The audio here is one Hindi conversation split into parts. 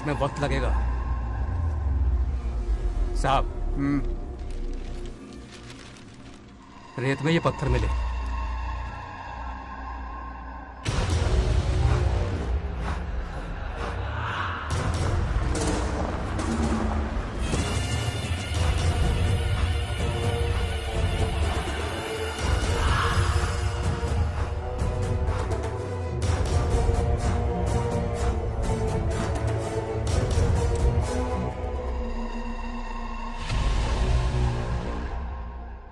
इसमें वक्त लगेगा साहब। रेत में ये पत्थर मिले।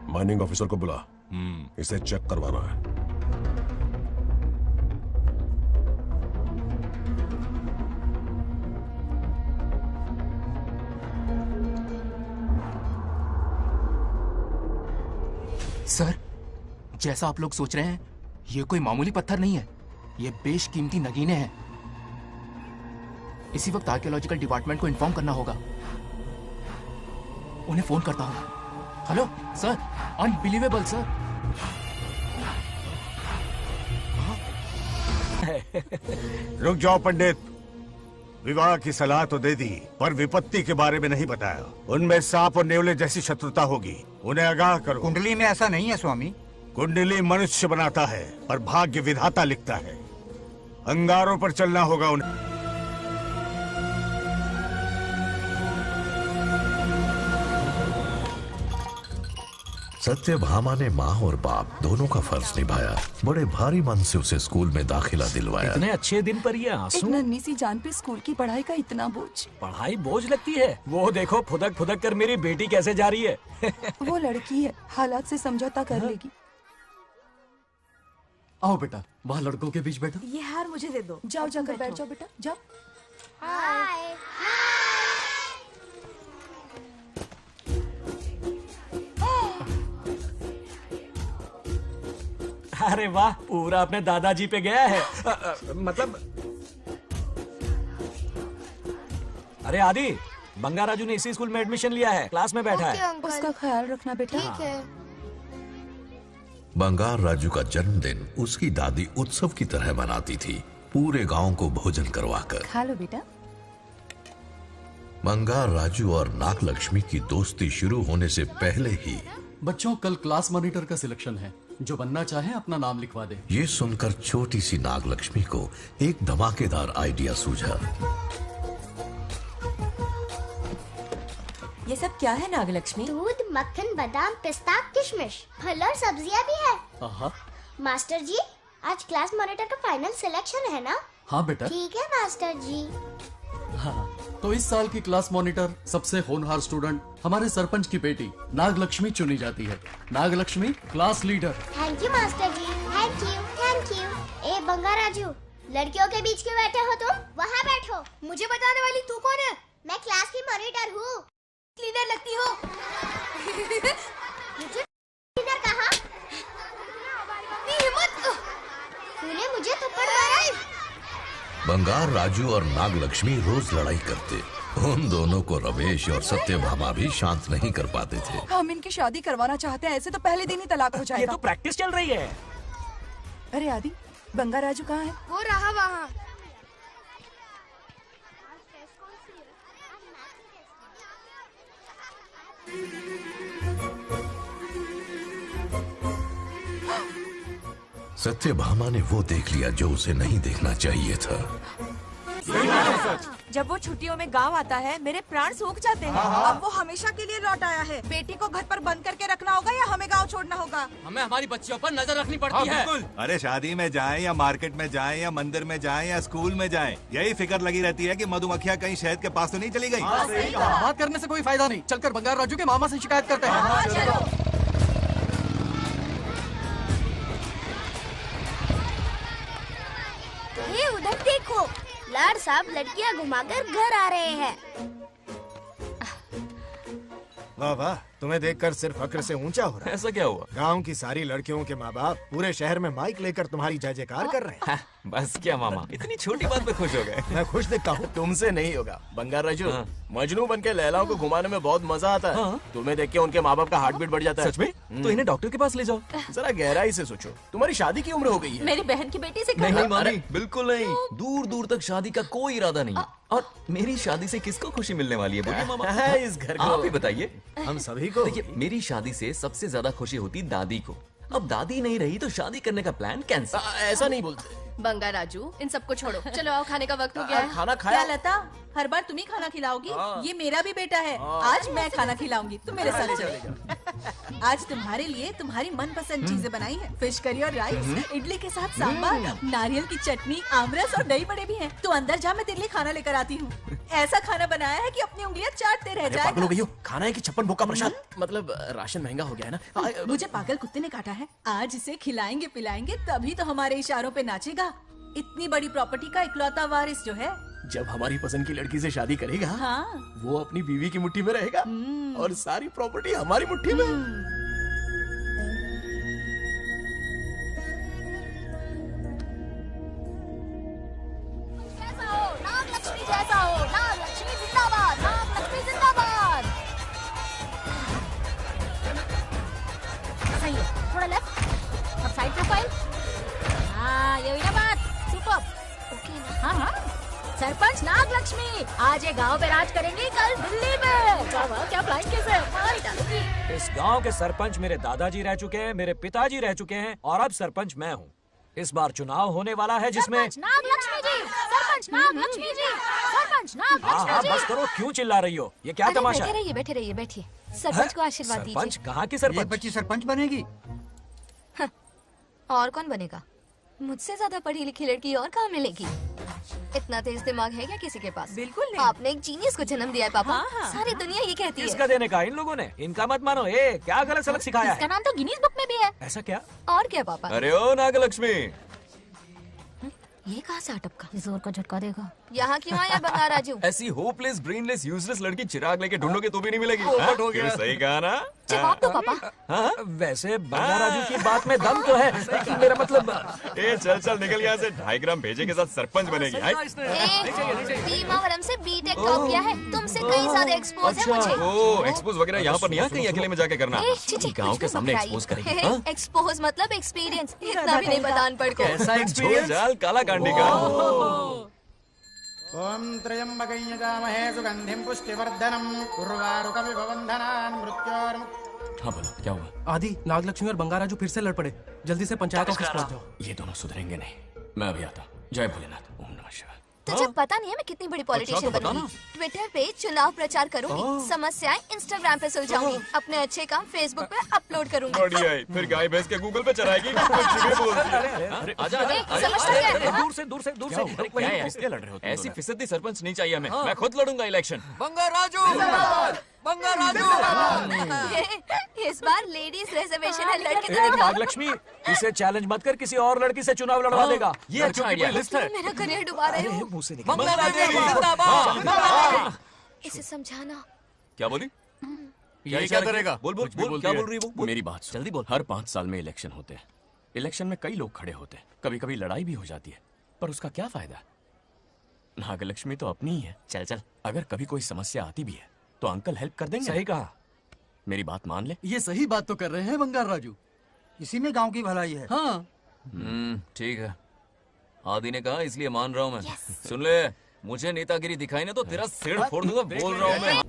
माइनिंग ऑफिसर को बुला, इसे चेक करवाना है। सर, जैसा आप लोग सोच रहे हैं, ये कोई मामूली पत्थर नहीं है, ये बेशकीमती नगीने हैं। इसी वक्त आर्कियोलॉजिकल डिपार्टमेंट को इन्फॉर्म करना होगा। उन्हें फोन करता हूं। Hello sir, unbelievable sir. रुक जाओ पंडित, विवाह की सलाह तो दे दी पर विपत्ति के बारे में नहीं बताया। उनमें सांप और नेवले जैसी शत्रुता होगी, उन्हें आगाह करो। कुंडली में ऐसा नहीं है स्वामी। कुंडली मनुष्य बनाता है पर भाग्य विधाता लिखता है। अंगारों पर चलना होगा उन्हें। सत्यभामा ने माँ और बाप दोनों का फर्ज निभाया। बड़े भारी मन से उसे स्कूल में दाखिला दिलवाया। इतने अच्छे दिन पर ये आंसू। एक नन्ही सी जान पे स्कूल की पढ़ाई का इतना बोझ। पढ़ाई बोझ लगती है? वो देखो फुदक फुदक कर मेरी बेटी कैसे जा रही है। वो लड़की है, हालात से समझौता कर लेगी। आओ बेटा, वहाँ लड़कों के बीच बैठो। ये हार मुझे दे दो। जाओ जाकर बैठ जाओ बेटा, जाओ। हाय। अरे वाह, पूरा अपने दादाजी पे गया है। मतलब अरे आदि, बंगाराजू ने इसी स्कूल में एडमिशन लिया है, क्लास में बैठा है। उसका ख्याल रखना बेटा। ठीक है। बंगार राजू का जन्मदिन उसकी दादी उत्सव की तरह मनाती थी, पूरे गांव को भोजन करवाकर। खा लो बेटा। बंगार राजू और नागलक्ष्मी की दोस्ती शुरू होने से पहले ही बच्चों, कल क्लास मॉनिटर का सिलेक्शन है, जो बनना चाहे अपना नाम लिखवा दे। ये सुनकर छोटी सी नागलक्ष्मी को एक धमाकेदार आइडिया सूझा। ये सब क्या है नागलक्ष्मी? दूध, मक्खन, बादाम, पिस्ता, किशमिश, फल और सब्जियां भी है। मास्टर जी, आज क्लास मॉनिटर का फाइनल सिलेक्शन है ना? हाँ बेटा। ठीक है मास्टर जी। हाँ, तो इस साल की क्लास मॉनिटर सबसे होनहार स्टूडेंट हमारे सरपंच की बेटी नागलक्ष्मी चुनी जाती है। Nagalakshmi class leader. Thank you master ji, thank you thank you. ए बंगाराजू, लड़कियों के बीच क्यों बैठे हो तुम? वहाँ बैठो। मुझे बताने वाली तू कौन है? मैं क्लास की मॉनिटर हूँ। लीडर लगती हो। मुझे लीडर कहा? तूने मुझे थप्पड़ मारा। बंगार राजू और नागलक्ष्मी रोज लड़ाई करते। उन दोनों को रमेश और सत्यभामा भी शांत नहीं कर पाते थे। हम इनकी शादी करवाना चाहते हैं, ऐसे तो पहले दिन ही तलाक हो जाएगा। ये तो प्रैक्टिस चल रही है। अरे आदि, बंगार राजू कहाँ है? वो रहा वहाँ। सत्यभामा ने वो देख लिया जो उसे नहीं देखना चाहिए था। जब वो छुट्टियों में गांव आता है, मेरे प्राण सूख जाते हैं। अब वो हमेशा के लिए लौट आया है। बेटी को घर पर बंद करके रखना होगा या हमें गांव छोड़ना होगा? हमें हमारी बच्चियों पर नजर रखनी पड़ती है। अरे शादी में जाएं या मार्केट में जाएं या मंदिर में जाएं या स्कूल में जाएं, यही फिक्र लगी रहती है कि मधुमक्खियाँ कहीं शहद के पास तो नहीं चली गई। बात करने से कोई फायदा नहीं, चलकर बंगार राजू के मामा से शिकायत करते हैं। उधर देखो, लाड साहब लड़कियां घुमाकर घर आ रहे हैं। वाह वाह, तुम्हें देखकर सिर्फ फक्र से ऊंचा हो रहा है। ऐसा क्या हुआ? गांव की सारी लड़कियों के माँ बाप पूरे शहर में माइक लेकर तुम्हारी जय जयकार कर रहे हैं। बस क्या मामा, इतनी छोटी बात पे खुश हो गए। मैं खुश दिखता हूँ। तुमसे नहीं होगा बंगार राजू। मजनू बन के लैलाओं को घुमाने में बहुत मजा आता है। तुम्हें देख के उनके माँ बाप का हार्ट बीट बढ़ जाता है। सच में? तो इन्हें डॉक्टर के पास ले जाओ। जरा गहराई से सोचो, तुम्हारी शादी की उम्र हो गई है। मेरी बहन की बेटी से नहीं मामी, बिल्कुल नहीं। दूर दूर तक शादी का कोई इरादा नहीं है। और मेरी शादी से किसको खुशी मिलने वाली है बोलिए मामा? इस घर को आप ही बताइए। हम सभी को। देखिए, मेरी शादी से सबसे ज्यादा खुशी होती दादी को। अब दादी नहीं रही तो शादी करने का प्लान कैंसिल। ऐसा नहीं बोलते। बंगा राजू, इन सबको छोड़ो, चलो आओ, खाने का वक्त हो गया है। खाना क्या खाया? लता, हर बार तुम ही खाना खिलाओगी? ये मेरा भी बेटा है। आज मैं खाना खिलाऊंगी, तुम मेरे साथ चलो। आज तुम्हारे लिए तुम्हारी मनपसंद चीजें बनाई है। फिश करी और राइस, इडली के साथ सांभर, नारियल की चटनी, आमरस और दही बड़े भी हैं। तू अंदर जा, मैं तेरे लिए खाना लेकर आती हूँ। ऐसा खाना बनाया है कि अपनी उंगलियां चाटते रह जाए। पागल हो गई हो? खाना है कि 56 भोग का प्रसाद? मतलब राशन महंगा हो गया है ना। मुझे पागल कुत्ते ने काटा है। आज इसे खिलाएंगे पिलाएंगे तभी तो हमारे इशारों पे नाचेगा। इतनी बड़ी प्रॉपर्टी का इकलौता वारिस जो है। जब हमारी पसंद की लड़की से शादी करेगा, हाँ। वो अपनी बीवी की मुट्ठी में रहेगा और सारी प्रॉपर्टी हमारी मुट्ठी में। नागलक्ष्मी जैसा हो, नागलक्ष्मी जिंदाबाद, नागलक्ष्मी जिंदाबाद। सही है, थोड़ा लेफ्ट, अब साइड प्रोफाइल। हाँ, ये हुई ना बात। सुपर। ओके ना? हाँ हाँ। सरपंच नागलक्ष्मी आज ये गांव पे राज करेंगी, कल दिल्ली में। क्या फ्लाइंग किस है? मारी डालूंगी। इस गांव के सरपंच मेरे दादाजी रह चुके हैं, मेरे पिताजी रह चुके हैं और अब सरपंच मैं हूँ। इस बार चुनाव होने वाला है जिसमें नागलक्ष्मी जी, सरपंच नागलक्ष्मी जी, सरपंच नागलक्ष्मी जी। बस करो, क्यों चिल्ला रही हो? ये क्या तमाशा है? बैठे रहिए बैठिए। सरपंच को आशीर्वाद दीजिए। सरपंच कहाँ की सरपंच? बच्ची सरपंच बनेगी। और कौन बनेगा? मुझसे ज्यादा पढ़ी लिखी लड़की और कहाँ मिलेगी? इतना तेज दिमाग है क्या किसी के पास? बिल्कुल नहीं। आपने एक जीनियस को जन्म दिया है पापा। हाँ। सारी दुनिया ये कहती है। किसका देने का? इन लोगों ने। इनका मत मानो। क्या गलत सलत सिखाया इसका है? नाम तो गिनीज बुक में भी है। ऐसा क्या? और क्या पापा? अरे ओ नागलक्ष्मी, ये कहाँ से अटपका? जोर का झटका देगा। यहाँ क्यों आया बंगा राजू? ऐसी होपलेस ब्रेनलेस यूजलेस लड़की चिराग लेके ढूंढोगे तो भी नहीं मिलेगी। क्यों? सही कहा ना? जवाब दो पापा। हाँ? वैसे बंगा राजू की बात में दम तो है। मेरा मतलब चल निकल यहाँ से। 2.5 ग्राम भेजे के साथ सरपंच बनेगी। भीमावरम से बीटेक टॉप किया है, तुमसे कई ज्यादा एक्सपोज है मुझे। ओ एक्सपोज वगैरह यहाँ पर नहीं है, कहीं अकेले में जाके करना। गाँव के सामने एक्सपोज करेगी। एक्सपोज मतलब एक्सपीरियंस, इतना भी नहीं पता अनपढ़ को। ऐसा एक्सपीरियंस काला कांडी का। ओम त्र्यंबकं यजामहे सुगंधिं पुष्टिवर्धनम् उर्वारुकमिव बन्धनान् मृत्योर्मुक्तिः। हाँ बोलो, क्या हुआ? आदि, नागलक्ष्मी और बंगाराजू फिर से लड़ पड़े। जल्दी से पंचायत ऑफिस पहुंच जाओ। ये दोनों सुधरेंगे नहीं। मैं अभी आता हूँ। जय भोलेनाथ। ओम नमः शिवाय। तुझे पता नहीं है मैं कितनी बड़ी पॉलिटिशियन बनूंगी। ट्विटर पे चुनाव प्रचार करूंगी, समस्याएं इंस्टाग्राम पे सुलझाऊंगी, अपने अच्छे काम फेसबुक पे अपलोड करूंगी। बढ़िया है। फिर गाय भैंस के गूगल पे चराएगी। आजा दूर से। किसके लड़ रहे हो? ऐसी फिसदी सरपंच नहीं चाहिए हमें। मैं खुद लड़ूंगा इलेक्शन। इस बार लेडीज रिजर्वेशन है, लड़की तो दिखाओ। नागलक्ष्मी, इसे चैलेंज मत कर, किसी और लड़की से चुनाव लड़वा देगा। ये अच्छा आइडिया है। मेरा करियर डुबा रहे हो। मुंह से इसे समझाना। क्या बोली? ये क्या करेगा? बोल क्या बोल रही है वो? मेरी बात जल्दी बोल। हर 5 साल में इलेक्शन होते हैं। इलेक्शन में कई लोग खड़े होते हैं, कभी कभी लड़ाई भी हो जाती है, पर उसका क्या फायदा? नागलक्ष्मी तो अपनी ही है। चल अगर कभी कोई समस्या आती भी है तो अंकल हेल्प कर देंगे। सही कहा। मेरी बात मान ले। ये सही बात तो कर रहे हैं बंगार राजू। इसी में गांव की भलाई है। हाँ ठीक है। आदि ने कहा इसलिए मान रहा हूँ मैं। सुन ले, मुझे नेतागिरी दिखाई ना तो तेरा सिर फोड़ दूंगा। बोल रहा हूँ मैं।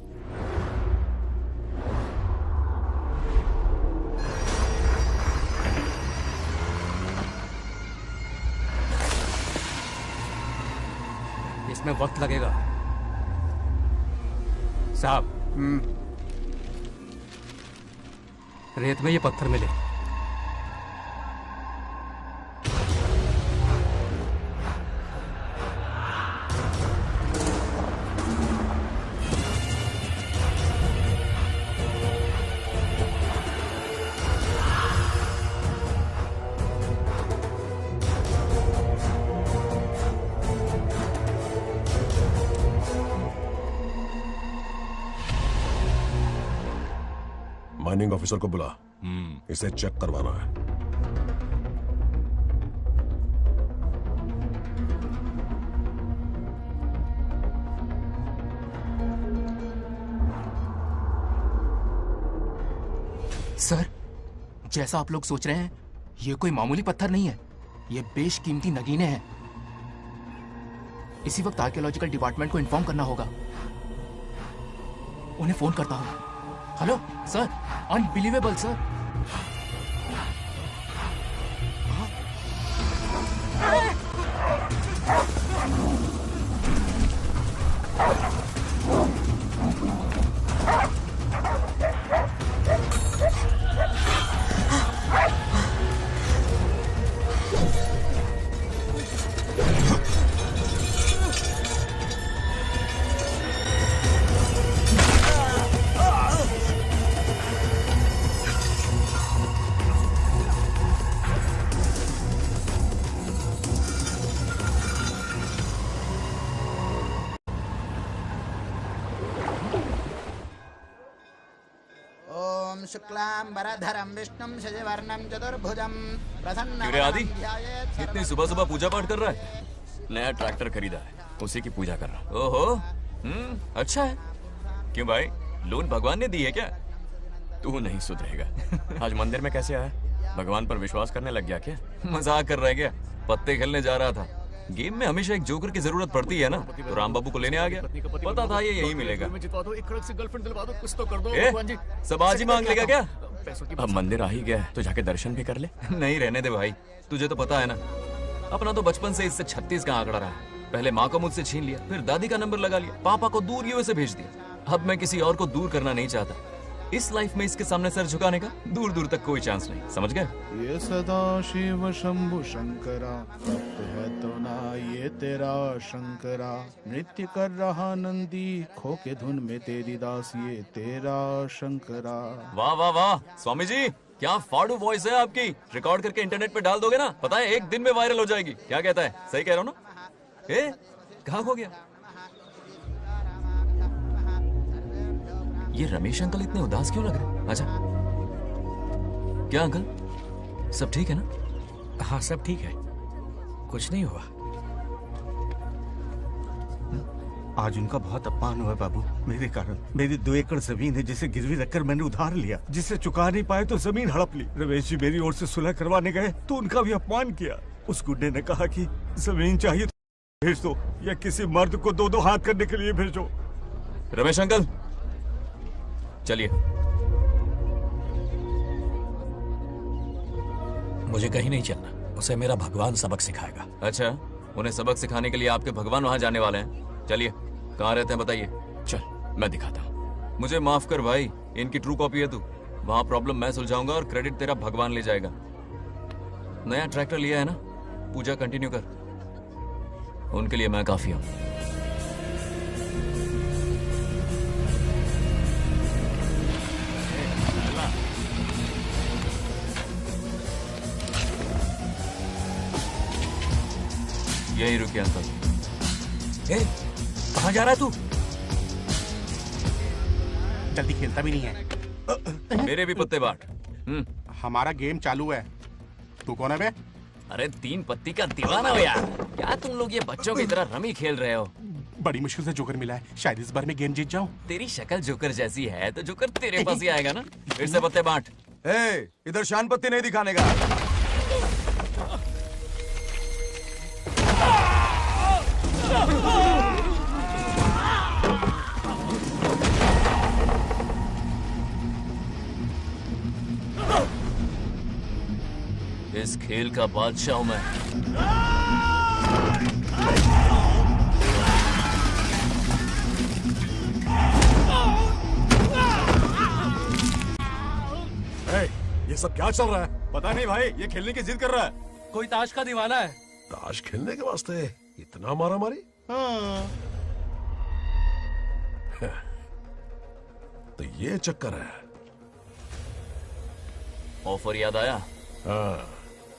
इसमें वक्त लगेगा साहब। रेत में ये पत्थर मिले। माइनिंग ऑफिसर को बुला। इसे चेक करवाना है। सर, जैसा आप लोग सोच रहे हैं, ये कोई मामूली पत्थर नहीं है। ये बेशकीमती नगीने हैं। इसी वक्त आर्कियोलॉजिकल डिपार्टमेंट को इन्फॉर्म करना होगा। उन्हें फोन करता हूं। Hello sir, unbelievable sir. ओम शुक्लांबरधरं विष्णुं शशिवर्णं चतुर्भुजं प्रसन्नं क्यों रे आदि? ध्यायेत् इतनी सुबह सुबह पूजा पाठ कर रहा है? नया ट्रैक्टर खरीदा है, उसी की पूजा कर रहा। ओहो, अच्छा है। क्यों भाई, लोन भगवान ने दी है क्या? तू नहीं सुधरेगा। आज मंदिर में कैसे आया? भगवान पर विश्वास करने लग गया क्या? मजाक कर रहा है क्या? पत्ते खेलने जा रहा था। गेम में हमेशा एक जोकर की जरूरत पड़ती है ना, तो राम बाबू को लेने आ गया। पता था ये यही मिलेगा। सब आज ही मांग लेगा क्या? अब मंदिर आ ही गया तो जाके दर्शन भी कर ले। नहीं रहने दे भाई, तुझे तो पता है ना, अपना तो बचपन से इससे 36 का आंकड़ा रहा है। पहले माँ को मुझसे छीन लिया, फिर दादी का नंबर लगा लिया, पापा को दूर यूएसए भेज दिया। अब मैं किसी और को दूर करना नहीं चाहता। इस लाइफ में इसके सामने सर झुकाने का दूर दूर तक कोई चांस नहीं, समझ गए? ये सदा शिव शंभु शंकरा, तप्त है तो ना ये तेरा शंकरा। नृत्य कर रहा नंदी, खो के धुन में तेरी दास, ये तेरा शंकरा। वाह वाह वाह, स्वामी जी क्या फाड़ू वॉइस है आपकी। रिकॉर्ड करके इंटरनेट पे डाल दोगे ना, पता है एक दिन में वायरल हो जाएगी। क्या कहता है? सही कह रहा हूँ ना? ए, कहाँ खो गया ये रमेश अंकल? इतने उदास क्यों लग रहे? अच्छा, क्या अंकल सब ठीक है ना? हाँ सब ठीक है, कुछ नहीं हुआ। आज उनका बहुत अपमान हुआ बाबू, मेरे कारण। मेरी 2 एकड़ जमीन है जिसे गिरवी रखकर मैंने उधार लिया, जिसे चुका नहीं पाए तो जमीन हड़प ली। रमेश जी मेरी ओर से सुलह करवाने गए तो उनका भी अपमान किया। उस गुड्डे ने कहा कि जमीन चाहिए तो भेज दो, या किसी मर्द को 2-2 हाथ करने के लिए भेजो। रमेश अंकल चलिए। मुझे कहीं नहीं चलना, उसे मेरा भगवान सबक सिखाएगा। अच्छा, उन्हें सबक सिखाने के लिए आपके भगवान वहां जाने वाले हैं? चलिए, कहाँ रहते हैं बताइए। चल मैं दिखाता हूँ। मुझे माफ कर भाई, इनकी ट्रू कॉपी है तू। वहां प्रॉब्लम मैं सुलझाऊंगा और क्रेडिट तेरा भगवान ले जाएगा। नया ट्रैक्टर लिया है ना, पूजा कंटिन्यू कर। उनके लिए मैं काफी हूँ। यही रुकिए अंकल। कहाँ जा रहा है तू? जल्दी खेलता भी नहीं है। मेरे भी पत्ते बांट। हमारा गेम चालू है, तू कौन है बे? अरे 3 पत्ती का दीवाना हो यार। क्या तुम लोग ये बच्चों की तरह रमी खेल रहे हो? बड़ी मुश्किल से जोकर मिला है, शायद इस बार में गेम जीत जाऊं। तेरी शक्ल जोकर जैसी है तो जोकर तेरे पास ही आएगा ना। फिर से पत्ते बांट। इधर शान पत्ती नहीं दिखाने का। इस खेल का बादशाह हूं मैं। ये सब क्या चल रहा है? पता नहीं भाई, ये खेलने की जिद कर रहा है। कोई ताश का दीवाना है। ताश खेलने के वास्ते इतना मारा मारी? तो ये चक्कर है। ऑफर याद आया? हाँ।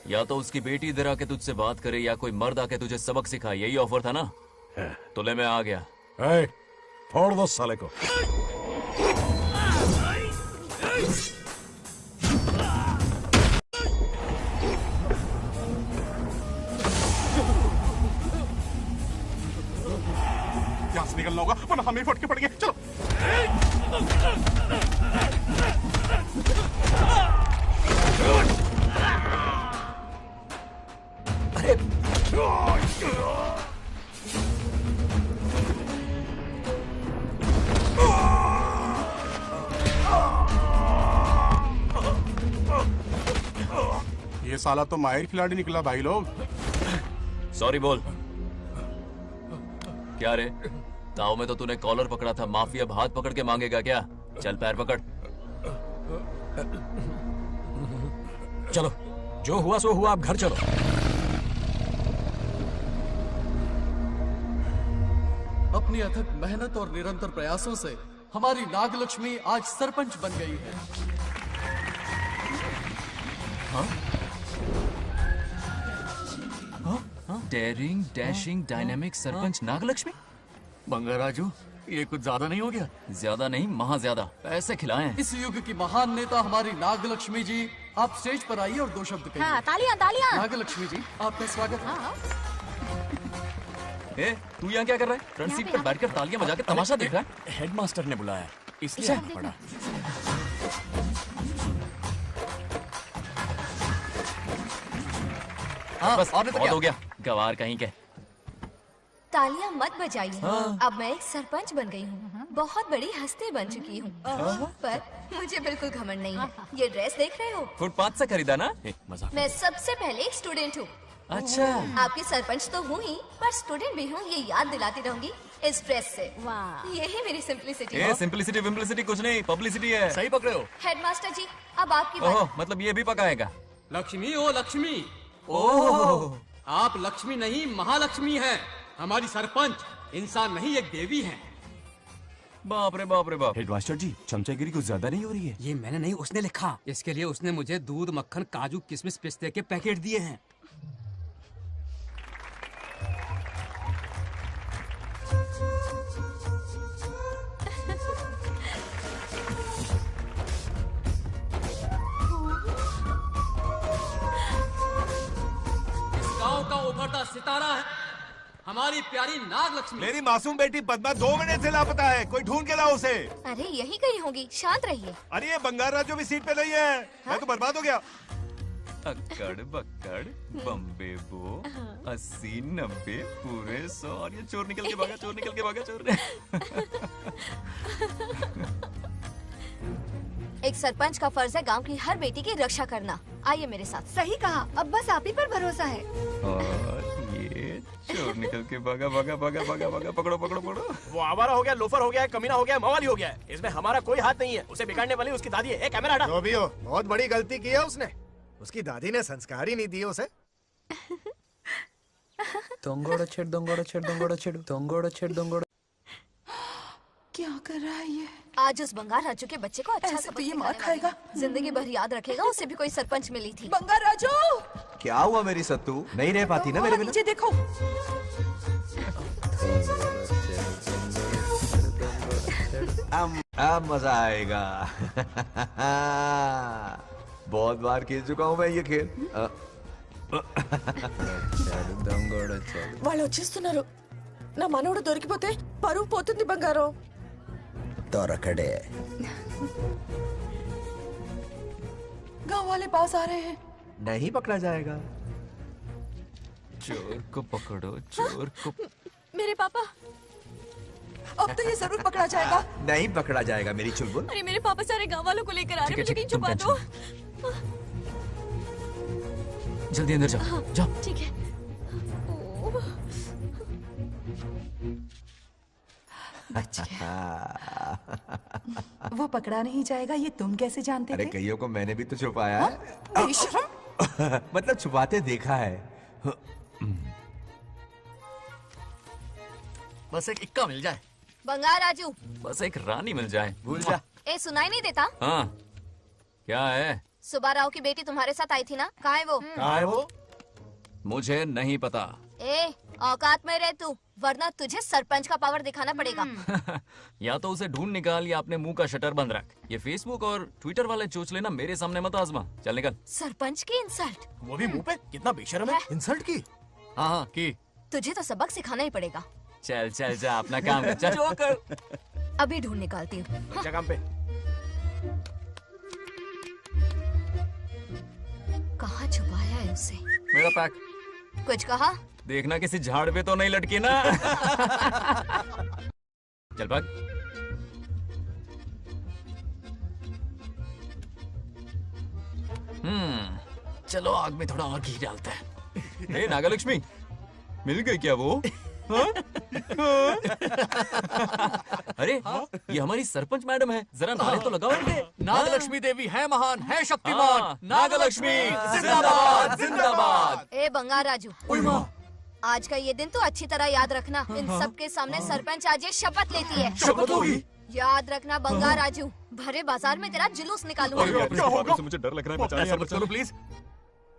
या तो उसकी बेटी इधर आके तुझसे बात करे, या कोई मर्द आके तुझे सबक सिखाए। यही ऑफर था ना? तो ले मैं आ गया। फोड़ दो साले को। हम ही फटके पड़ गए। चलो ये साला तो माहिर खिलाड़ी निकला भाई लोग। सॉरी बोल। क्या रे, ताव में तो तूने कॉलर पकड़ा था, माफी अब हाथ पकड़ के मांगेगा क्या? चल पैर पकड़। चलो, जो हुआ सो हुआ, आप घर चलो। अपनी अथक मेहनत और निरंतर प्रयासों से हमारी नागलक्ष्मी आज सरपंच बन गई है। Daring, dashing, dynamic sarpanch Nagalakshmi. Bangaraju, ये कुछ ज्यादा नहीं हो गया? ज्यादा नहीं, महा ज्यादा। पैसे खिलाएं। इस युग की महान नेता हमारी नागलक्ष्मी जी, आप स्टेज पर आइए और दो शब्द कहिए। हाँ, तालियां तालियां। नागलक्ष्मी जी, आपका स्वागत है। ए, तू यहाँ क्या कर रहा है? फ्रंट सीट पर बैठकर तालियां बजा के तमाशा देख रहा है? हेडमास्टर ने बुलाया, इसलिए आना पड़ा। बस बहुत हो गया, गवार कहीं के। तालियां मत बजाइए। अब मैं एक सरपंच बन गई हूँ, बहुत बड़ी हस्ती बन चुकी हूँ। पर मुझे बिल्कुल घमंड नहीं है। ये ड्रेस देख रहे हो? फुटपाथ से खरीदा ना? मजाक। मैं सबसे पहले एक स्टूडेंट हूँ। अच्छा। आपकी सरपंच तो हूँ ही, पर स्टूडेंट भी हूँ, ये याद दिलाती रहूंगी इस ड्रेस से। यही मेरी सिंपलिसिटी है। सिंपलिसिटी विम्पलिसिटी कुछ नहीं, पब्लिसिटी है। सही पकड़े हो। हेडमास्टर जी, अब आपकी बारी। ओह, मतलब ये भी पकाएगा? लक्ष्मी, ओ लक्ष्मी। ओह, आप लक्ष्मी नहीं, महालक्ष्मी हैं। हमारी सरपंच इंसान नहीं, एक देवी हैं। बाप रे बाप रे बाप। हेडमास्टर जी, चमचागिरी कुछ ज्यादा नहीं हो रही है? ये मैंने नहीं, उसने लिखा। इसके लिए उसने मुझे दूध, मक्खन, काजू, किशमिश, पिस्ते के पैकेट दिए हैं। गांव का उभरता सितारा है हमारी प्यारी नागलक्ष्मी। मेरी मासूम बेटी पद्मा 2 महीने से लापता है, कोई ढूंढ के लाओ उसे। अरे यही कहीं होगी, शांत रहिए। अरे ये बंगार राजू भी सीट पे नहीं है। मैं तो बर्बाद हो गया। अक्कड़ बक्कड़ बम्बे बो 80 90 पूरे 100 और ये चोर निकल के भागा, चोर निकल के भागा, चोर। एक सरपंच का फर्ज है गांव की हर बेटी की रक्षा करना। आइए मेरे साथ। सही कहा, अब बस आप ही पर भरोसा है। और ये चोर निकल के भागा भागा भागा भागा भागा, पकड़ो पकड़ो पकड़ो। वो आवारा हो गया, लोफर हो गया, कमीना हो गया, मवाली हो गया। इसमें हमारा कोई हाथ नहीं है। उसे बिगाड़ने वाली उसकी दादी है। कैमरा हटा। जो भी हो, बहुत बड़ी गलती की है उसने। उसकी दादी ने संस्कार ही नहीं दिए उसे। दंगोड़ा छेड़, दंगोड़ा छेड़, दंगोड़ा छेड़, दंगोड़ा छेड़, दंगोड़ा। क्या कर रहा है ये? आज उस बंगार राजू के बच्चे को अच्छा ऐसे तो ये मार खाएगा। जिंदगी भर याद रखेगा, उसे भी कोई सरपंच मिली थी। बंगार राजू! क्या हुआ मेरी सत्तू? नहीं रह पाती ना मेरे बिना? नीचे देखो। अब मजा आएगा। बहुत बार खेल चुका हूँ मैं ये खेल। వాళ్ళు వచ్చేస్తున్నారు. నా మనవడు దొరికిపోతే పరువు పోతుంది బంగారం. दौरकड़े गांव वाले पास आ रहे हैं। नहीं पकड़ा जाएगा। चोर को पकड़ो, चोर को। मेरे पापा, अब तो ये जरूर पकड़ा जाएगा। नहीं पकड़ा जाएगा मेरी चुलबुल। अरे मेरे पापा सारे गांव वालों को लेकर आ रहे हैं, मुझे कहीं छुपा दो। जल्दी अंदर जाओ, जाओ। ठीक है। वो पकड़ा नहीं जाएगा, ये तुम कैसे जानते अरे थे? कईयों को मैंने भी तो छुपाया है। बेशरम। मतलब छुपाते देखा है। बस एक इक्का मिल जाए। बंगार राजू, बस एक रानी मिल जाए, भूल जा। ए सुनाई नहीं देता? हाँ, क्या है? सुबह राव की बेटी तुम्हारे साथ आई थी ना, कहाँ है वो? कहाँ है वो? मुझे नहीं पता। ए औकात में रह तू, वरना तुझे सरपंच का पावर दिखाना पड़ेगा। या तो उसे ढूंढ निकाल या अपने मुंह का शटर बंद रख। ये फेसबुक और ट्विटर वाले चोच लेना मेरे सामने मत आजमा। चल निकल। सरपंच की इंसल्ट। वो भी मुंह पे, कितना बेशर्म है। इंसल्ट की? हाँ हाँ की। तुझे तो सबक सिखाना ही पड़ेगा। चल चल जा अपना काम कर, चल जो कर। अभी ढूंढ निकालती हूँ। अच्छा काम पे। कहाँ छुपाया है उसे? मेरा पैक। कुछ कहा? देखना किसी झाड़ पे तो नहीं लटकी ना। चल भाग। चलो आग में थोड़ा और घी डालते हैं। ए नागलक्ष्मी, मिल गई क्या वो? अरे ये हमारी सरपंच मैडम है, जरा नारे तो लगाओ इनके। नागलक्ष्मी देवी है महान, है शक्तिमान। नागलक्ष्मी जिंदाबाद जिंदाबाद। ए बंगार राजू, आज का ये दिन तो अच्छी तरह याद रखना। इन सबके सामने सरपंच आज ये शपथ लेती है। शपथ होगी? याद रखना बंगार राजू, भरे बाजार में तेरा जुलूस निकालूंगा। क्या होगा? मुझे डर लग रहा है, बचाओ प्लीज।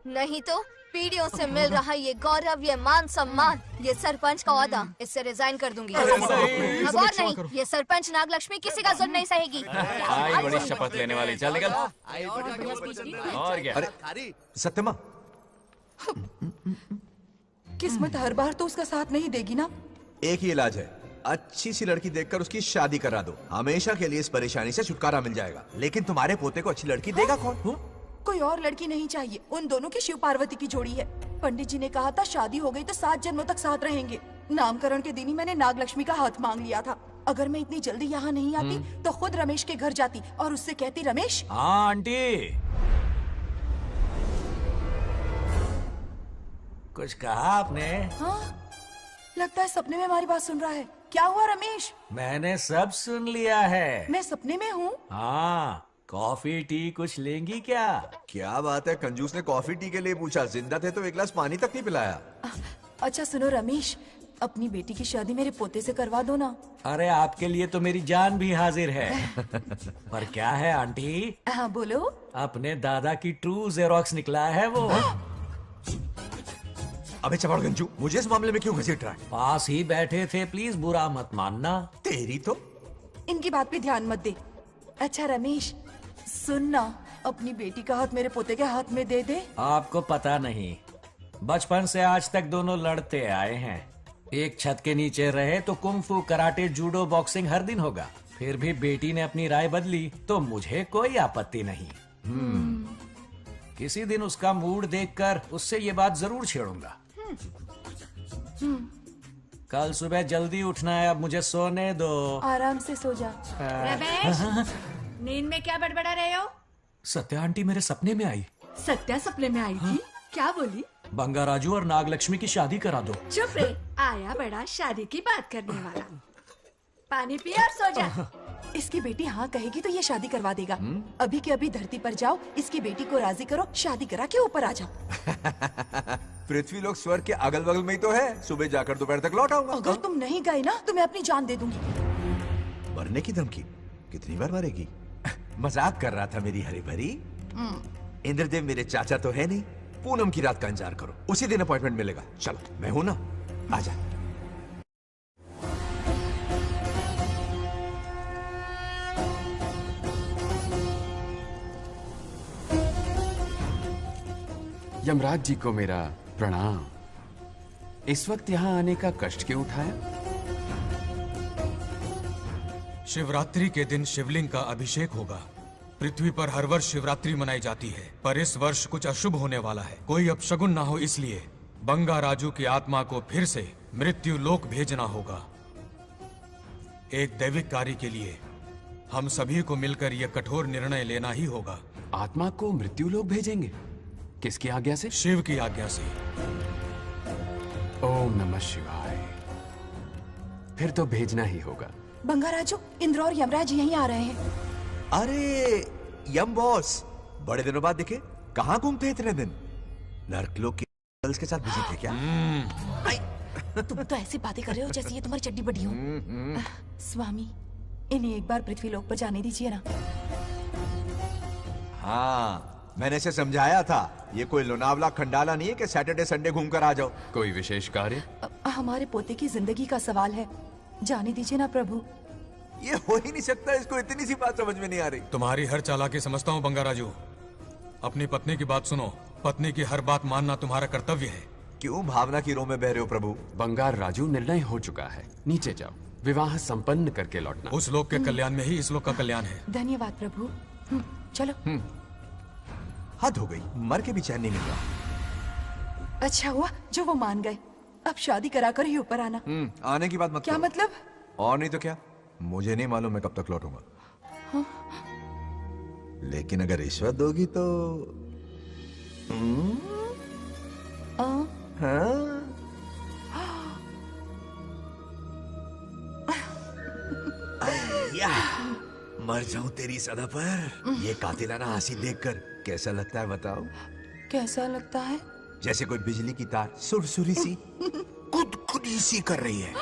नहीं तो पीढ़ियों से मिल रहा ये गौरव, ये मान सम्मान, ये सरपंच का ओहदा, इससे रिजाइन कर दूंगी। अब और नहीं, ये सरपंच नागलक्ष्मी किसी का जुल्म नहीं सहेगी। आई बड़ी शपथ लेने वाली, चल निकल। और क्या? अरे सत्यमा, किस्मत हर बार तो उसका साथ नहीं देगी ना। एक ही इलाज है, अच्छी सी लड़की देखकर उसकी शादी करा दो, हमेशा के लिए इस परेशानी से छुटकारा मिल जाएगा। लेकिन तुम्हारे पोते को अच्छी लड़की देगा कौन? कोई और लड़की नहीं चाहिए, उन दोनों की शिव पार्वती की जोड़ी है। पंडित जी ने कहा था शादी हो गई तो 7 जन्मों तक साथ रहेंगे। नामकरण के दिन ही मैंने नागलक्ष्मी का हाथ मांग लिया था। अगर मैं इतनी जल्दी यहाँ नहीं आती तो खुद रमेश के घर जाती और उससे कहती, रमेश। हाँ आंटी, कुछ कहा आपने? हाँ, लगता है सपने में हमारी बात सुन रहा है। क्या हुआ रमेश? मैंने सब सुन लिया है। मैं सपने में हूँ? हाँ, कॉफी टी कुछ लेंगी क्या? क्या बात है, कंजूस ने कॉफी टी के लिए पूछा, जिंदा थे तो एक गिलास पानी तक नहीं पिलाया। अच्छा सुनो रमेश, अपनी बेटी की शादी मेरे पोते से करवा दो ना। अरे आपके लिए तो मेरी जान भी हाजिर है। पर क्या है आंटी? हाँ बोलो। अपने दादा की ट्रू जेरोक्स निकला है वो। अबे चपड़गंजू, मुझे इस मामले में क्यों घसीट रहा है? पास ही बैठे थे, प्लीज बुरा मत मानना। तेरी तो इनकी बात पे ध्यान मत दे। अच्छा रमेश सुन ना, अपनी बेटी का हाथ मेरे पोते के हाथ में दे दे। आपको पता नहीं, बचपन से आज तक दोनों लड़ते आए हैं। एक छत के नीचे रहे तो कुंफू, कराटे, जूडो, बॉक्सिंग हर दिन होगा। फिर भी बेटी ने अपनी राय बदली तो मुझे कोई आपत्ति नहीं। किसी दिन उसका मूड देखकर उससे ये बात जरूर छेड़ूंगा। कल सुबह जल्दी उठना है, अब मुझे सोने दो। आराम से सो जा। रमेश, नींद में क्या बड़बड़ा रहे हो? सत्या आंटी मेरे सपने में आई। सत्या सपने में आई थी? क्या बोली? बंगा राजू और नागलक्ष्मी की शादी करा दो। चुप रे, आया बड़ा शादी की बात करने वाला। पानी पी और सो जा। इसकी बेटी हाँ कहेगी तो ये शादी करवा देगा। अभी के अभी धरती पर जाओ, इसकी बेटी को राजी करो, शादी करा के ऊपर आ जाओ। पृथ्वी लोग स्वर्ग के अगल बगल में ही तो है, सुबह जाकर दोपहर तक लौट आऊंगा। अगर तुम नहीं गए ना तो मैं अपनी जान दे दूंगी। मरने की धमकी? कितनी बार मरेगी? मजाक कर रहा था मेरी हरी भरी। इंद्रदेव मेरे चाचा तो है नहीं। पूनम की रात का इंतजार करो, उसी दिन अपॉइंटमेंट मिलेगा। चलो मैं हूं ना, आजा। यमराज जी को मेरा प्रणाम। इस वक्त यहाँ आने का कष्ट क्यों उठाया? शिवरात्रि के दिन शिवलिंग का अभिषेक होगा। पृथ्वी पर हर वर्ष शिवरात्रि मनाई जाती है, पर इस वर्ष कुछ अशुभ होने वाला है। कोई अपशगुन ना हो, इसलिए बंगा राजू की आत्मा को फिर से मृत्यु लोक भेजना होगा। एक दैविक कार्य के लिए हम सभी को मिलकर यह कठोर निर्णय लेना ही होगा। आत्मा को मृत्यु लोक भेजेंगे? किसकी आज्ञा से? शिव की आज्ञा से। ओम नमः शिवाय। फिर तो भेजना ही होगा। बंगा राजू, इंद्र और यमराज यहीं आ रहे हैं। अरे यम बॉस, बड़े दिनों बाद दिखे। कहाँ घूमते इतने दिन? नर्कलोक के गर्ल्स के साथ बिजी थे क्या? तुम तो ऐसी बातें कर रहे हो जैसे ये तुम्हारी चड्डी बड़ी हो। स्वामी, इन्हें एक बार पृथ्वी लोक पर जाने दीजिए ना। हाँ, मैंने इसे समझाया था, ये कोई लोनावला खंडाला नहीं है कि सैटरडे संडे घूम कर आ जाओ। कोई विशेष कार्य? हमारे पोते की जिंदगी का सवाल है, जाने दीजिए ना प्रभु। ये हो ही नहीं सकता, इसको इतनी सी बात समझ में नहीं आ रही। तुम्हारी हर चालाकी समझता हूँ बंगा राजू। अपनी पत्नी की बात सुनो। पत्नी की हर बात मानना तुम्हारा कर्तव्य है। क्यों भावना की रो में बह रहे हो प्रभु? बंगार राजू, निर्णय हो चुका है, नीचे जाओ, विवाह संपन्न करके लौटना। उस लोग के कल्याण में ही इस लोग का कल्याण है। धन्यवाद प्रभु। चलो। हद हो गई, मर के भी चैन नहीं मिल रहा। अच्छा हुआ जो वो मान गए। अब शादी कराकर ही ऊपर आना। आने की बात मत क्या करो। मतलब? और नहीं तो क्या, मुझे नहीं मालूम मैं कब तक लौटूंगा। हाँ? लेकिन अगर रिश्वत दोगी तो हाँ? या, मर जाऊं तेरी सदा पर। ये कातिलाना हंसी देखकर कैसा लगता है बताओ? कैसा लगता है? जैसे कोई बिजली की तार सुरसुरी सी गुदगुदी सी कर रही है।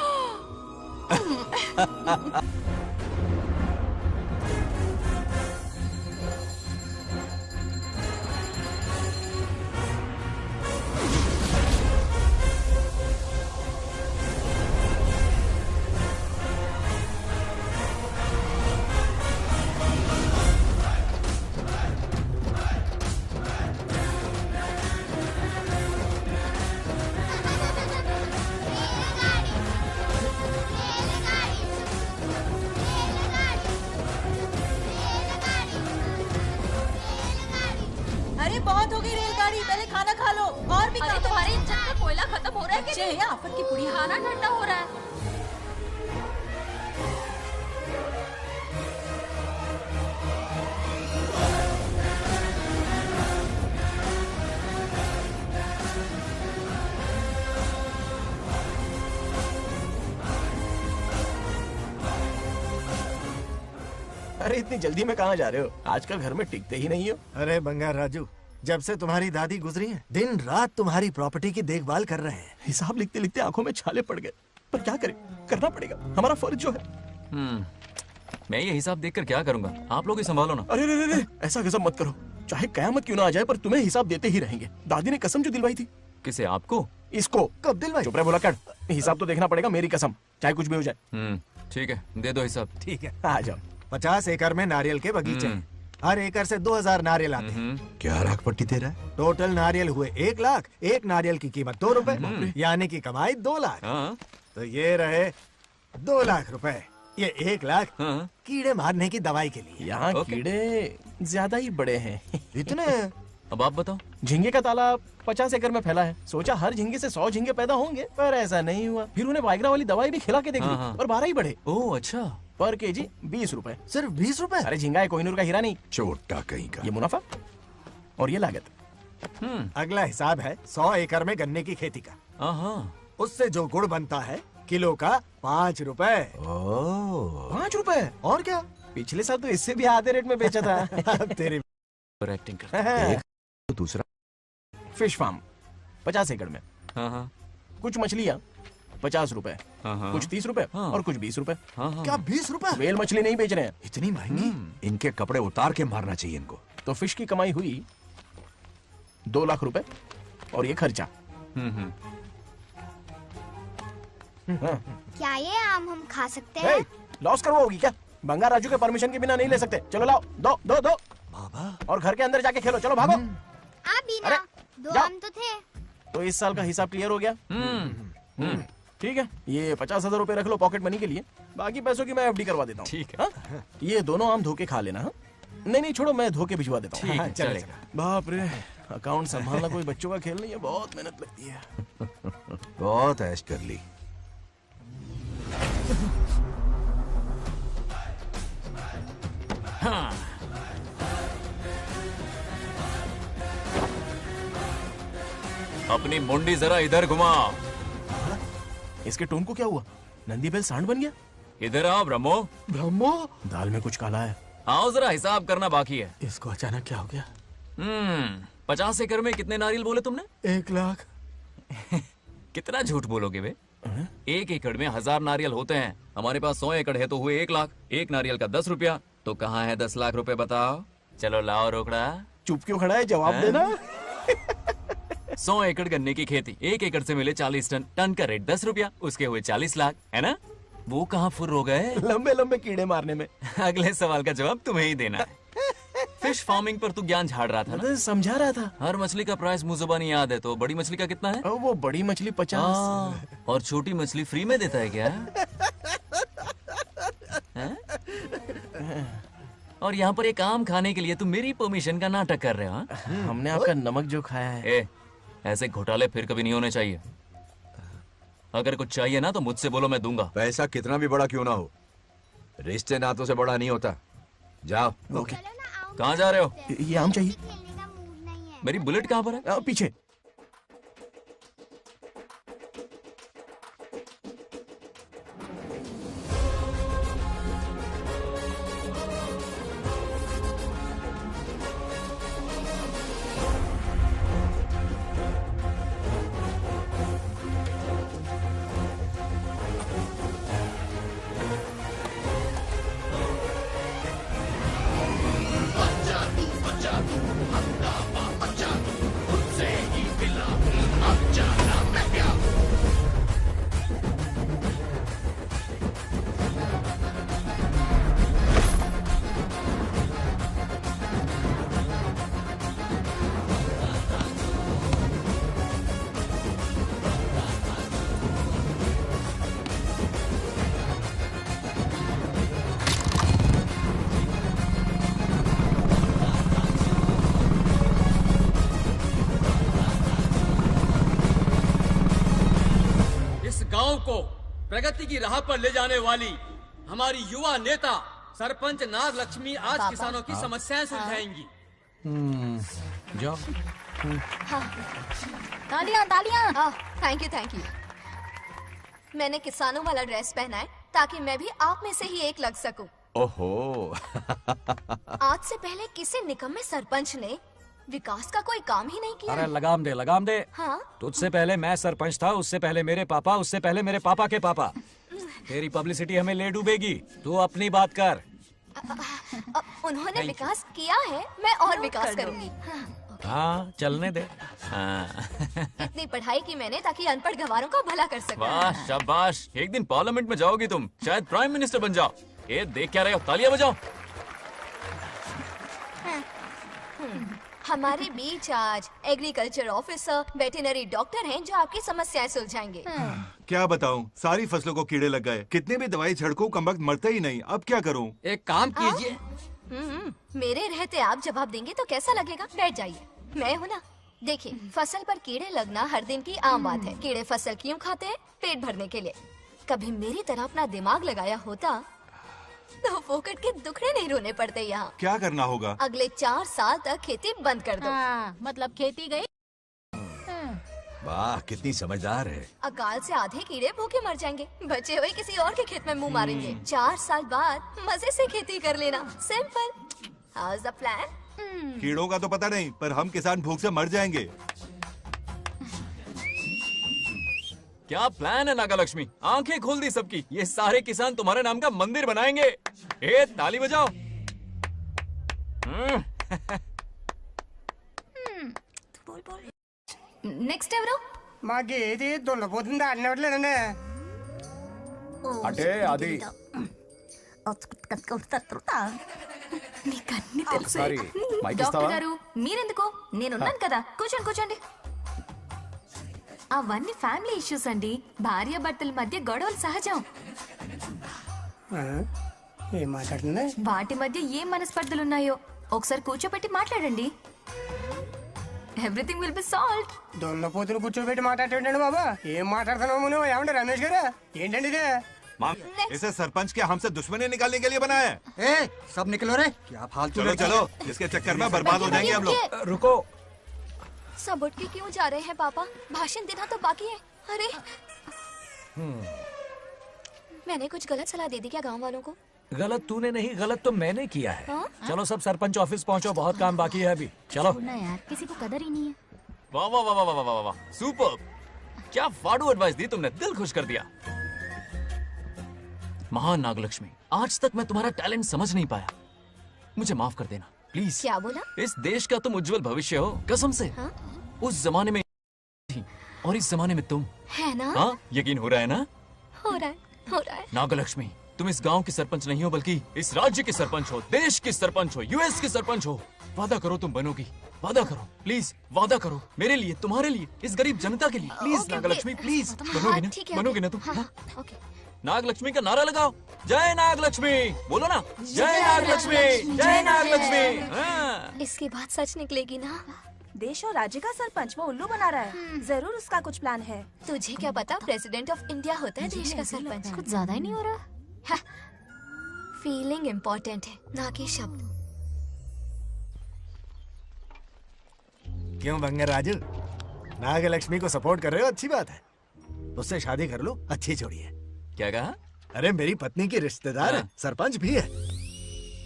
अरे बहुत हो गई रेलगाड़ी, पहले खाना खा लो। और भी अरे तुम्हारे इंजन का कोयला खत्म हो रहा है कि नहीं? आफत की पुड़ी। खाना ठंडा हो रहा है। अरे इतनी जल्दी में कहाँ जा रहे हो? आजकल घर में टिकते ही नहीं हो। अरे बंगार राजू, जब से तुम्हारी दादी गुजरी है, दिन रात तुम्हारी प्रॉपर्टी की देखभाल कर रहे हैं। हिसाब लिखते लिखते आंखों में छाले पड़ गए, पर क्या करें, करना पड़ेगा, हमारा फर्ज जो है। मैं ये हिसाब देखकर क्या करूंगा? आप लोग ही संभालो ना। अरे रे रे, ऐसा गजब मत करो, चाहे कयामत क्यों ना आ जाए पर तुम्हें हिसाब देते ही रहेंगे। दादी ने कसम जो दिलवाई थी। किसे? आपको? इसको। कब दिलवाई? चुप रहे बोला कर, हिसाब तो देखना पड़ेगा, मेरी कसम, चाहे कुछ भी हो जाए। ठीक है, दे दो हिसाब। ठीक है, आ जाओ। 50 एकड़ में नारियल के बगीचे हैं। हर एकड़ से 2000 नारियल आते हैं। क्या राख पट्टी दे रहा है? टोटल नारियल हुए 1 लाख। एक नारियल की कीमत 2 रुपए, यानी कि कमाई 2 लाख। तो ये रहे 2 लाख रुपए। ये 1 लाख कीड़े मारने की दवाई के लिए। यहाँ कीड़े ज्यादा ही बड़े हैं। इतने? अब आप बताओ। झींगे का तालाब 50 एकड़ में फैला है। सोचा हर झींगे से 100 झींगे पैदा होंगे, पर ऐसा नहीं हुआ। फिर उन्हें वाइग्रा वाली दवाई भी खिला के देख ली और 12 ही बढ़े। ओह अच्छा। पर केजी 20 रुपए। सिर्फ 20 रुपए? अरे झींगा है, कोहिनूर का हीरा नहीं। छोटा कहीं का। ये मुनाफा और ये लागत। अगला हिसाब है 100 एकड़ में गन्ने की खेती का। उससे जो गुड़ बनता है किलो का 5 रुपए। 5 रुपए? और क्या, पिछले साल तो इससे भी आधे रेट में बेचा था। तेरी एक्टिंग कर। दूसरा फिश फार्म 50 एकड़ में। कुछ मछलियाँ 50 रुपए, कुछ 30 रुपए और कुछ 20 रुपए। क्या 20 रुपए? वेल मछली नहीं बेच रहे हैं। इतनी महंगी? इनके कपड़े उतार के मारना चाहिए इनको। तो फिश की कमाई हुई 2 लाख रुपए और ये खर्चा। क्या ये आम हम खा सकते हैं? लॉस करवाओगी क्या? बंगार राजू के परमिशन के बिना नहीं ले सकते। चलो लाओ, दो दो दो बाबा, और घर के अंदर जाके खेलो। चलो भागो। आप भी ना, 2 आम तो थे। तो इस साल का हिसाब क्लियर हो गया। ठीक है, ये 50,000 रुपए रख लो पॉकेट मनी के लिए, बाकी पैसों की मैं एफडी करवा देता हूँ। ठीक है। ये दोनों आम धोके खा लेना। नहीं नहीं छोड़ो, मैं धोके भिजवा देता हूँ। ठीक है, चलेगा। बाप रे, अकाउंट संभालना कोई बच्चों का खेल नहीं है, बहुत मेहनत लगती है। बहुत ऐश कर ली। हाँ। अपनी मुंडी जरा इधर घुमा। इसके टोन को क्या हुआ? नंदी बैल सांड बन गया? इधर आओ ब्रह्मो। ब्रह्मो? दाल में कुछ काला है। आओ जरा हिसाब करना बाकी है। इसको अचानक क्या हो गया? 50 एकड़ में कितने नारियल बोले तुमने? 1 लाख। कितना झूठ बोलोगे बे? 1 एकड़ में 1000 नारियल होते हैं। हमारे पास 100 एकड़ है तो हुए 1 लाख। एक नारियल का 10 रुपया, तो कहाँ है 10 लाख रुपए बताओ? चलो लाओ रोकड़ा। चुप क्यों खड़ा है, जवाब देना। 100 एकड़ गन्ने की खेती, 1 एकड़ से मिले 40 टन, टन का रेट 10 रुपया, उसके हुए 40 लाख, है ना? वो कहाँ फुर हो गए? लंबे लंबे कीड़े मारने में। अगले सवाल का जवाब तुम्हें ही देना है। फिश फार्मिंग पर तू ज्ञान झाड़ रहा था ना? समझा रहा था। हर मछली का प्राइस मुंह जुबानी याद है, तो बड़ी मछली का कितना है? वो बड़ी मछली 50 और छोटी मछली फ्री में देता है क्या? और यहाँ पर एक आम खाने के लिए तुम मेरी परमिशन का नाटक कर रहे हो? हमने आपका नमक जो खाया है। ऐसे घोटाले फिर कभी नहीं होने चाहिए। अगर कुछ चाहिए ना तो मुझसे बोलो, मैं दूंगा। पैसा कितना भी बड़ा क्यों ना हो, रिश्ते नातों से बड़ा नहीं होता। जाओ। ओके। कहाँ जा रहे हो? ये आम चाहिए। मेरी बुलेट कहाँ पर है? पीछे। गांव को प्रगति की राह पर ले जाने वाली हमारी युवा नेता सरपंच नाग लक्ष्मी आज किसानों की समस्याएं सुलझाएंगी। जाओ। तालियां तालियां। Thank you. मैंने किसानों वाला ड्रेस पहना है ताकि मैं भी आप में से ही एक लग सकूं। ओहो। आज से पहले किसी निकम्मे सरपंच ने विकास का कोई काम ही नहीं किया। अरे लगाम दे। हाँ? तुझसे पहले मैं सरपंच था, उससे पहले मेरे पापा, उससे पहले मेरे पापा के पापा। तेरी पब्लिसिटी हमें ले डूबेगी, तू अपनी बात कर। उन्होंने विकास किया है, मैं और विकास करूंगी। हाँ, चलने दे। इतनी पढ़ाई की मैंने ताकि अनपढ़ गंवारों का भला कर सकूं। वाह शाबाश, एक दिन पार्लियामेंट में जाओगी तुम, शायद प्राइम मिनिस्टर बन जाओ। ये देख क्या रहे हो, तालियां बजाओ। हमारे बीच आज एग्रीकल्चर ऑफिसर, वेटरनरी डॉक्टर हैं जो आपकी समस्याएं सुलझाएंगे। क्या बताऊं, सारी फसलों को कीड़े लग गए। कितने भी दवाई छिड़कूं कमबख्त मरते ही नहीं। अब क्या करूं? एक काम कीजिए। मेरे रहते आप जवाब देंगे तो कैसा लगेगा? बैठ जाइए, मैं हूं ना। देखिए, फसल पर कीड़े लगना हर दिन की आम बात है। कीड़े फसल क्यों खाते हैं? पेट भरने के लिए। कभी मेरी तरह अपना दिमाग लगाया होता तो फोकट के दुखड़े नहीं रोने पड़ते यहाँ। क्या करना होगा? अगले 4 साल तक खेती बंद कर दो। मतलब खेती गई। वाह, कितनी समझदार है। अकाल से आधे कीड़े भूखे मर जाएंगे, बचे हुए किसी और के खेत में मुंह मारेंगे। 4 साल बाद मजे से खेती कर लेना। Simple. How is the plan? कीड़ों का तो पता नहीं, पर हम किसान भूख से मर जाएंगे। क्या प्लान है नागा लक्ष्मी? आंखें खोल दी सबकी। ये सारे किसान तुम्हारे नाम का मंदिर बनाएंगे। ताली बजाओ। నెక్స్ట్ ఎవరు? మాకు ఏది దున్నపోతుంది ఆడినట్లేదండి. అంటే అది నీకన్నీ తెలుసు. సారీ, మైక్ డాక్టర్ ఇస్తావా? గారు మీరెందుకు? నేనున్నాను కదా. కూర్చోండి కూర్చోండి. అవన్నీ ఫ్యామిలీ ఇష్యూస్ అండి. భార్య భర్తల మధ్య గొడవలు సహజం. ఏం మాట్లాడుతుంది? వాటి మధ్య ఏం మనస్పర్ధలున్నాయో ఒకసారి కూర్చోబెట్టి మాట్లాడండి. Everything will be solved. దున్నపోతులు కూర్చోబెట్టి మాట్లాడేటండి బాబా. ఏం మాట్లాడుతున్నావు నువ్వు? ఏమండి రమేష్ గారు? ఏంటండి ఇదే? इसे सरपंच के हमसे दुश्मनी निकालने के लिए बनाया है। सब निकलो रे। क्या फालतू। चलो, इसके चक्कर में बर्बाद हो जाएंगे हम लोग। रुको। सब उठ के क्यों जा रहे हैं पापा? भाषण देना तो बाकी है। अरे मैंने कुछ गलत सलाह दे दी क्या गांव वालों को? गलत तूने नहीं, गलत तो मैंने किया है। हाँ? चलो सब सरपंच ऑफिस पहुंचो, बहुत काम बाकी है अभी। चलो यार, किसी को कदर ही नहीं है। वाह वाह वाह वाह वाह वाह, सुपर। क्या फाड़ू एडवाइस दी तुमने, दिल खुश कर दिया। महान नागलक्ष्मी, आज तक मैं तुम्हारा टैलेंट समझ नहीं पाया। मुझे माफ कर देना प्लीज। क्या बोला? इस देश का तुम उज्जवल भविष्य हो, कसम से। हाँ? उस जमाने में थी और इस जमाने में तुम है ना? हाँ, यकीन हो रहा है ना? हो रहा है। नागलक्ष्मी, तुम इस गांव के सरपंच नहीं हो बल्कि इस राज्य के सरपंच हो, देश के सरपंच हो, यूएस के सरपंच हो। वादा करो तुम बनोगी, वादा करो प्लीज, वादा करो मेरे लिए, तुम्हारे लिए, इस गरीब जनता के लिए। प्लीज नागलक्ष्मी प्लीज, बनोगी ना, बनोगी ना तुम? नागलक्ष्मी का नारा लगाओ, जय नागलक्ष्मी, बोलो ना, जय नागलक्ष्मी, जय नागलक्ष्मी। इसकी बात सच निकलेगी ना? देश और राज्य का सरपंच वो उल्लू बना रहा है। जरूर उसका कुछ प्लान है। तुझे क्या पता, प्रेसिडेंट ऑफ इंडिया होता है देश का सरपंच। कुछ ज्यादा ही नहीं हो रहा? फीलिंग इम्पोर्टेंट है, ना कि शब्द। क्यों बंगर राजू, नागलक्ष्मी को सपोर्ट कर रहे हो? अच्छी बात है, उससे शादी कर लो, अच्छी जोड़ी है। क्या कहा? अरे मेरी पत्नी की रिश्तेदार है, सरपंच भी है।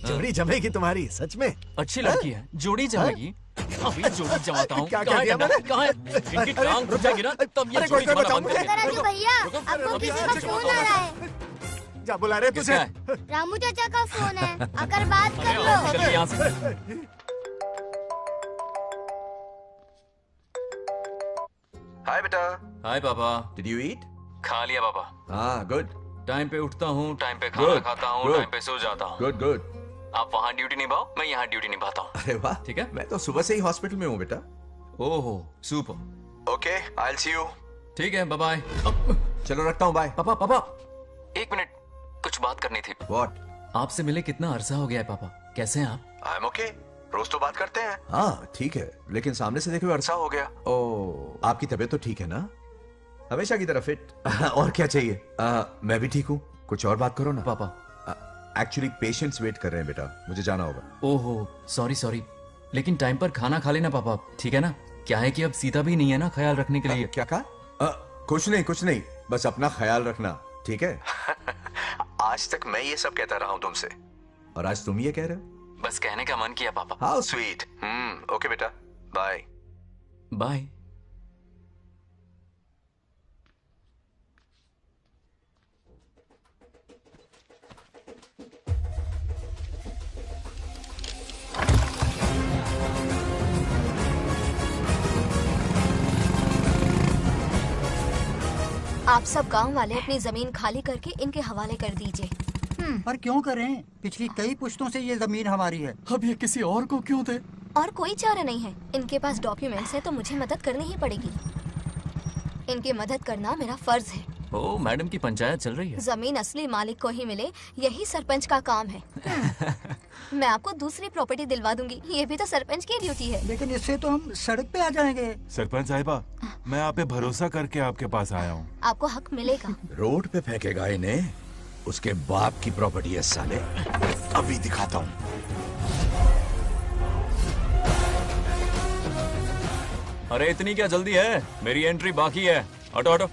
जोड़ी जमेगी तुम्हारी, सच में। अच्छी लड़की है, जोड़ी जमेगी। अभी जोड़ी जमाता हूँ। क्या कह दिया मैंने? कहाँ है? इनकी टांग रुक जाएगी ना, तब ये जोड़ी जमाना बंद कर राजू भैया, आपको किसी का फोन आ रहा है। जा बुला रहे तुझे? रामू चाचा का फोन है, आकर बात कर लो। यहाँ से। हाय बेटा। हाय पापा। Did you eat? खा लिया पापा। हाँ गुड। टाइम पे उठता हूँ, टाइम पे खाना खाता हूँ, टाइम पे सो जाता हूँ। Good good. आप वहाँ ड्यूटी निभाओ, मैं यहाँ ड्यूटी निभाता हूँ। अरे वाह, ठीक है। मैं तो सुबह से ही हॉस्पिटल में हूँ बेटा। ओहो super. Okay, I will see you. ठीक है, बाय बाय। चलो रखता हूँ, बाय। पापा पापा, एक मिनट, कुछ बात करनी थी। व्हाट? आपसे मिले कितना अरसा हो गया है पापा, कैसे हैं आप? आई एम ओके, रोज तो बात करते हैं। हाँ ठीक है, लेकिन सामने से देखे हुए अरसा हो गया। ओह, आपकी तबीयत तो ठीक है ना? हमेशा की तरह फिट। और क्या चाहिए? मैं भी ठीक हूँ। कुछ और बात करो ना पापा। एक्चुअली पेशेंट्स वेट कर रहे हैं बेटा, मुझे जाना होगा। ओहो सॉरी सॉरी, लेकिन टाइम पर खाना खा लेना पापा, ठीक है ना? क्या है कि अब सीता भी नहीं है ना ख्याल रखने के लिए। क्या कहा? कुछ नहीं, बस अपना ख्याल रखना, ठीक है? आज तक मैं ये सब कहता रहा हूँ तुमसे, और आज तुम ये कह रहे हो? बस कहने का मन किया पापा। How sweet. ओके बेटा, बाय बाय। आप सब गांव वाले अपनी जमीन खाली करके इनके हवाले कर दीजिए। पर क्यों करें? पिछली कई पुश्तों से ये जमीन हमारी है। अब ये किसी और को क्यों दे? और कोई चारा नहीं है। इनके पास डॉक्यूमेंट्स है तो मुझे मदद करनी ही पड़ेगी। इनकी मदद करना मेरा फर्ज है। ओ मैडम की पंचायत चल रही है। जमीन असली मालिक को ही मिले, यही सरपंच का काम है। मैं आपको दूसरी प्रॉपर्टी दिलवा दूंगी, ये भी तो सरपंच की ड्यूटी है। लेकिन इससे तो हम सड़क पे आ जाएंगे। सरपंच साहिबा, मैं आप पे भरोसा करके आपके पास आया हूँ। आपको हक मिलेगा। रोड पे फेंकेगा इन्हें, उसके बाप की प्रॉपर्टी है साले। अभी दिखाता हूँ। अरे इतनी क्या जल्दी है, मेरी एंट्री बाकी है। हटो हटो।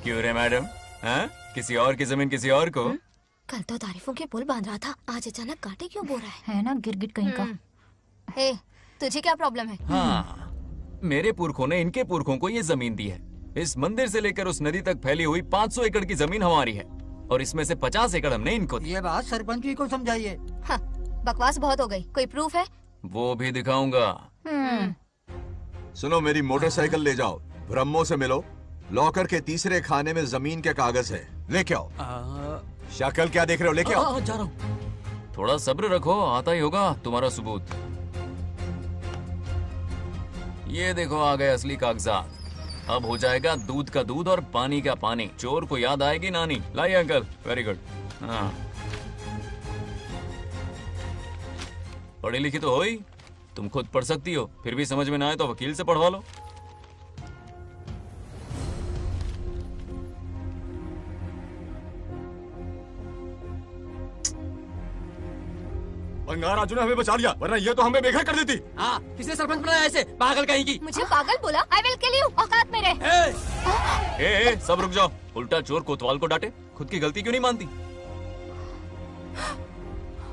क्यों रे मैडम, हैं? किसी और की जमीन किसी और को? कल तो तारीफों के पुल बांध रहा था, आज अचानक कांटे क्यों बो रहा है ना गिरगिट कहीं का। ए, तुझे क्या प्रॉब्लम है? हाँ, मेरे पुरखों ने इनके पुरखों को ये जमीन दी है। इस मंदिर से लेकर उस नदी तक फैली हुई 500 एकड़ की जमीन हमारी है, और इसमें से 50 एकड़ हमने इनको दी। ये बात सरपंच जी को समझाइए। हाँ, बकवास बहुत हो गई। कोई प्रूफ है? वो भी दिखाऊंगा। सुनो, मेरी मोटरसाइकिल ले जाओ, ब्रह्मो से मिलो, लॉकर के तीसरे खाने में जमीन के कागज है, लेके आओ। शक्ल क्या देख रहे हो, लेके आओ। जा रहा हूँ। थोड़ा सब्र रखो, आता ही होगा तुम्हारा सबूत। ये देखो आ गए असली कागजात। अब हो जाएगा दूध का दूध और पानी का पानी। चोर को याद आएगी नानी। लाइए अंकल, वेरी गुड। हाँ, पढ़ी लिखी तो हो ही, तुम खुद पढ़ सकती हो, फिर भी समझ में ना आए तो वकील से पढ़वा लो। बंगार राजू ने हमें बचा लिया, वरना ये तो हमें बेघर कर देती। हाँ, किसने सरपंच बनाया ऐसे पागल कहीं की? मुझे पागल बोला? I will kill you. औकात में रहे। ए, सब रुक जाओ। उल्टा चोर कोतवाल को डांटे, खुद की गलती क्यों नहीं मानती?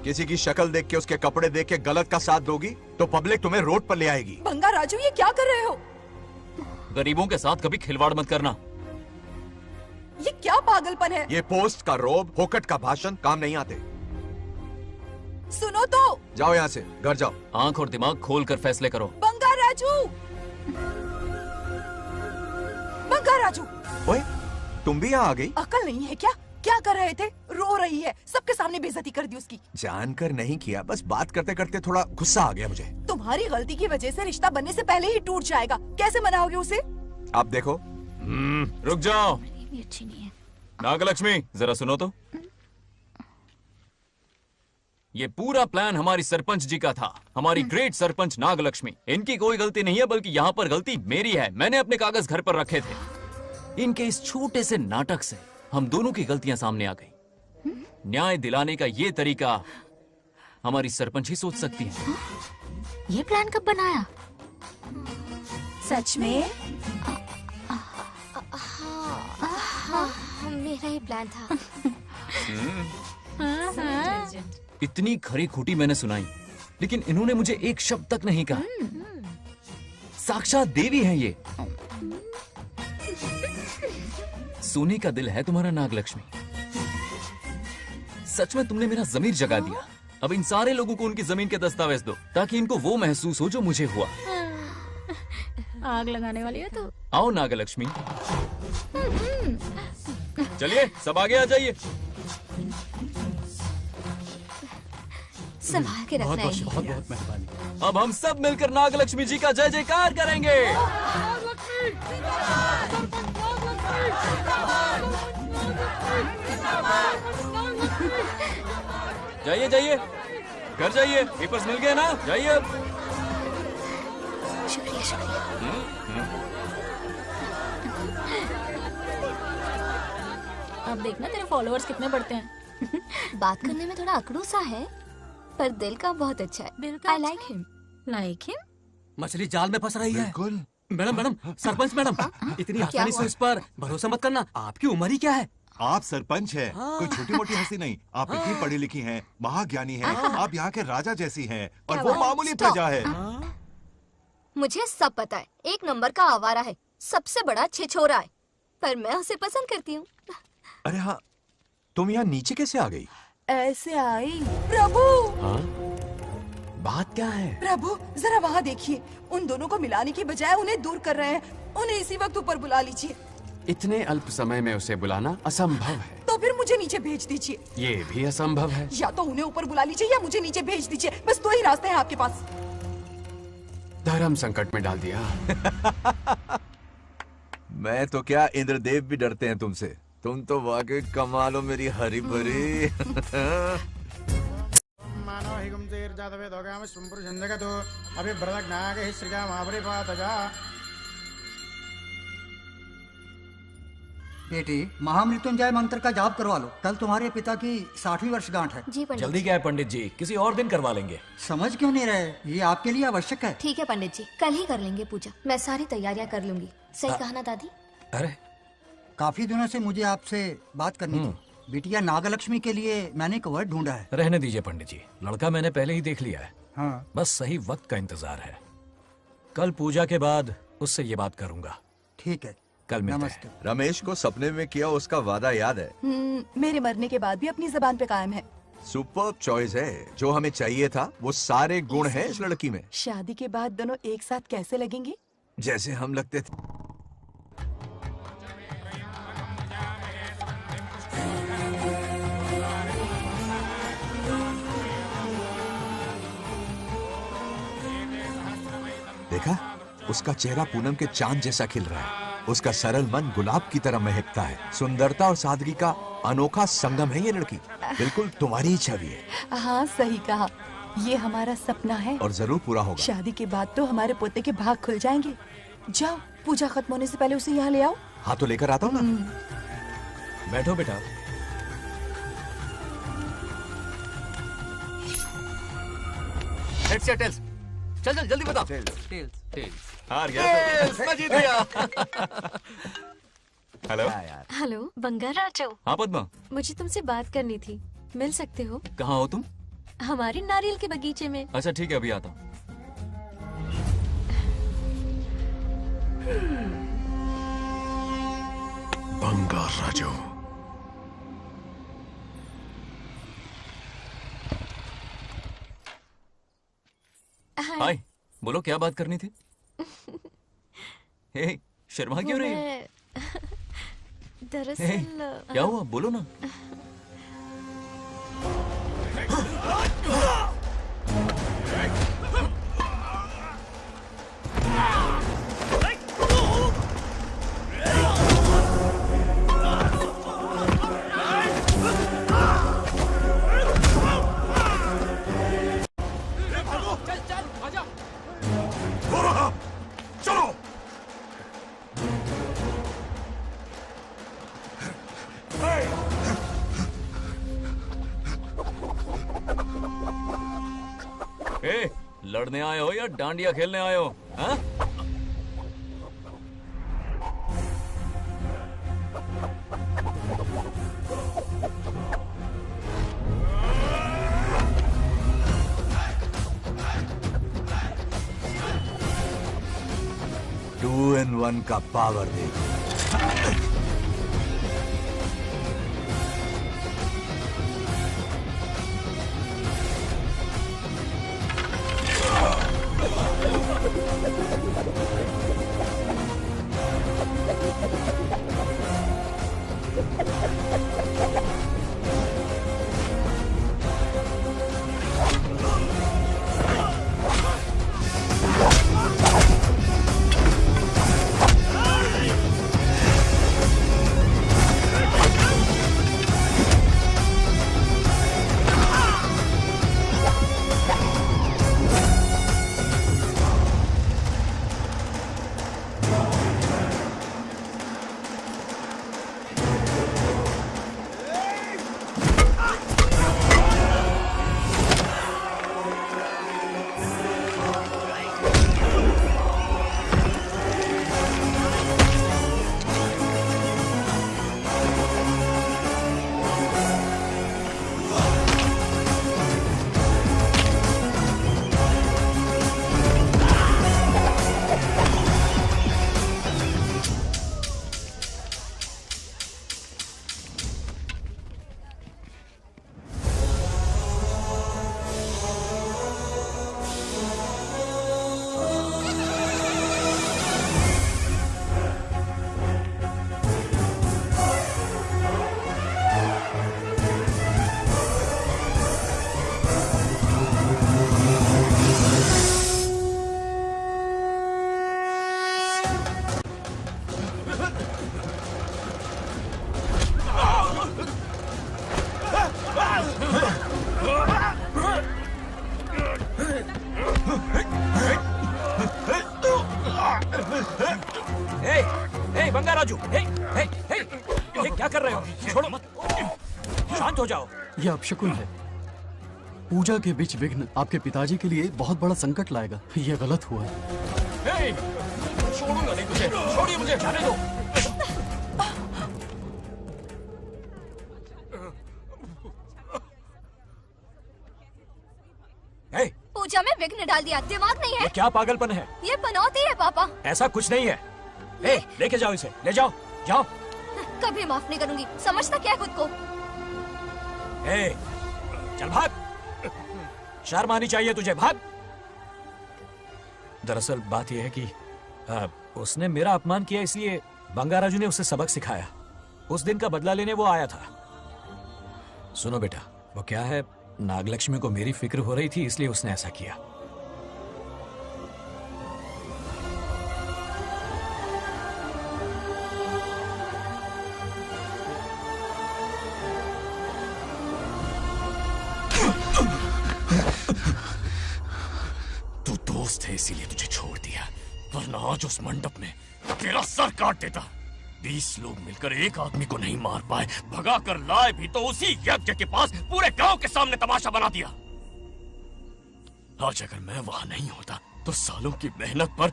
किसी की शक्ल देख के, उसके कपड़े देख के गलत का साथ दोगी तो पब्लिक तुम्हें रोड पर ले आएगी। बंगार राजू, ये क्या कर रहे हो? गरीबों के साथ कभी खिलवाड़ मत करना। ये क्या पागलपन है? ये पोस्ट का रोब, फोकट का भाषण काम नहीं आते। सुनो तो। जाओ यहाँ से, घर जाओ। आंख और दिमाग खोल कर फैसले करो। बंगार राजू, बंगार राजू। ओए, तुम भी यहाँ आ गई? अकल नहीं है क्या? क्या कर रहे थे? रो रही है, सबके सामने बेइज्जती कर दी उसकी। जानकर नहीं किया, बस बात करते करते थोड़ा गुस्सा आ गया मुझे। तुम्हारी गलती की वजह से रिश्ता बनने से पहले ही टूट जाएगा। कैसे मनाओगे उसे? आप देखो। रुक जाओ। अच्छी नहीं है। नागलक्ष्मी जरा सुनो तो। ये पूरा प्लान हमारी सरपंच जी का था, हमारी ग्रेट सरपंच नागलक्ष्मी। इनकी कोई गलती नहीं है, बल्कि यहाँ पर गलती मेरी है। मैंने अपने कागज घर पर रखे थे। इनके इस छोटे से नाटक से हम दोनों की गलतियां सामने आ गई। न्याय दिलाने का ये तरीका हमारी सरपंच ही सोच सकती है। ये प्लान कब बनाया? सच में? हाँ, मेरा ही प्लान था। इतनी खरी खोटी मैंने सुनाई, लेकिन इन्होंने मुझे एक शब्द तक नहीं कहा। साक्षात देवी है ये। सोने का दिल है तुम्हारा नागलक्ष्मी। सच में तुमने मेरा जमीर जगा दिया। अब इन सारे लोगों को उनकी जमीन के दस्तावेज दो, ताकि इनको वो महसूस हो जो मुझे हुआ। आग लगाने वाली है तो। आओ नागलक्ष्मी, चलिए सब आगे आ जाइए। संभाल के रखना है। बहुत बहुत मेहरबानी। अब हम सब मिलकर नागलक्ष्मी जी का जय जयकार करेंगे। जाइए जाइए, घर जाइए। पेपर्स मिल गए ना? जाइए अब। शुक्रिया शुक्रिया। अब देखना तेरे फॉलोअर्स कितने बढ़ते हैं। बात करने में थोड़ा अकड़ू सा है, पर दिल का बहुत अच्छा है। I like him. Like him? मछली जाल में फंस रही है। बिल्कुल। मैडम मैडम, सरपंच मैडम, इतनी आसानी से उस पर भरोसा मत करना। आपकी उम्र ही क्या है? आप सरपंच हैं, कोई छोटी मोटी हस्ती नहीं। आप इतनी पढ़ी लिखी हैं, महाज्ञानी हैं, आप यहाँ के राजा जैसी हैं, और वो मामूली प्रजा है। मुझे सब पता है, एक नंबर का आवारा है, सबसे बड़ा छिछोरा है, पर मैं उसे पसंद करती हूँ। अरे हाँ, तुम यहाँ नीचे कैसे आ गई? ऐसे आई। प्रभु, बात क्या है? प्रभु जरा वहाँ देखिए, उन दोनों को मिलाने की बजाय उन्हें दूर कर रहे हैं। उन्हें इसी वक्त ऊपर बुला लीजिए। इतने अल्प समय में उसे बुलाना असंभव है। तो फिर मुझे नीचे भेज दीजिए। ये भी असंभव है। या तो उन्हें ऊपर बुला लीजिए या मुझे नीचे भेज दीजिए। बस दो ही रास्ते हैं आपके पास। धर्म संकट में डाल दिया। मैं तो क्या, इंद्रदेव भी डरते हैं तुमसे। तुम तो वाकई कमाल हो मेरी हरी भरी। मानव हिगम तेर जातवे दोगाम सुंपुर जंदगतो अभी ब्रदक नागे श्रीगा महाबरी पातजा। बेटी, महामृत्युंजय मंत्र का जाप करवा लो। कल तुम्हारे पिता की 60वीं वर्षगांठ है। जी पंडित। जल्दी क्या है पंडित जी, किसी और दिन करवा लेंगे। समझ क्यों नहीं रहे? ये आपके लिए आवश्यक है। ठीक है पंडित जी, कल ही कर लेंगे पूजा। मैं सारी तैयारियां कर लूंगी। सही कहा ना दादी? अरे काफी दिनों से मुझे आपसे बात करनी थी। बिटिया नागलक्ष्मी के लिए मैंने एक वर्ड ढूंढा है। रहने दीजिए पंडित जी, लड़का मैंने पहले ही देख लिया है। हाँ। बस सही वक्त का इंतजार है। कल पूजा के बाद उससे ये बात करूंगा। ठीक है, कल मिलते हैं। रमेश को सपने में किया उसका वादा याद है? मेरे मरने के बाद भी अपनी जबान पे कायम है। सुपर्ब चॉइस है। जो हमें चाहिए था वो सारे गुण हैं इस लड़की में। शादी के बाद दोनों एक साथ कैसे लगेंगे? जैसे हम लगते थे। देखा, उसका चेहरा पूनम के चांद जैसा खिल रहा है। उसका सरल मन गुलाब की तरह महकता है। सुंदरता और सादगी का अनोखा संगम है ये लड़की। बिल्कुल तुम्हारी ही छवि है। हाँ सही कहा, ये हमारा सपना है और जरूर पूरा होगा। शादी के बाद तो हमारे पोते के भाग खुल जाएंगे। जाओ, पूजा खत्म होने से पहले उसे यहाँ ले आओ। हाँ तो लेकर आता हूँ ना। बैठो बेटा। हेड्स या टेल्स? चल चल जल्दी बता। टेल्स। हार गया तो। मैं जीत गया। हेलो। हेलो बंगार राजू। हाँ पद्मा। मुझे तुमसे बात करनी थी, मिल सकते हो? कहाँ हो तुम? हमारे नारियल के बगीचे में। अच्छा ठीक है, अभी आता हूँ। बंगार राजू। हाय, बोलो क्या बात करनी थी? हे, शर्मा क्यों रही है? दरअसल क्या हुआ, बोलो ना। लड़ने आए हो या डांडिया खेलने आए हो? हाँ? टू इन वन का पावर देखो। ये क्या कर रहे हो? छोड़ो मत, शांत हो जाओ। ये अपशकुन है। पूजा के बीच विघ्न आपके पिताजी के लिए बहुत बड़ा संकट लाएगा। ये गलत हुआ। छोड़ूंगा नहीं तुझे, छोड़िए मुझे, जाने दो। पूजा में विघ्न डाल दिया, दिमाग नहीं है? ये क्या पागलपन है? ये बनौती है पापा। ऐसा कुछ नहीं है। लेके जाओ इसे, ले जाओ, जाओ। कभी माफ नहीं करूंगी, समझता क्या है खुद को? चल भाग, शर्म आनी चाहिए तुझे, भाग। दरअसल बात यह है कि उसने मेरा अपमान किया, इसलिए बंगाराजू ने उसे सबक सिखाया। उस दिन का बदला लेने वो आया था। सुनो बेटा, वो क्या है, नागलक्ष्मी को मेरी फिक्र हो रही थी, इसलिए उसने ऐसा किया। तू दोस्त है इसीलिए तुझे छोड़ दिया, वरना आज उस मंडप में तेरा सर काट देता। 20 लोग मिलकर एक आदमी को नहीं मार पाए, भगा कर लाए भी तो उसी यज्ञ के पास पूरे गांव के सामने तमाशा बना दिया। आज अगर मैं वहां नहीं होता तो सालों की मेहनत पर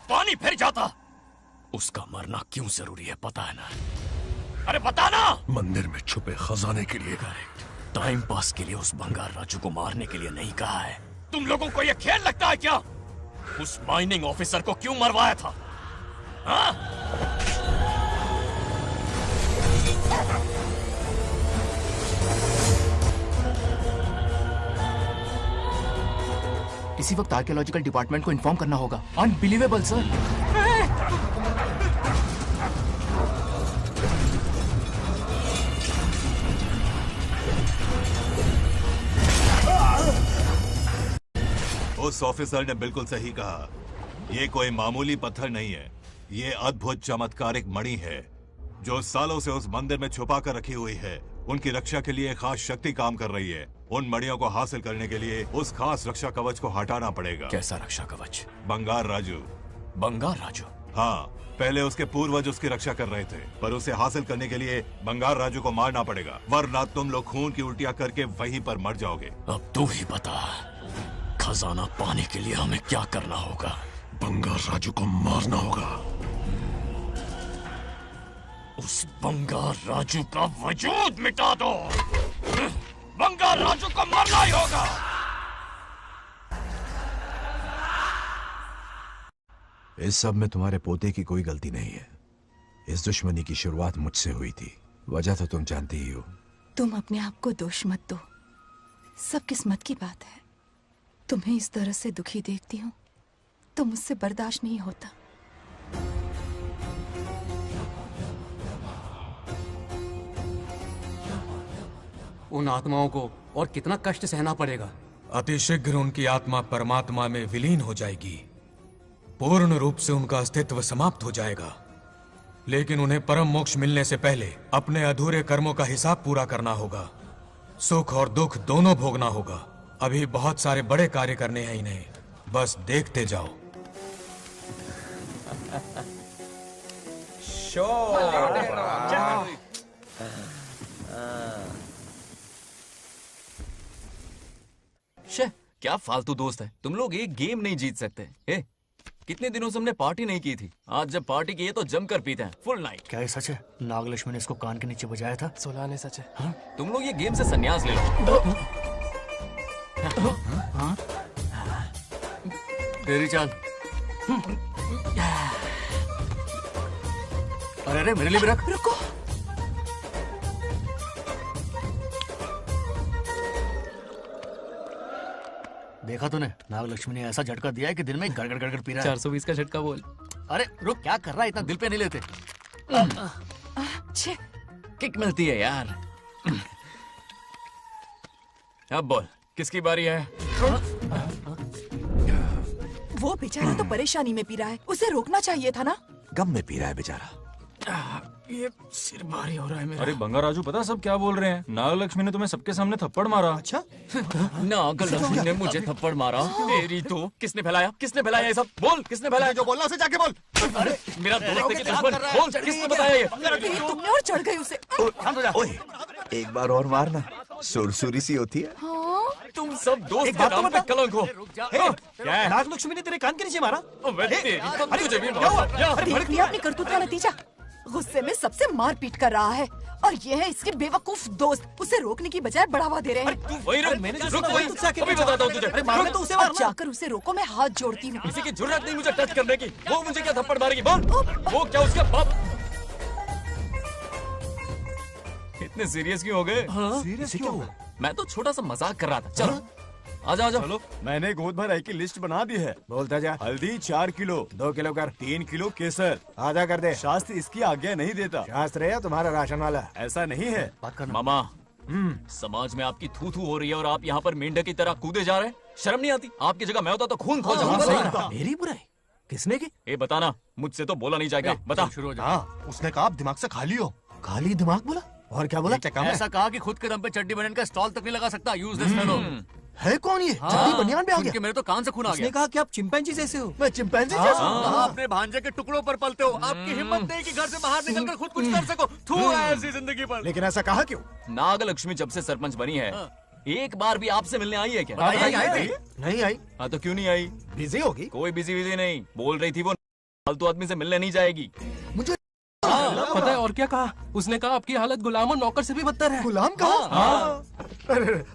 पानी फिर जाता। उसका मरना क्यों जरूरी है पता है ना? अरे बता ना। मंदिर में छुपे खजाने के लिए। टाइम पास के लिए उस बंगार राजू को मारने के लिए नहीं कहा है। तुम लोगों को यह खेल लगता है क्या? उस माइनिंग ऑफिसर को क्यों मरवाया था? हाँ? इसी वक्त आर्कियोलॉजिकल डिपार्टमेंट को इन्फॉर्म करना होगा। Unbelievable sir. उस ऑफिसर ने बिल्कुल सही कहा। ये कोई मामूली पत्थर नहीं है, ये अद्भुत चमत्कारिक मणि है जो सालों से उस मंदिर में छुपा कर रखी हुई है। उनकी रक्षा के लिए खास शक्ति काम कर रही है। उन मणियों को हासिल करने के लिए उस खास रक्षा कवच को हटाना पड़ेगा। कैसा रक्षा कवच? बंगार राजू। बंगार राजू? हाँ, पहले उसके पूर्वज उसकी रक्षा कर रहे थे, पर उसे हासिल करने के लिए बंगार राजू को मारना पड़ेगा, वरना तुम लोग खून की उल्टियां करके वहीं पर मर जाओगे। अब तू ही बता, खजाना पाने के लिए हमें क्या करना होगा? बंगार राजू को मारना होगा। उस बंगार राजू का वजूद मिटा दो। बंगार राजू को मारना ही होगा। इस सब में तुम्हारे पोते की कोई गलती नहीं है। इस दुश्मनी की शुरुआत मुझसे हुई थी, वजह तो तुम जानती ही हो। तुम अपने आप को दोष मत दो, सब किस्मत की बात है। तुम्हें इस तरह से दुखी देखती हूँ तो मुझसे बर्दाश्त नहीं होता। उन आत्माओं को और कितना कष्ट सहना पड़ेगा। अतिशीघ्र उनकी आत्मा परमात्मा में विलीन हो जाएगी, पूर्ण रूप से उनका अस्तित्व समाप्त हो जाएगा। लेकिन उन्हें परम मोक्ष मिलने से पहले अपने अधूरे कर्मों का हिसाब पूरा करना होगा। सुख और दुख दोनों भोगना होगा। अभी बहुत सारे बड़े कार्य करने हैं इन्हें, बस देखते जाओ। क्या फालतू दोस्त है तुम लोग, एक गेम नहीं जीत सकते। ए, कितने दिनों से हमने पार्टी नहीं की थी, आज जब पार्टी की है तो जमकर पीते हैं, फुल नाइट। क्या ये सच है? नागलक्ष्मी ने इसको कान के नीचे बजाया था। सोलह ने सच है। हाँ? तुम लोग ये गेम से संन्यास ले लो। हाँ? तेरी चाल। अरे अरे मेरे लिए भी रख। रुको, देखा तूने, नागलक्ष्मी ने ऐसा झटका दिया है कि दिन में गड़गड़ गड़गड़ पी रहा है। 420 का झटका बोल। अरे रुक, क्या कर रहा है? इतना दिल पे नहीं लेते। किक मिलती है यार। अब बोल, किसकी बारी है? वो बेचारा तो परेशानी में पी रहा है, उसे रोकना चाहिए था ना। गम में पी रहा है बेचारा। ये सिर भारी हो रहा है मेरा। अरे बंगार राजू, पता सब क्या बोल रहे हैं? नागलक्ष्मी ने तुम्हें सबके सामने थप्पड़ मारा। अच्छा? नागलक्ष्मी ने मुझे थप्पड़ मारा? तेरी तो किसने फैलाया? किसने फैलाया ये सब? बोल, किसने फैलाया? जो बोलना उसे जाके बोल। अरे मेरा दोस्त है कि दुश्मन? बोल, किसने बताया ये? तुमने और चढ़ गई उसे। ओए, एक बार और मारना, सुरसुरी सी होती है। तुम सब दोस्त के नाम पे कलंक हो। क्या है? नागलक्ष्मी ने तेरे कान के नीचे मारा? तुझे भी मारा। देख लिया अपनी करतूत का नतीजा। गुस्से में सबसे मारपीट कर रहा है और ये है इसके बेवकूफ दोस्त, उसे रोकने की बजाय बढ़ावा दे रहे हैं। वही रुक, अभी बताता हूँ तुझे। तो उसे जाकर उसे रोको, मैं हाथ जोड़ती हूँ। किसी की जुर्रत नहीं मुझे टच करने की। वो मुझे क्या थप्पड़ मारेगी? बोल, वो क्या उसका बाप? इतने सीरियस क्यों हो गए? सीरियस क्यों हो गए? मैं तो छोटा सा मजाक कर रहा था। चलो आ जाओ। चलो, मैंने गोद भराई की लिस्ट बना दी है। बोलता जा। हल्दी 4 किलो, 2 किलो कर। 3 किलो केसर। आधा कर दे। शास्त्र इसकी आज्ञा नहीं देता। शास्त्र है या तुम्हारा राशन वाला? ऐसा नहीं है। मामा, समाज में आपकी थू थू हो रही है और आप यहाँ पर मेंढक की तरह कूदे जा रहे हैं। शर्म नहीं आती? आपकी जगह मैं होता तो खून खोल जाता। मेरी बुराई किसने की? ए बताना, मुझसे तो बोला नहीं जाएगा। बता। हाँ, उसने कहा आप दिमाग से खाली हो। खाली दिमाग बोला? और क्या बोला? ऐसा कहा कि खुद के दम पे चड्डी बनियान का स्टॉल तक नहीं लगा सकता। Useless fellow. है कौन ये? चड्डी बनियान पे आ गया? मेरे तो कान से खून आ गया। उसने कहा कि आप चिंपैंजी जैसे हो। मैं चिंपैंजी जैसा हूँ? आप अपने भांजे के टुकड़ों पर पलते हो। आपकी हिम्मत नहीं कि घर से बाहर निकलकर खुद कुछ कर सको। थू है ऐसी जिंदगी पर। लेकिन ऐसा कहा क्यों? नागलक्ष्मी जब से सरपंच बनी है, एक बार भी आपसे मिलने आई है क्या? नहीं आई। हाँ तो क्यों नहीं आई? बिजी होगी। कोई बिजी नहीं, बोल रही थी वो फालतू आदमी से मिलने नहीं जाएगी। मुझे पता है और क्या कहा? उसने कहा आपकी हालत गुलाम और नौकर से भी बदतर है। गुलाम कहा?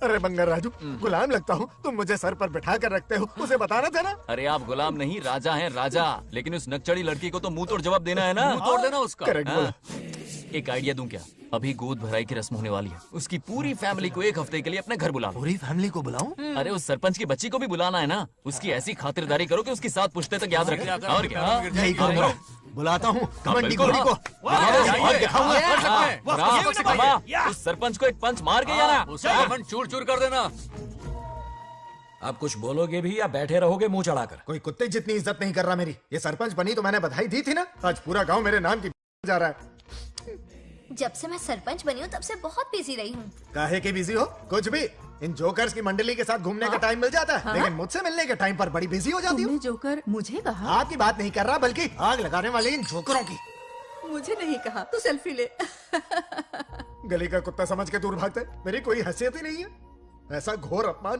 अरे बंगार राजू, गुलाम लगता हूँ? तुम मुझे सर पर बिठा कर रखते हो, उसे बताना था ना। अरे आप गुलाम नहीं, राजा हैं राजा। लेकिन उस नकचड़ी लड़की को तो मुंह तोड़ जवाब देना है ना। मुंह तोड़ देना उसका। करेक्ट बोला। एक आइडिया दूं क्या? अभी गोद भराई की रस्म होने वाली है, उसकी पूरी फैमिली को 1 हफ्ते के लिए अपने घर बुला लो। पूरी फैमिली को बुलाऊं? अरे उस सरपंच की बच्ची को भी बुलाना है ना। उसकी ऐसी खातिरदारी करो कि उसकी 7 पुश्ते तक याद रखे। और क्या? यही करूंगा। बुलाता हूँ कमंडी घोड़ी को। उस सरपंच को एक पंच मार के आना। चूर चूर कर देना। अब कुछ बोलोगे भी या बैठे रहोगे मुंह चढ़ाकर? कोई कुत्ते जितनी इज्जत नहीं कर रहा मेरी। ये सरपंच बनी तो मैंने बधाई दी थी ना। आज पूरा गांव मेरे नाम की जा रहा है। जब से मैं सरपंच बनी हूँ तब से बहुत बिजी रही हूँ। काहे के बिजी हो? कुछ भी। इन जोकर्स की मंडली के साथ घूमने का टाइम मिल जाता है, लेकिन मुझसे मिलने के टाइम पर बड़ी बिजी हो जाती हूँ। जोकर मुझे कहा? आपकी बात नहीं कर रहा, बल्कि आग लगाने वाले इन जोकरों की। मुझे नहीं कहा। तू सेल्फी ले। गली का कुत्ता समझ के दूर भागते। मेरी कोई हैसियत ही नहीं है। ऐसा घोर अपमान,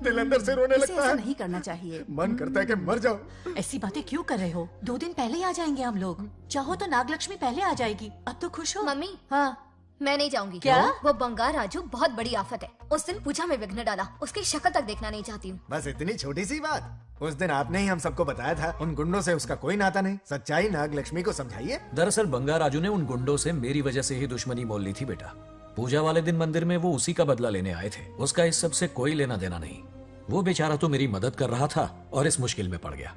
दिल अंदर से रोने लगता है। नहीं करना चाहिए। मन करता है कि मर जाओ। ऐसी बातें क्यों कर रहे हो? 2 दिन पहले ही आ जाएंगे हम लोग। चाहो तो नागलक्ष्मी पहले आ जाएगी। अब तो खुश हो? मम्मी, हाँ मैं नहीं जाऊंगी। क्या? वो बंगार राजू बहुत बड़ी आफत है। उस दिन पूजा में विघ्न डाला, उसकी शक्ल तक देखना नहीं चाहती हूँ। बस इतनी छोटी सी बात। उस दिन आपने ही हम सबको बताया था उन गुंडों से उसका कोई नाता नहीं। सच्चाई नागलक्ष्मी को समझाइए। दरअसल बंगार राजू ने उन गुंडों से मेरी वजह से ही दुश्मनी मोल ली थी बेटा। पूजा वाले दिन मंदिर में वो उसी का बदला लेने आए थे। उसका इस सब से कोई लेना देना नहीं। वो बेचारा तो मेरी मदद कर रहा था और इस मुश्किल में पड़ गया।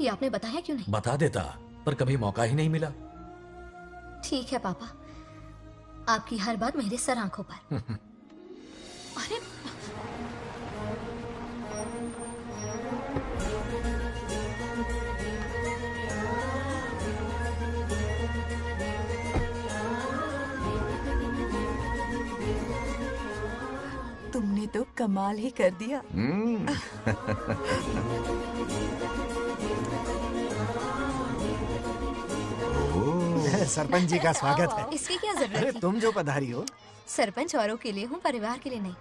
ये आपने बताया क्यों नहीं? बता देता, पर कभी मौका ही नहीं मिला। ठीक है पापा, आपकी हर बात मेरे सर आंखों पर। अरे तुमने तो कमाल ही कर दिया। सरपंच जी का स्वागत है। इसकी क्या जरूरत अरे थी? तुम जो पधारी हो। सरपंच औरों के लिए हूँ, परिवार के लिए नहीं।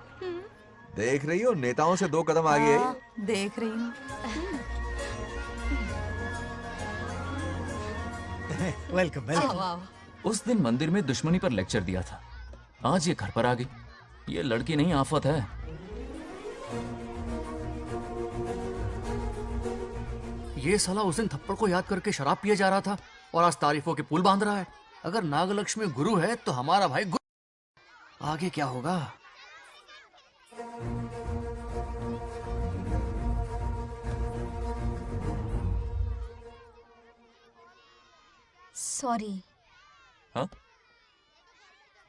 देख रही हो, नेताओं से 2 कदम आगे हाँ, देख रही हूँ। Welcome welcome. उस दिन मंदिर में दुश्मनी पर लेक्चर दिया था, आज ये घर पर आ गई। ये लड़की नहीं आफत है। ये साला उस दिन थप्पड़ को याद करके शराब पिए जा रहा था और आज तारीफों के पुल बांध रहा है। अगर नागलक्ष्मी गुरु है तो हमारा भाई गुरु। आगे क्या होगा? सॉरी। हाँ?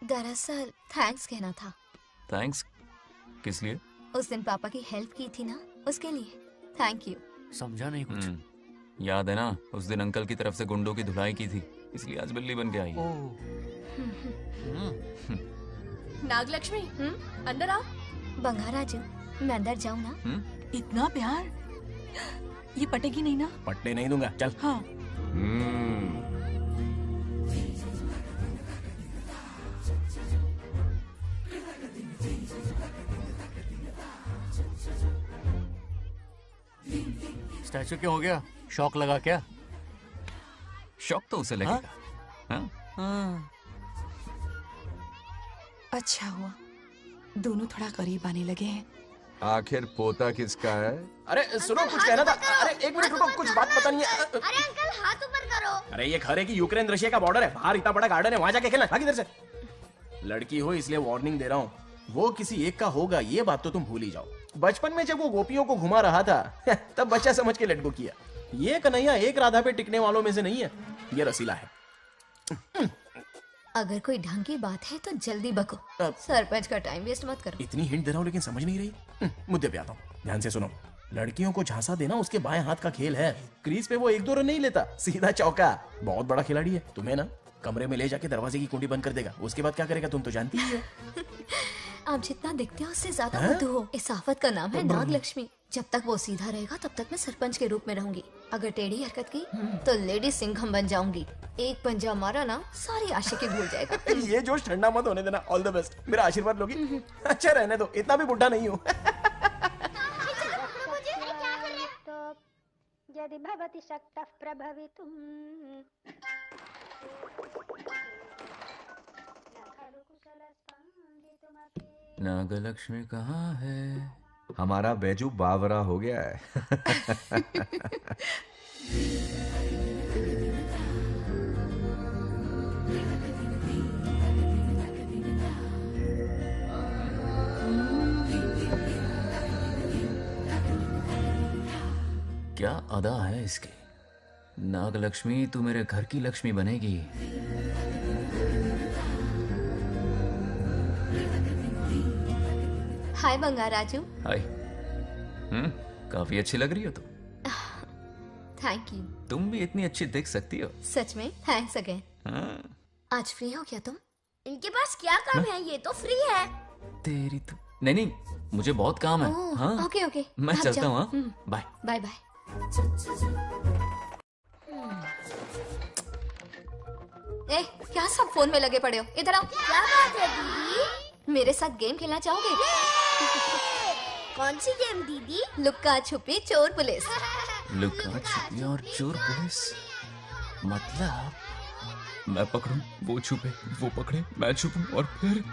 दरअसल थैंक्स कहना था। थैंक्स किस लिए? उस दिन पापा की हेल्प की थी ना, उसके लिए थैंक यू। समझा नहीं कुछ। याद है ना, उस दिन अंकल की तरफ से गुंडों की धुलाई की थी, इसलिए आज बिल्ली बन के आई। नागलक्ष्मी, अंदर आओ। बंगार राजू, मैं अंदर जाऊँ ना? इतना प्यार, ये पटेगी नहीं ना? पटने नहीं दूंगा, चल। हाँ। स्टैचू क्या हो गया? शौक लगा क्या? शौक तो उसे लगेगा। हाँ? हाँ। अच्छा हुआ दोनों थोड़ा करीब आने लगे हैं। आखिर पोता किसका है? अरे सुनो, कुछ कहना था। अरे 1 मिनट रुको, कुछ बात बतानी है। अरे अंकल, हाथ ऊपर करो। अरे ये घर है कि यूक्रेन रशिया का बॉर्डर है? बाहर इतना बड़ा गार्डन है, वहां जाके खेलना। भाग इधर से। लड़की हो इसलिए वार्निंग दे रहा हूँ, वो किसी एक का होगा, ये बात तो तुम भूल ही जाओ। बचपन में जब वो गोपियों को घुमा रहा था तब बच्चा समझ के लटको किया। ये कन्हैया एक राधा पे टिकने वालों में से नहीं है, ये रसीला है। अगर कोई ढंग की बात है तो जल्दी बको, सरपंच का टाइम वेस्ट मत करो। इतनी हिंट दे रहा हूँ लेकिन समझ नहीं रही। मुद्दे पे आता हूँ, ध्यान से सुनो। लड़कियों को झांसा देना उसके बाएं हाथ का खेल है। क्रीज पे वो 1-2 रन नहीं लेता, सीधा चौका। बहुत बड़ा खिलाड़ी है। तुम्हें ना कमरे में ले जाके दरवाजे की कुंडी बंद कर देगा, उसके बाद क्या करेगा तुम तो जानती ही हो। आप जितना दिखते हो उससे ज्यादा बुद्धू हो। इस आफत का नाम है नागलक्ष्मी। जब तक वो सीधा रहेगा तब तक मैं सरपंच के रूप में रहूंगी। अगर टेढ़ी हरकत की तो लेडी सिंघम बन जाऊंगी। एक पंजा मारा ना, सारी आशिकी भूल जाएगा। ये जोश ठंडा मत होने देना। ऑल द बेस्ट, मेरा आशीर्वाद लोगी? अच्छा रहने दो, इतना भी बुढ़ा नहीं हूँ। यदि भवति शक्तः प्रभवितुम्। नागलक्ष्मी कहाँ है? हमारा बैजू बावरा हो गया है। क्या अदा है इसकी। नागलक्ष्मी, तू मेरे घर की लक्ष्मी बनेगी। हाय बंगार राजू। हाय। काफी अच्छी लग रही हो तुम। Thank you. तुम भी इतनी अच्छी दिख सकती हो। सच में थैंक्स अगेन। हाँ, आज फ्री हो क्या तुम? इनके पास क्या काम है, ये तो फ्री है। तेरी तो नहीं, मुझे बहुत काम है। ओह, हाँ ओके ओके मैं आप चलता जाओ। हूँ। हाँ? बाय। Bye bye. ए, क्या सब फोन में लगे पड़े हो? इधर आओ। क्या बात है दीदी? मेरे साथ गेम खेलना चाहोगे? कौन सी गेम दीदी? लुक्का छुपी चोर पुलिस। लुका छुपी और चोर पुलिस, मतलब मैं पकड़ूं, वो छुपे, वो पकड़े, मैं छुपूं और फिर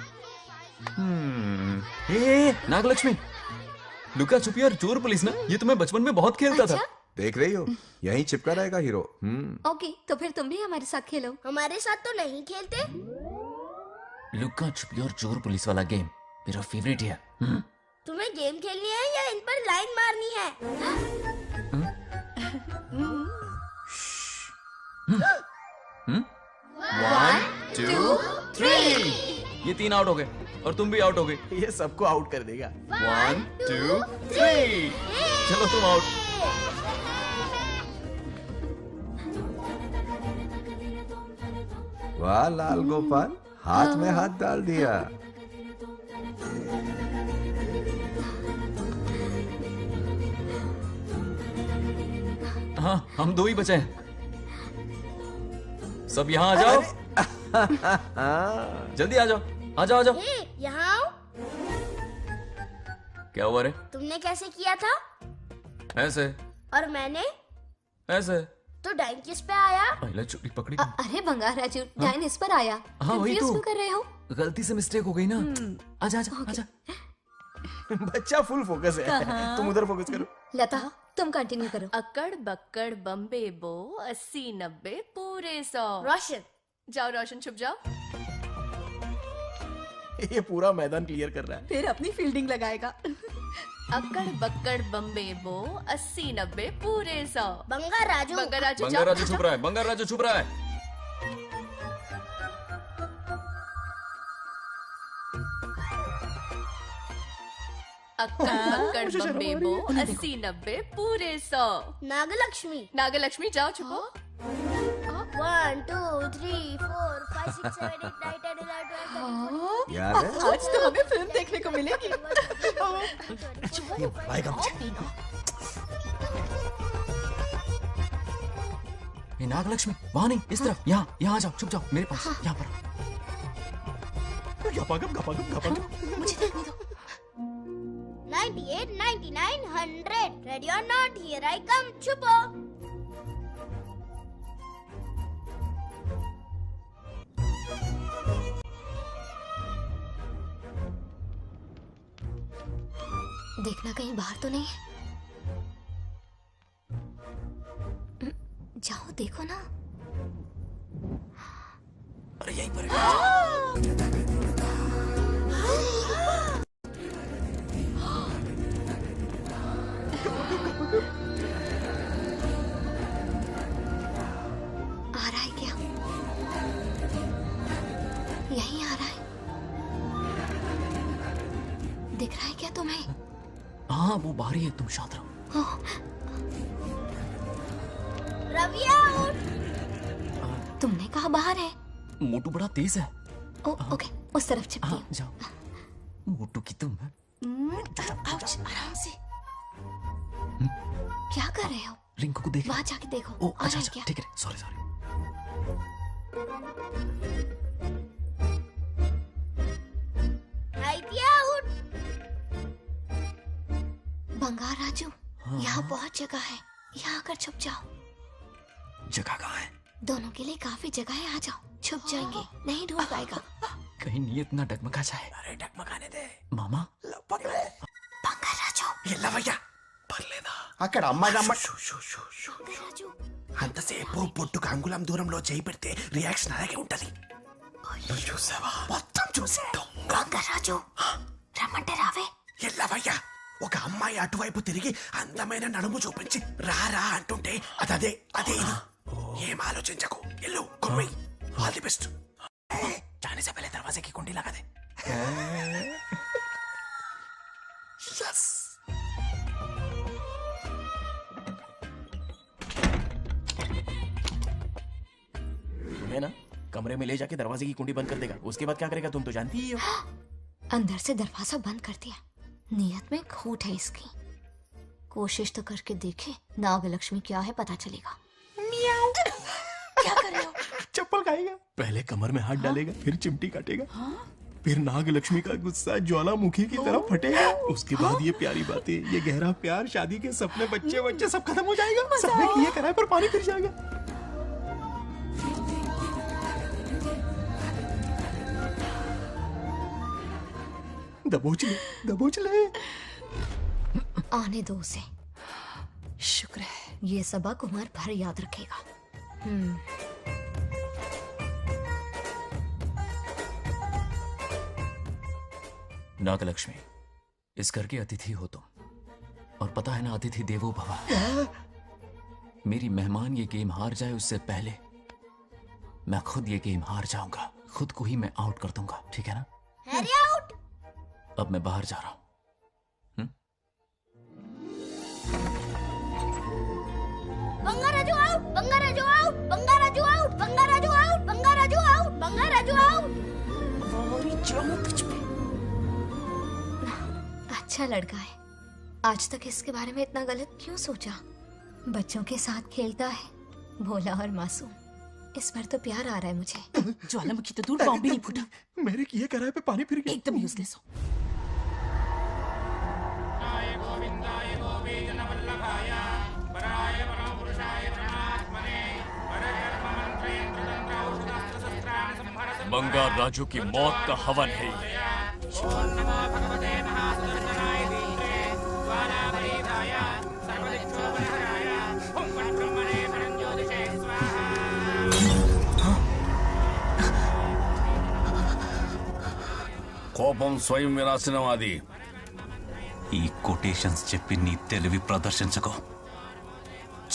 नागलक्ष्मी, लुका छुपी और चोर पुलिस ना, ये तो मैं बचपन में बहुत खेलता था। देख रही हो, यहीं चिपका रहेगा हीरो। ओके, तो फिर तुम भी हमारे साथ खेलो। हमारे साथ तो नहीं खेलते। लुका छुपी और चोर पुलिस वाला गेम मेरा फेवरेट है। तुम्हें गेम खेलनी है या इन पर लाइन मारनी है? 1 2 3 ये 3 आउट हो गए और तुम भी आउट हो गए। ये सबको आउट कर देगा। 1 2 3 चलो तुम आउट। वाह लाल गोपाल, हाथ में हाथ डाल दिया। हाँ, हम 2 ही बचे हैं। सब यहाँ आ जाओ। जल्दी आ जाओ, आ जाओ, आ जाओ। यहाँ आओ। क्या हुआ रे? तुमने कैसे किया था? ऐसे। और मैंने? ऐसे। तो डाइन किस पे आया? पहले चोरी पकड़ी। अरे बंगार राजू, डाइन इस पर आया। हाँ वही Confuse तो। क्यों कर रहे हो? गलती से मिस्टेक हो गई ना। आजा आजा आजा। बच्चा फुल फोकस है। कहाँ? तुम उधर फोकस करो। लता, तुम कंटिन्यू करो। अक्कड़ बक्कड़ बम्बे बो 80 90 पूरे 100। रोशन जाओ, रोशन छुप जाओ। ये पूरा मैदान क्लियर कर रहा है। फिर अपनी फील्डिंग लगाएगा। अक्कड़ बक्कड़ बम्बे बो 80 90 पूरे 100। बंगार राजू। बंगार राजू बंगार राजू छुप रहा है, बंगार राजू छुप रहा है। अक्कड़ बक्कड़ बम्बे बो 80 90 पूरे 100। नागलक्ष्मी। नागलक्ष्मी जाओ छुपो। 1 2 3 4 5 6 7 8 9 10 11 12 याद है? आज तो हमें फिल्म देखने को मिलेगी। ये नागलक्ष्मी वहाँ नहीं, इस तरफ, यहाँ यहाँ आ जाओ, छुप जाओ मेरे पास, यहाँ पर। गपागप गपागप गपागप। मुझे देखने दो। 98 99 100 ready or not here I come छुपो। देखना कहीं बाहर तो नहीं है। जाओ देखो ना। अरे यहीं पर आ रहा है क्या? यहीं आ रहा है। दिख रहा है क्या तुम्हें? हाँ वो बाहर ही है, तुम शांत रहो। रवि आउट। तुमने कहा बाहर है? मोटू बड़ा तेज है। ओके, उस तरफ छिपती हूँ। जाओ। मोटू की तुम आउच, आराम से। क्या कर रहे हो? रिंकू को देख। वहाँ जाके देखो। ओ आ रहा अच्छा है अच्छा, क्या? ठीक है, सॉरी सॉरी। आउट। बंगार राजू, यहाँ बहुत जगह है, यहाँ आकर छुप जाओ। जगह कहाँ है? दोनों के लिए काफी जगह है, आ जाओ। छुप जाएंगे, नहीं ढूंढ पाएगा। कहीं नीयत ना डगमगा जाए। अरे डगमगाने दे मामा। बंगार राजू, ये लवయ్య పర్లేదా? అక్కడ అమ్మాయి అంతసేపు పొట్టుకు అంగుళం దూరంలో చేయి పెడితే రియాక్షన్ అలాగే ఉంటది. చూసావా? మొత్తం చూసా. बंगार राजू, రమ్మంటే రావే. ఎల్లవయ్య ఒక అమ్మాయి అటువైపు తిరిగి అందమైన నడుము చూపించి రారా అంటుంటే అదే అదే ఇది. ఏం ఆలోచించకు, ఎల్లు కొమ్మి. All the best. जाने से पहले दरवाजे की कुंडी लगा दे. यस. है ना, कमरे में ले जाके दरवाजे की कुंडी बंद कर देगा। उसके बाद क्या करेगा तुम तो जानती ही हो। अंदर से दरवाजा बंद कर दिया। नियत में खोट है इसकी। कोशिश तो करके देखे, नागलक्ष्मी क्या है पता चलेगा। क्या कर रहे हो? चप्पल खाएगा। पहले कमर में हाथ डालेगा, फिर चिमटी काटेगा, फिर नागलक्ष्मी का गुस्सा ज्वालामुखी की तरह फटेगा। उसके बाद ये प्यारी बातें, ये गहरा प्यार, शादी के सपने, बच्चे बच्चे सब खत्म हो जाएगा। सबने किए कराए पर पानी फिर जाएगा। दबोच ले, दबोच ले। आने दो उसे। शुक्र है ये सबक उम्र भर याद रखेगा। नागलक्ष्मी, इस घर के अतिथि हो तुम, और पता है ना, अतिथि देवो भव। मेरी मेहमान ये गेम हार जाए उससे पहले मैं खुद ये गेम हार जाऊंगा। खुद को ही मैं आउट कर दूंगा, ठीक है ना? Harry out. अब मैं बाहर जा रहा हूं। Bangaraju out, Bangaraju out, Bangaraju out, Bangaraju out, Bangaraju out, Bangaraju out. अच्छा लड़का है। आज तक इसके बारे में इतना गलत क्यों सोचा? बच्चों के साथ खेलता है, भोला और मासूम। इस बार तो प्यार आ रहा है मुझे। ज्वालामुखी तो दूर, बॉम्ब भी नहीं फूटा। मेरे किए कराए पे पानी फिर गया। एकदम यूजलेस हो। बंगार राजू की मौत का हवन है ये। కోపం స్వయం వినాశనవాది. ఈ కొటేషన్స్ చెప్పి నీ తెలివి ప్రదర్శించకు.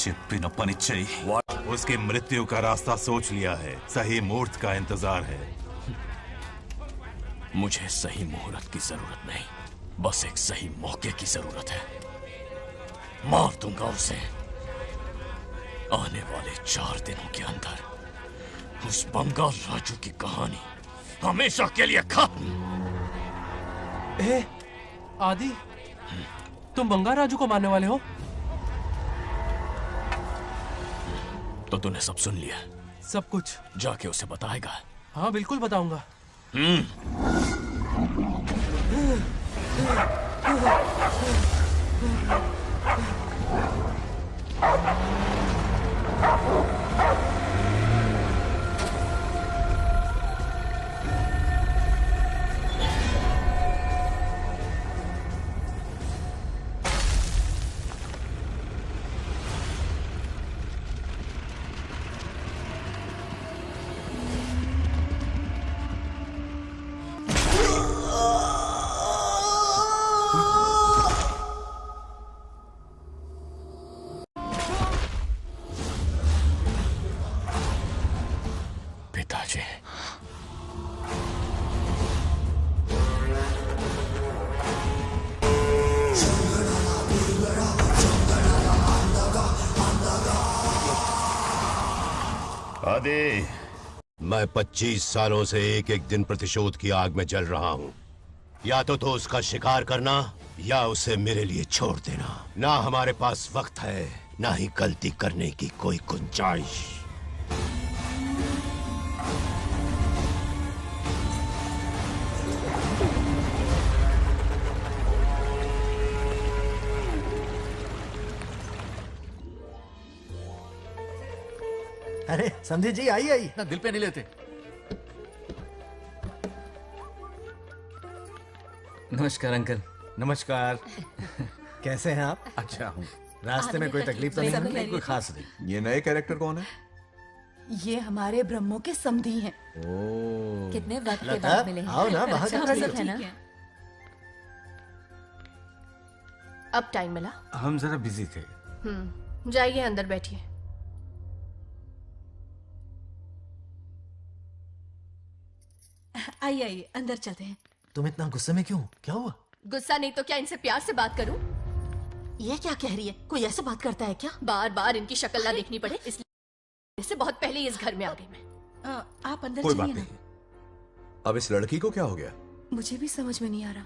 చెప్పిన పని చెయ్యి. उसकी मृत्यु का रास्ता सोच लिया है, सही मुहूर्त का इंतजार है। मुझे सही मुहूर्त की जरूरत नहीं, बस एक सही मौके की जरूरत है। मार दूंगा उसे। आने वाले 4 दिनों के अंदर उस बंगाल राजू की कहानी हमेशा के लिए खत्म। आदि, तुम बंगाल राजू को मारने वाले हो? तो तूने सब सुन लिया? सब कुछ। जाके उसे बताएगा? हाँ बिल्कुल बताऊंगा। आदि, मैं 25 सालों से एक एक दिन प्रतिशोध की आग में जल रहा हूँ। या तो उसका शिकार करना या उसे मेरे लिए छोड़ देना। ना हमारे पास वक्त है, ना ही गलती करने की कोई गुंजाइश। अरे समझी जी, आई आई। ना दिल पे नहीं लेते। नमस्कार अंकल। नमस्कार। कैसे हैं आप? अच्छा हूँ। रास्ते में कोई तकलीफ तो नहीं हुई? कोई खास नहीं। ये नए कैरेक्टर कौन है? ये हमारे ब्रह्मों के समधी हैं। कितने वक्त के बाद मिले हैं। आओ ना, बाहर सब है ना। अब टाइम मिला? हम जरा बिजी थे। जाइए अंदर बैठिए। आइए आइए, अंदर चलते हैं। तुम इतना गुस्से में क्यों? क्या हुआ? गुस्सा नहीं तो क्या इनसे प्यार से बात करूं? ये क्या कह रही है? कोई ऐसे बात करता है क्या? बार बार इनकी शक्ल ना देखनी पड़े इसलिए से बहुत पहले ही इस घर में आ गई मैं। आप अंदर कोई बात चलिए ना। नहीं। अब इस लड़की को क्या हो गया? मुझे भी समझ में नहीं आ रहा।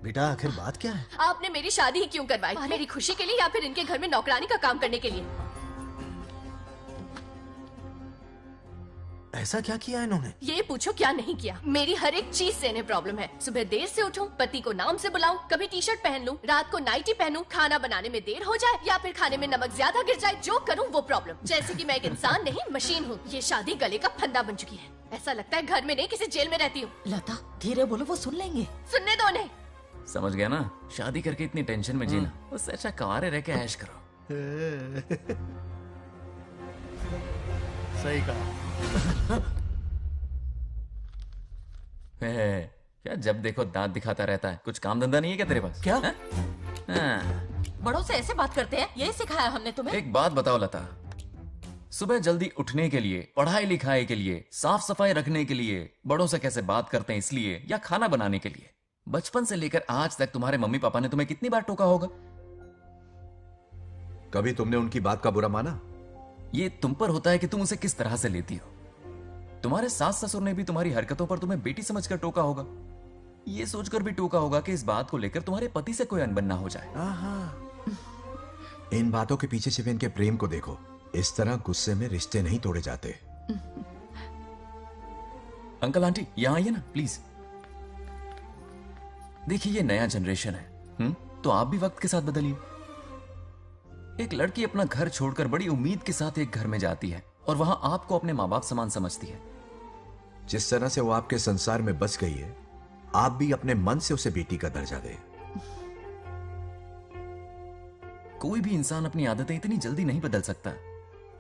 बेटा आखिर बात क्या है? आपने मेरी शादी ही क्यों करवाई? मेरी खुशी के लिए या फिर इनके घर में नौकरानी का काम करने के लिए? ऐसा क्या किया इन्होंने? ये पूछो क्या नहीं किया। मेरी हर एक चीज से इन्हें प्रॉब्लम है। सुबह देर से उठूं, पति को नाम से बुलाऊं, कभी टी शर्ट पहन लूं, रात को नाइटी पहनूं, खाना बनाने में देर हो जाए या फिर खाने में नमक ज्यादा गिर जाए, जो करूं वो प्रॉब्लम। जैसे कि मैं एक इंसान नहीं मशीन हूँ। ये शादी गले का फंदा बन चुकी है। ऐसा लगता है घर में नहीं किसी जेल में रहती हूँ। लता धीरे बोलो, वो सुन लेंगे। सुनने दो उन्हें। समझ गया ना? शादी करके इतनी टेंशन में जीना, उससे अच्छा कुंवारे रह के ऐश करो। सही कहा। क्या जब देखो दांत दिखाता रहता है? कुछ काम धंधा नहीं है क्या तेरे पास? क्या? हाँ। बड़ों से ऐसे बात करते हैं? यही सिखाया हमने तुम्हें? एक बात बताओ लता, सुबह जल्दी उठने के लिए, पढ़ाई लिखाई के लिए, साफ सफाई रखने के लिए बड़ों से कैसे बात करते हैं इसलिए, या खाना बनाने के लिए? बचपन से लेकर आज तक तुम्हारे मम्मी पापा ने तुम्हें कितनी बार टोका होगा? कभी तुमने उनकी बात का बुरा माना? ये तुम पर होता है कि तुम उसे किस तरह से लेती हो। तुम्हारे सास ससुर ने भी तुम्हारी हरकतों पर तुम्हें बेटी समझकर टोका होगा। ये सोचकर भी टोका होगा कि इस बात को लेकर तुम्हारे पति से कोई अनबन ना हो जाए। इन बातों के पीछे सिर्फ इनके प्रेम को देखो। इस तरह गुस्से में रिश्ते नहीं तोड़े जाते। अंकल आंटी यहां आइए ना प्लीज। देखिए ये नया जनरेशन है, तो आप भी वक्त के साथ बदलिए। एक लड़की अपना घर छोड़कर बड़ी उम्मीद के साथ एक घर में जाती है और वहां आपको अपने माँ बाप समान समझती है। जिस तरह से वो आपके संसार में बस गई है, आप भी अपने मन से उसे बेटी का दर्जा दें। कोई भी इंसान अपनी आदतें इतनी जल्दी नहीं बदल सकता।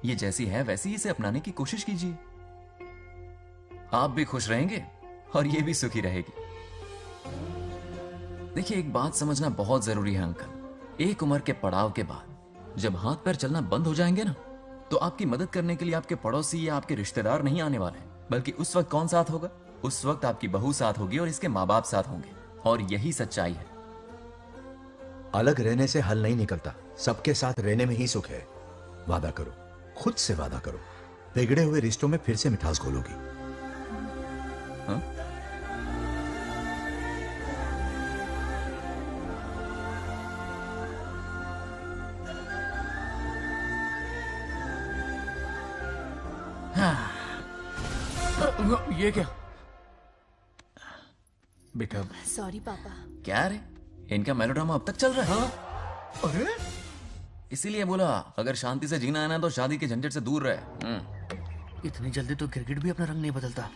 ये जैसी है वैसी इसे अपनाने की कोशिश कीजिए। आप भी खुश रहेंगे और ये भी सुखी रहेगी। देखिए एक बात समझना बहुत जरूरी है अंकल। एक उम्र के पड़ाव के बाद जब हाथ पैर चलना बंद हो जाएंगे ना, तो आपकी मदद करने के लिए आपके पड़ोसी या आपके रिश्तेदार नहीं आने वाले, बल्कि उस वक्त कौन साथ होगा? उस वक्त आपकी बहू साथ होगी और इसके माँ बाप साथ होंगे। और यही सच्चाई है। अलग रहने से हल नहीं निकलता, सबके साथ रहने में ही सुख है। वादा करो, खुद से वादा करो, बिगड़े हुए रिश्तों में फिर से मिठास घोलोगी। हाँ? ये क्या? बेटा सॉरी पापा। क्या रे, इनका मेलोड्रामा अब तक चल रहा है? अरे इसीलिए बोला अगर शांति से जीना है ना तो शादी के झंझट से दूर रहे। इतनी जल्दी तो गिरगिट भी अपना रंग नहीं बदलता।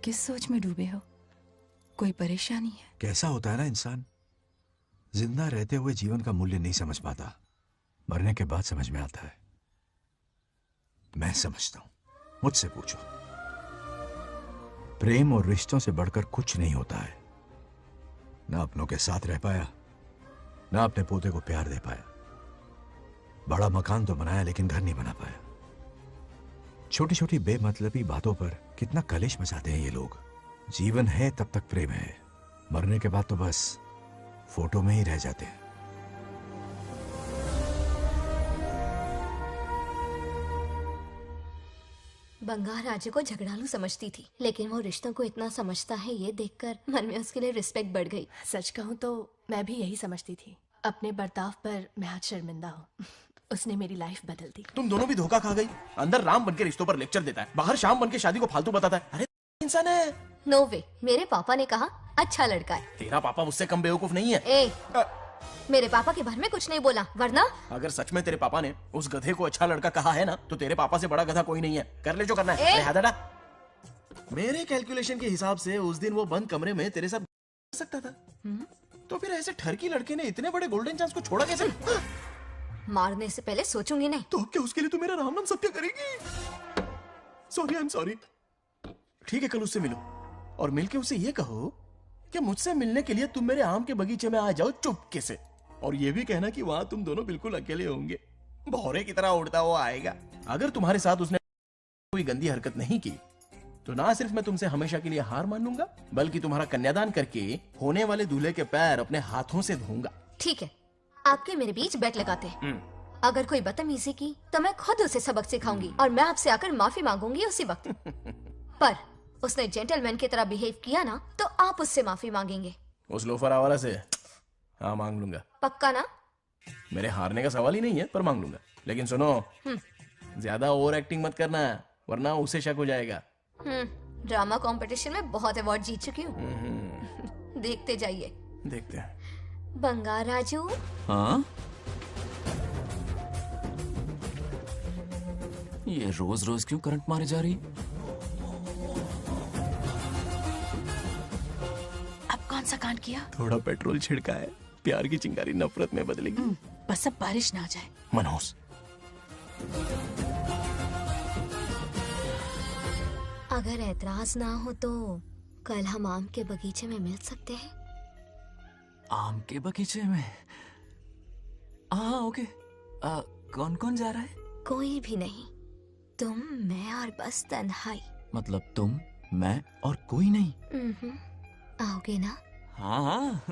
किस सोच में डूबे हो? कोई परेशानी है? कैसा होता है ना इंसान, जिंदा रहते हुए जीवन का मूल्य नहीं समझ पाता, मरने के बाद समझ में आता है। मैं समझता हूं, मुझसे पूछो। प्रेम और रिश्तों से बढ़कर कुछ नहीं होता है। ना अपनों के साथ रह पाया, ना अपने पोते को प्यार दे पाया। बड़ा मकान तो बनाया लेकिन घर नहीं बना पाया। छोटी छोटी बेमतलबी बातों पर कितना कलेश मचाते हैं ये लोग। जीवन है तब तक प्रेम है, मरने के बाद तो बस फोटो में ही रह जाते हैं। बंगार राजे को झगड़ालू समझती थी, लेकिन वो रिश्तों को इतना समझता है ये देखकर मन में उसके लिए रिस्पेक्ट बढ़ गई। सच कहूँ तो मैं भी यही समझती थी। अपने बर्ताव पर मैं आज शर्मिंदा हूँ। उसने मेरी लाइफ बदल दी। तुम दोनों भी धोखा खा गई। अंदर राम बनके रिश्तों पर लेक्चर देता है, बाहर शाम बनके शादी को फालतू बताता है। अरे इंसान है। नो वे, मेरे पापा ने कहा अच्छा लड़का है। तेरा पापा मुझसे कम बेवकूफ नहीं है। मेरे पापा के बारे में कुछ नहीं बोला, वरना अगर सच में तेरे पापा ने उस गधे को अच्छा लड़का कहा है ना, तो तेरे पापा से बड़ा गधा कोई नहीं है। कर ले जो करना है। हाथ हटा। मेरे कैलकुलेशन के हिसाब से उस दिन वो बंद कमरे में तेरे साथ सकता था। तो फिर ऐसे ठरकी लड़के ने इतने बड़े गोल्डन चांस को छोड़ा कैसे? मारने से पहले सोचूंगी नहीं। तो क्या उसके लिए तू मेरा राम नाम सत्य करेगी? Sorry, I am sorry. ठीक है, कल उससे मिलो और मिलके उसे ये कहो कि मुझसे मिलने के लिए तुम मेरे आम के बगीचे में आ जाओ चुपके से। और ये भी कहना कि वहां तुम दोनों बिल्कुल अकेले होंगे। भौरे की तरह उड़ता हुआ आएगा। अगर तुम्हारे साथ उसने कोई गंदी हरकत नहीं की तो ना सिर्फ मैं तुमसे हमेशा के लिए हार मान लूंगा, बल्कि तुम्हारा कन्यादान करके होने वाले दूल्हे के पैर अपने हाथों से धोऊंगा। ठीक है, आपके मेरे बीच बेट लगाते हैं। अगर कोई बदतमीजी की तो मैं खुद उसे सबक सिखाऊंगी और मैं आपसे आकर माफी मांगूंगी उसी वक्त। पर उसने जेंटलमैन की तरह बिहेव किया ना तो आप उससे माफी मांगेंगे। उस लोफर आवारा से हाँ मांग लूंगा। पक्का ना? मेरे हारने का सवाल ही नहीं है, पर मांग लूंगा। लेकिन सुनो, ज्यादा ओवर एक्टिंग मत करना, वरना उसे शक हो जाएगा। ड्रामा कंपटीशन में बहुत अवार्ड जीत चुकी हूँ। देखते जाइए। देखते हैं। बंगार राजू। हाँ? ये रोज रोज क्यों करंट मारे जा रही? अब कौन सा कांड किया? थोड़ा पेट्रोल छिड़का है, प्यार की चिंगारी नफरत में बदलेगी। बस अब बारिश ना आ जाए। मनोज, अगर ऐतराज ना हो तो कल हम आम के बगीचे में मिल सकते हैं। आम के बगीचे में? हाँ ओके। कौन कौन जा रहा है? कोई भी नहीं, तुम, मैं और बस तन्हाई। मतलब तुम, मैं और कोई नहीं? आओगे ना? हाँ।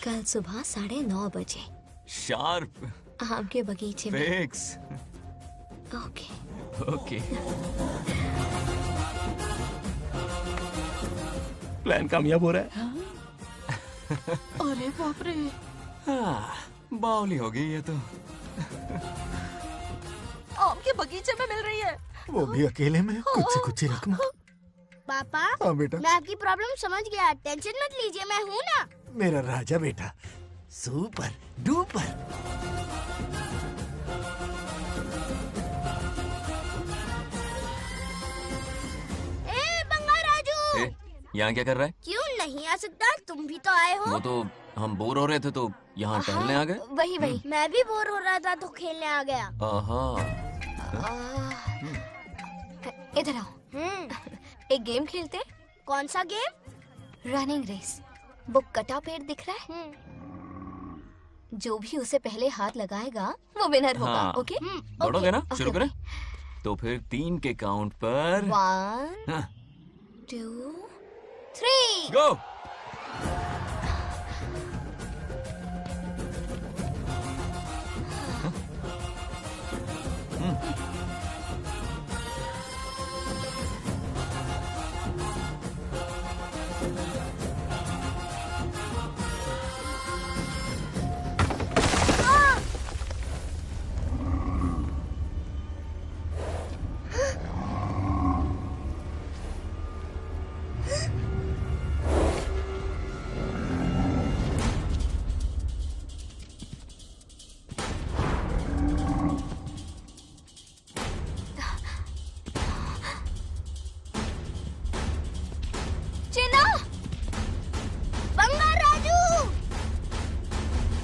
कल सुबह 9:30 बजे शार्प। आम के बगीचे में। फिक्स। ओके। ओके। प्लान कामयाब हो रहा है। अरे बाप रे। हाँ, बावली हो गई ये तो। आम के बगीचे में मिल रही है। वो भी अकेले में, कुछ से कुछ ही रकम। पापा, हाँ बेटा। मैं आपकी प्रॉब्लम समझ गया, टेंशन मत लीजिए, मैं हूँ ना। मेरा राजा बेटा, सुपर डुपर। ए बंगार राजू, यहाँ क्या कर रहा है? क्यों नहीं आ सकता? तुम भी तो आए हो। वो तो हम बोर हो रहे थे तो यहाँ टहलने आ गए। वही वही। मैं भी बोर हो रहा था तो खेलने आ गया। इधर आओ। एक गेम खेलते हैं। कौन सा गेम? Running race. वो कटा पेड़ दिख रहा है? जो भी उसे पहले हाथ लगाएगा वो विनर होगा। हाँ। ओके? दौड़ोगे ना? शुरू करें? तो फिर 3 के काउंट पर 1 2 3 गो।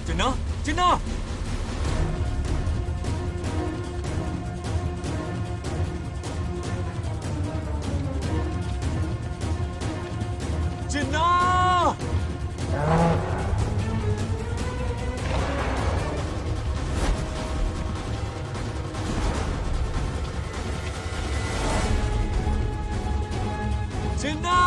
चिन्ना! चिन्ना! चिन्ना! चिन्ना!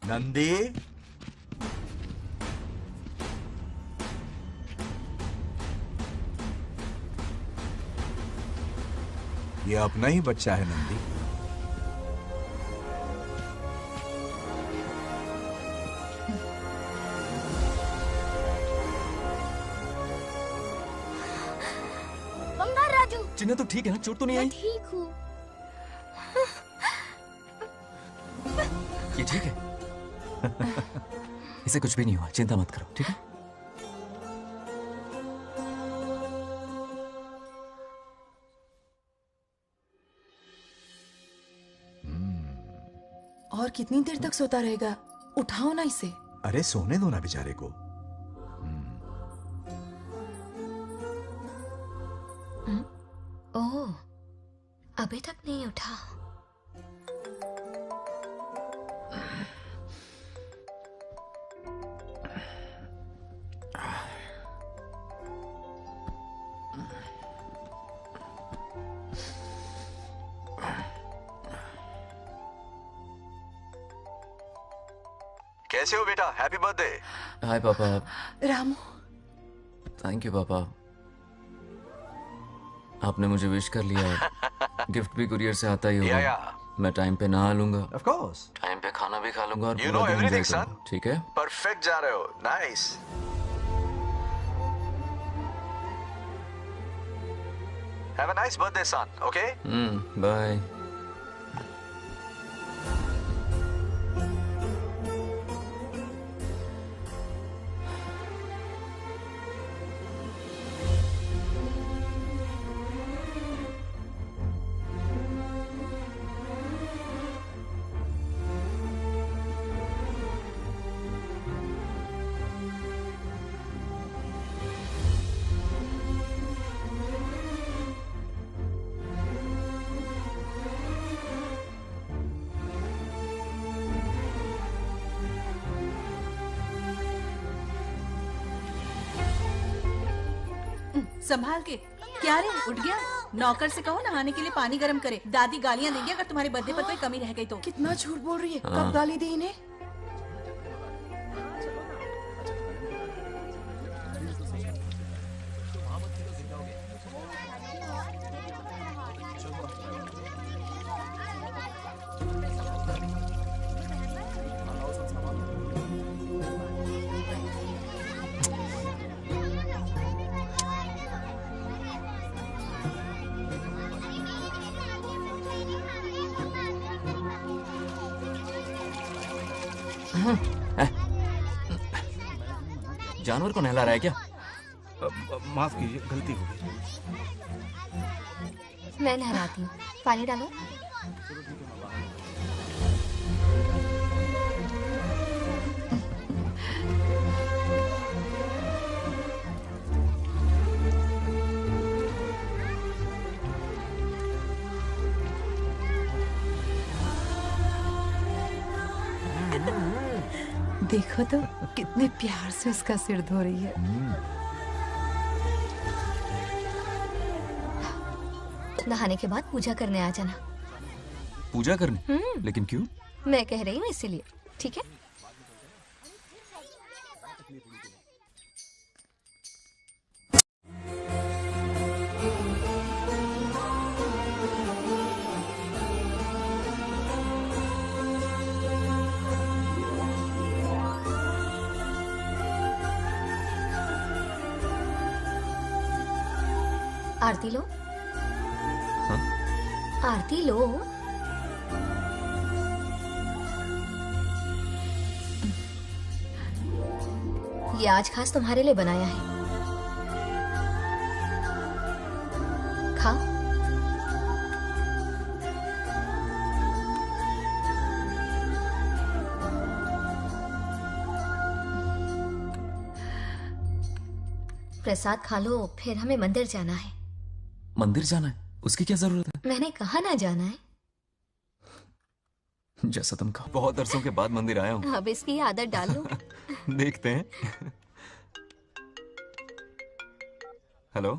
नंदी, ये अपना ही बच्चा है नंदी। बंगार राजू, चिन्ना तो ठीक है ना? चोट तो नहीं आई? ठीक हूँ। ये ठीक है? इसे कुछ भी नहीं हुआ, चिंता मत करो, ठीक है? और कितनी देर तक सोता रहेगा? उठाओ ना इसे। अरे सोने दो ना बेचारे को। ओह, अभी तक नहीं उठा। कैसे हो बेटा? Happy birthday. हाय पापा। रामू। थैंक यू पापा, आपने मुझे विश कर लिया। गिफ्ट भी कुरियर से आता ही होगा। मैं टाइम पे नहा लूंगा, ऑफ कोर्स, टाइम पे खाना भी खा लूंगा और You पूरा know दिन everything, enjoy son. करूंगा, ठीक है? परफेक्ट जा रहे हो। Nice. Have a nice birthday son, okay? Bye. संभाल के। क्या रे, उठ गया? नौकर से कहो नहाने के लिए पानी गर्म करे। दादी गालियां देंगे अगर तुम्हारे बर्थडे पर कोई कमी रह गई तो। कितना झूठ बोल रही है। हाँ। कब गाली दी इन्हें? जानवर को नहला रहा है क्या? माफ कीजिए, गलती हो गई। मैं नहलाती हूँ, पानी डालो। देखो तो कितने प्यार से उसका सिर धो रही है। नहाने के बाद पूजा करने आ जाना। पूजा करने? लेकिन क्यों? मैं कह रही हूँ इसीलिए, ठीक है? आरती लो। हाँ? आरती लो। ये आज खास तुम्हारे लिए बनाया है, खाओ। प्रसाद खा लो, फिर हमें मंदिर जाना है। मंदिर जाना है? उसकी क्या जरूरत है? मैंने कहा ना जाना है। जैसा तुम कहो। बहुत अरसों के बाद मंदिर आया हूँ। अब इसकी आदत डाल लो। देखते हैं। हेलो।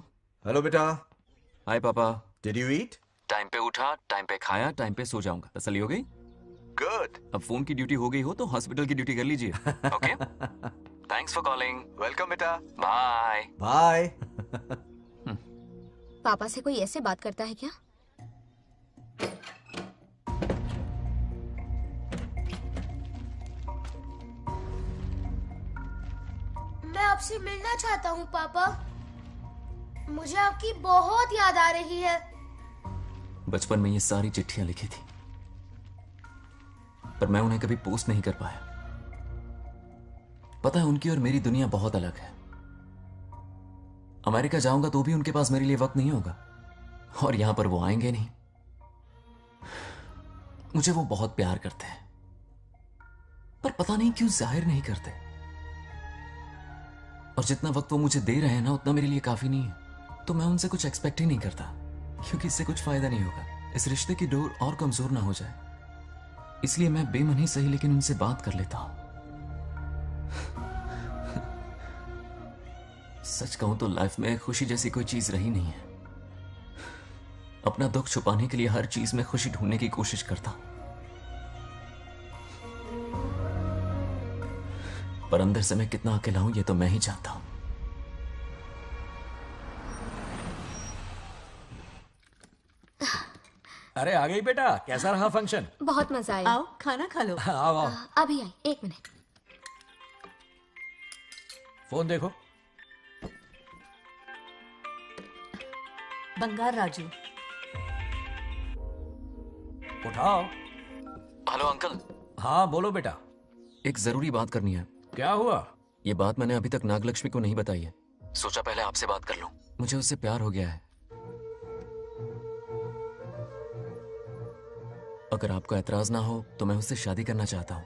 हेलो बेटा। हाय पापा। Did you eat? टाइम पे उठा, टाइम पे खाया, टाइम पे सो जाऊंगा। तसल्ली हो गई? गुड। अब फोन की ड्यूटी हो गई हो तो हॉस्पिटल की ड्यूटी कर लीजिए। Okay? Thanks for calling. Welcome बेटा। बाय। बाय। पापा से कोई ऐसे बात करता है क्या? मैं आपसे मिलना चाहता हूँ पापा। मुझे आपकी बहुत याद आ रही है। बचपन में ये सारी चिट्ठियां लिखी थी, पर मैं उन्हें कभी पोस्ट नहीं कर पाया। पता है, उनकी और मेरी दुनिया बहुत अलग है। अमेरिका जाऊंगा तो भी उनके पास मेरे लिए वक्त नहीं होगा, और यहां पर वो आएंगे नहीं। मुझे वो बहुत प्यार करते हैं, पर पता नहीं क्यों जाहिर नहीं करते। और जितना वक्त वो मुझे दे रहे हैं ना, उतना मेरे लिए काफी नहीं है। तो मैं उनसे कुछ एक्सपेक्ट ही नहीं करता, क्योंकि इससे कुछ फायदा नहीं होगा। इस रिश्ते की डोर और कमजोर ना हो जाए, इसलिए मैं बेमन ही सही लेकिन उनसे बात कर लेता हूं। सच कहूं तो लाइफ में खुशी जैसी कोई चीज रही नहीं है। अपना दुख छुपाने के लिए हर चीज में खुशी ढूंढने की कोशिश करता हूं, पर अंदर से मैं कितना अकेला हूं ये तो मैं ही जानता हूं। अरे आ गई बेटा, कैसा रहा फंक्शन? बहुत मजा आया। आओ खाना खा लो। आओ आओ। अभी आई, 1 मिनट। फोन देखो। बंगार राजू। उठाओ। Hello uncle. हाँ बोलो बेटा। एक जरूरी बात करनी है। क्या हुआ? ये बात मैंने अभी तक नागलक्ष्मी को नहीं बताई है। सोचा पहले आपसे बात कर लूं। मुझे उससे प्यार हो गया है। अगर आपको ऐतराज ना हो तो मैं उससे शादी करना चाहता हूं।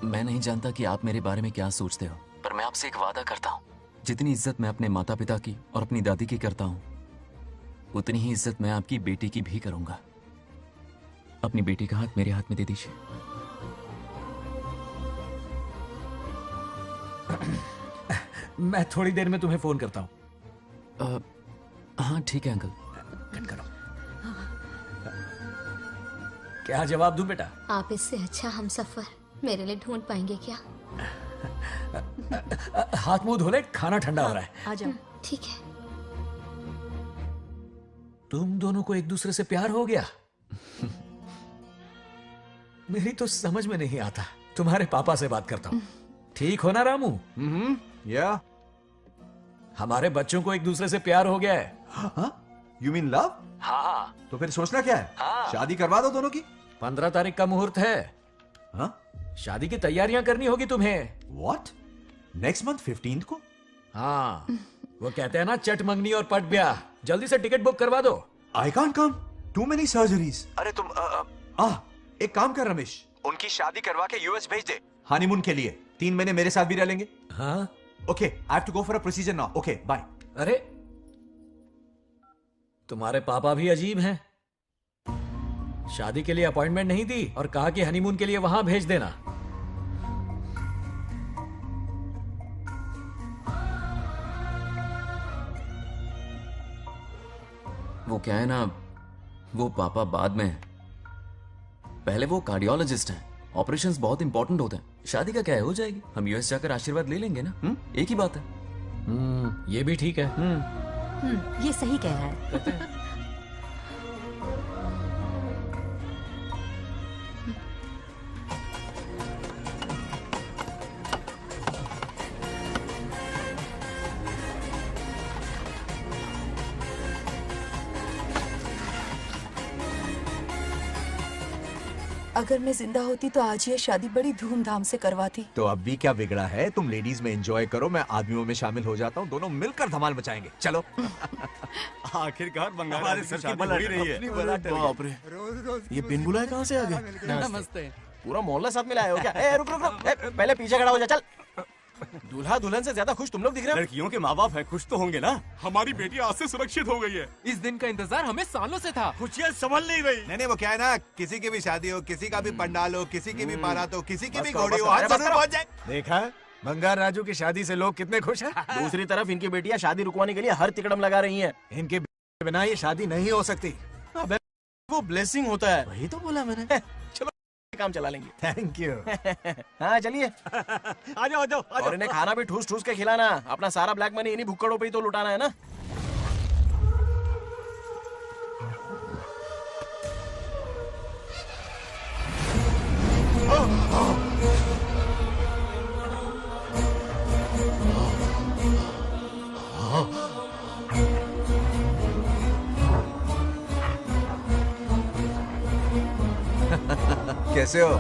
मैं नहीं जानता कि आप मेरे बारे में क्या सोचते हो, पर मैं आपसे एक वादा करता हूं। जितनी इज्जत मैं अपने माता पिता की और अपनी दादी की करता हूं, उतनी ही इज्जत मैं आपकी बेटी की भी करूंगा। अपनी बेटी का हाथ मेरे हाथ में दे दीजिए। मैं थोड़ी देर में तुम्हें फोन करता हूं। हाँ ठीक है अंकल। कट करो। क्या जवाब दूं बेटा? आप इससे अच्छा हम सफर मेरे लिए ढूंढ पाएंगे क्या? हाथ मुंह धो ले, खाना ठंडा हो रहा है। आ जाओ। ठीक है। तुम दोनों को एक दूसरे से प्यार हो गया? मेरी तो समझ में नहीं आता। तुम्हारे पापा से बात करता हूं। ठीक हो ना रामू? या हमारे बच्चों को एक दूसरे से प्यार हो गया है। You mean love? हाँ। तो फिर सोचना क्या है? शादी करवा दो दोनों की। 15 तारीख का मुहूर्त है। हाँ? शादी की तैयारियां करनी होगी तुम्हें। What? नेक्स्ट मंथ 15 को? हाँ, वो कहते हैं ना चट मंगनी और पट ब्याह। जल्दी से टिकट बुक करवा दो। I can't come. Too many surgeries. अरे तुम एक काम कर रमेश, उनकी शादी करवा के यूएस भेज दे हनीमून के लिए। 3 महीने मेरे साथ भी रह लेंगे। हाँ? Okay, I have to go for a procedure now. Okay, bye. अरे तुम्हारे पापा भी अजीब हैं। शादी के लिए अपॉइंटमेंट नहीं दी और कहा कि हनीमून के लिए वहां भेज देना। वो क्या है ना, वो पापा बाद में, पहले वो कार्डियोलॉजिस्ट हैं। ऑपरेशंस बहुत इंपॉर्टेंट होते हैं। शादी का क्या है, हो जाएगी। हम यूएस जाकर आशीर्वाद ले लेंगे ना। एक ही बात है। ये भी ठीक है। ये सही कह रहा है। अगर मैं जिंदा होती तो आज ये शादी बड़ी धूमधाम से करवाती। तो अब भी क्या बिगड़ा है? तुम लेडीज में एंजॉय करो, मैं आदमियों में शामिल हो जाता हूँ। दोनों मिलकर धमाल मचाएंगे। चलो। आखिरकार बंगाल सर की बल रही है। बाप रे, ये बिन बुलाए कहाँ से आ गए? नमस्ते। पूरा मोहल्ला साथ में लाए हो क्या? ए, रुक रुक रुक। ए, पहले पीछे खड़ा हो जा। चल। दूल्हा दुल्हन से ज्यादा खुश तुम लोग दिख रहे हो। लड़कियों के माँ बाप है, खुश तो होंगे ना। हमारी बेटी आज से सुरक्षित हो गई है। इस दिन का इंतजार हमें सालों से था। खुशियाँ संभल नहीं रही। नहीं, वो क्या है ना, किसी की भी शादी हो, किसी का भी पंडाल हो, किसी की भी बारात हो, किसी की भी बस करो, घोड़ी हो, बस आज करो, जरूर पहुंच जाए। देखा, बंगार राजू की शादी से लोग कितने खुश हैं। दूसरी तरफ इनकी बेटियां शादी रुकवाने के लिए हर तिकड़म लगा रही हैं। इनके बिना ये शादी नहीं हो सकती। अबे, वो ब्लेसिंग होता है। वही तो बोला मैंने। चलो काम चला लेंगे। Thank you. हाँ चलिए। आ जाओ, आ जाओ। और इन्हें खाना भी ठूस ठूस के खिलाना। अपना सारा ब्लैक मनी इन्हीं भुक्कड़ों पे ही तो लुटाना है ना। कैसे हो?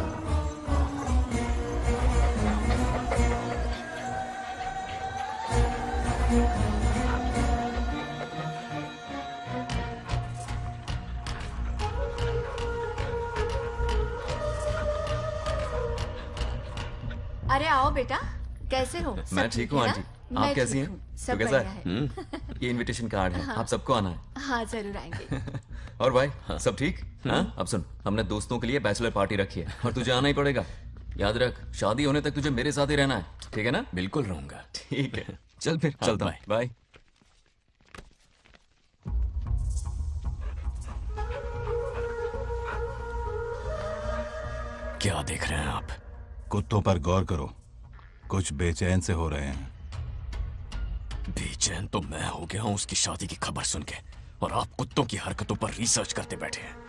अरे आओ बेटा, कैसे हो? मैं ठीक हूँ आंटी, आप कैसी हैं? सब तो कैसा बढ़िया है? ये इनविटेशन कार्ड है, हाँ। आप सबको आना है। हाँ जरूर आएंगे। और भाई सब ठीक? हाँ? अब सुन, हमने दोस्तों के लिए बैचलर पार्टी रखी है और तुझे आना ही पड़ेगा। याद रख, शादी होने तक तुझे मेरे साथ ही रहना है, ठीक है ना? बिल्कुल रहूंगा। ठीक है, चल फिर चलता हूँ। बाय। क्या देख रहे हैं आप? कुत्तों पर गौर करो, कुछ बेचैन से हो रहे हैं। बेचैन तो मैं हो गया हूं उसकी शादी की खबर सुन के, और आप कुत्तों की हरकतों पर रिसर्च करते बैठे हैं।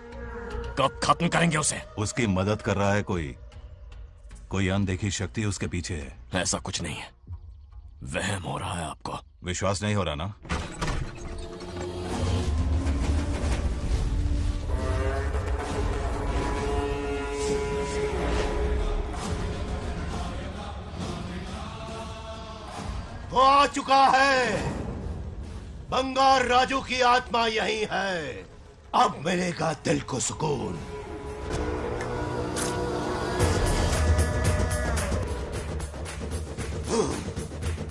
कब खत्म करेंगे उसे? उसकी मदद कर रहा है कोई अनदेखी शक्ति उसके पीछे है। ऐसा कुछ नहीं है, वहम हो रहा है आपको। विश्वास नहीं हो रहा ना? वो आ चुका है। बंगार राजू की आत्मा यही है। अब मिलेगा दिल को सुकून।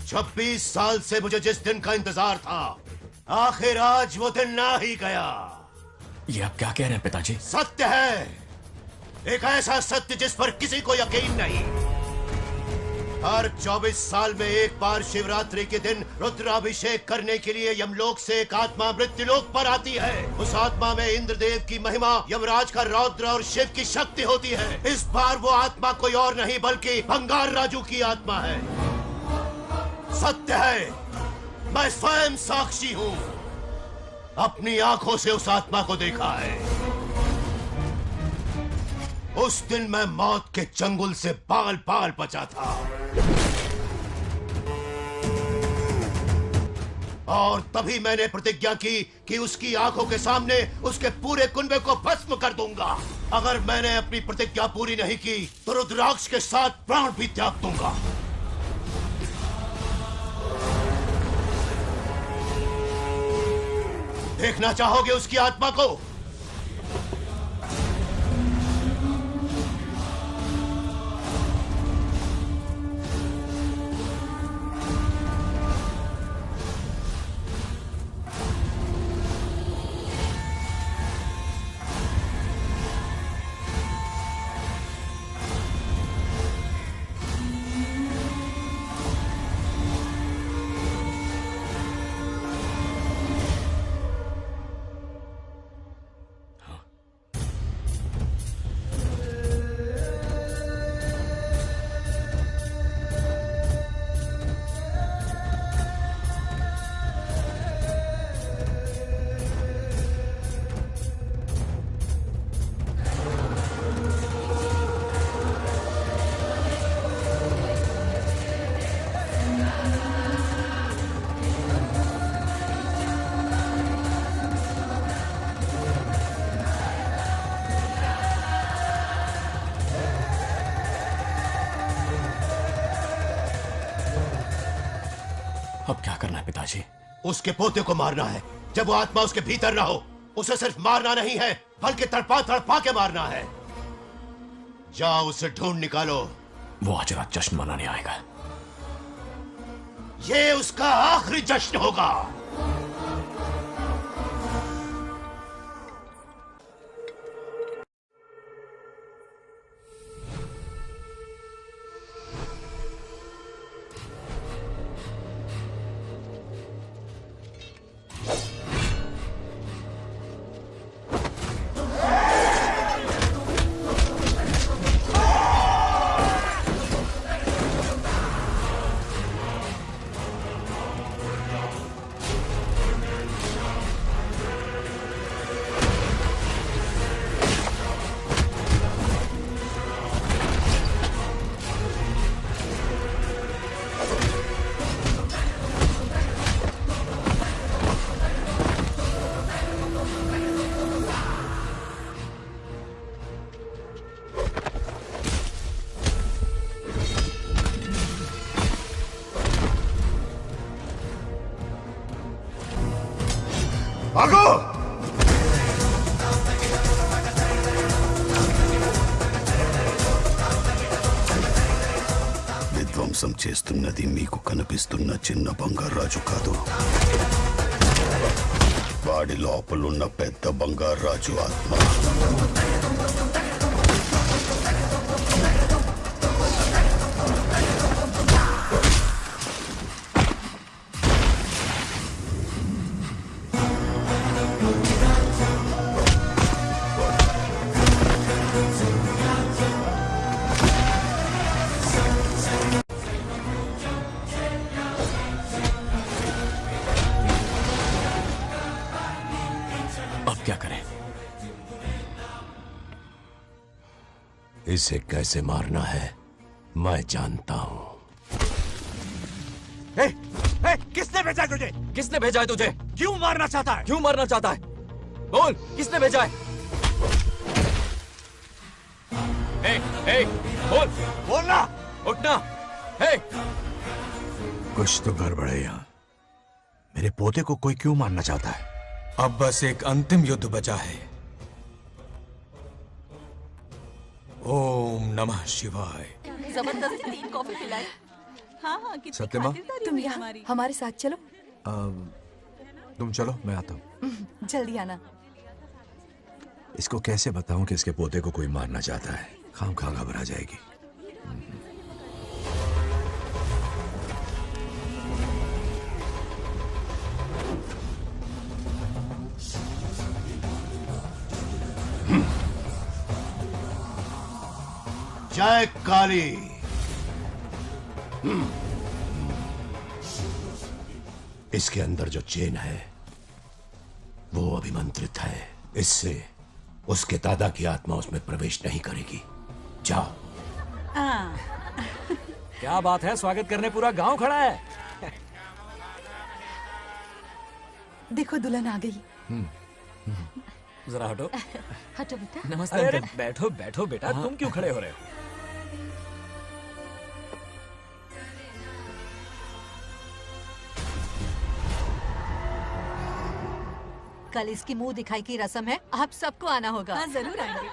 छब्बीस साल से मुझे जिस दिन का इंतजार था, आखिर आज वो दिन ना ही गया। ये आप क्या कह रहे हैं पिताजी? सत्य है, एक ऐसा सत्य जिस पर किसी को यकीन नहीं। हर 24 साल में एक बार शिवरात्रि के दिन रुद्राभिषेक करने के लिए यमलोक से एक आत्मा मृत्युलोक पर आती है। उस आत्मा में इंद्रदेव की महिमा, यमराज का रौद्र और शिव की शक्ति होती है। इस बार वो आत्मा कोई और नहीं बल्कि बंगार राजू की आत्मा है। सत्य है, मैं स्वयं साक्षी हूँ, अपनी आंखों से उस आत्मा को देखा है। उस दिन मैं मौत के चंगुल से बाल बाल बचा था, और तभी मैंने प्रतिज्ञा की कि उसकी आंखों के सामने उसके पूरे कुनबे को भस्म कर दूंगा। अगर मैंने अपनी प्रतिज्ञा पूरी नहीं की तो रुद्राक्ष के साथ प्राण भी त्याग दूंगा। देखना चाहोगे उसकी आत्मा को? अब क्या करना है पिताजी? उसके पोते को मारना है। जब वो आत्मा उसके भीतर ना हो, उसे सिर्फ मारना नहीं है बल्कि तड़पा तड़पा के मारना है। जाओ उसे ढूंढ निकालो। वो आज रात जश्न मनाने आएगा। ये उसका आखिरी जश्न होगा। మాంసం చేస్తున్నది మీకు కనిపిస్తున్న చిన్న బంగారాజు కాదు, వాడి లోపలున్న పెద్ద బంగారాజు ఆత్మ. क्या करें? इसे कैसे मारना है मैं जानता हूं. किसने भेजा है तुझे? किसने भेजा है तुझे? क्यों मारना चाहता है? क्यों मारना चाहता है? बोल, किसने भेजा है? बोल, बोलना, उठना. कुछ तो गड़बड़ है यहाँ. मेरे पोते को कोई क्यों मारना चाहता है? अब बस एक अंतिम युद्ध बचा है. ओम नमः शिवाय. जबरदस्ती 3 कॉफी पिलाई. हाँ हाँ कितनी सत्यमा? खातिरदारी तुम हुई यहाँ हमारी. हमारे साथ चलो. तुम चलो, मैं आता हूँ. जल्दी आना. इसको कैसे बताऊं कि इसके पोते को कोई मारना चाहता है? खामखा घबरा जाएगी. जय काली. इसके अंदर जो चेन है वो अभिमंत्रित है. इससे उसके दादा की आत्मा उसमें प्रवेश नहीं करेगी. जाओ. क्या बात है, स्वागत करने पूरा गांव खड़ा है. देखो दुल्हन आ गई. जरा हटो. हटो बेटा. नमस्ते. अरे बैठो बैठो बेटा. तुम क्यों खड़े हो रहे हो? कल इसकी मुंह दिखाई की रस्म है, आप सबको आना होगा. हाँ जरूर आएंगे.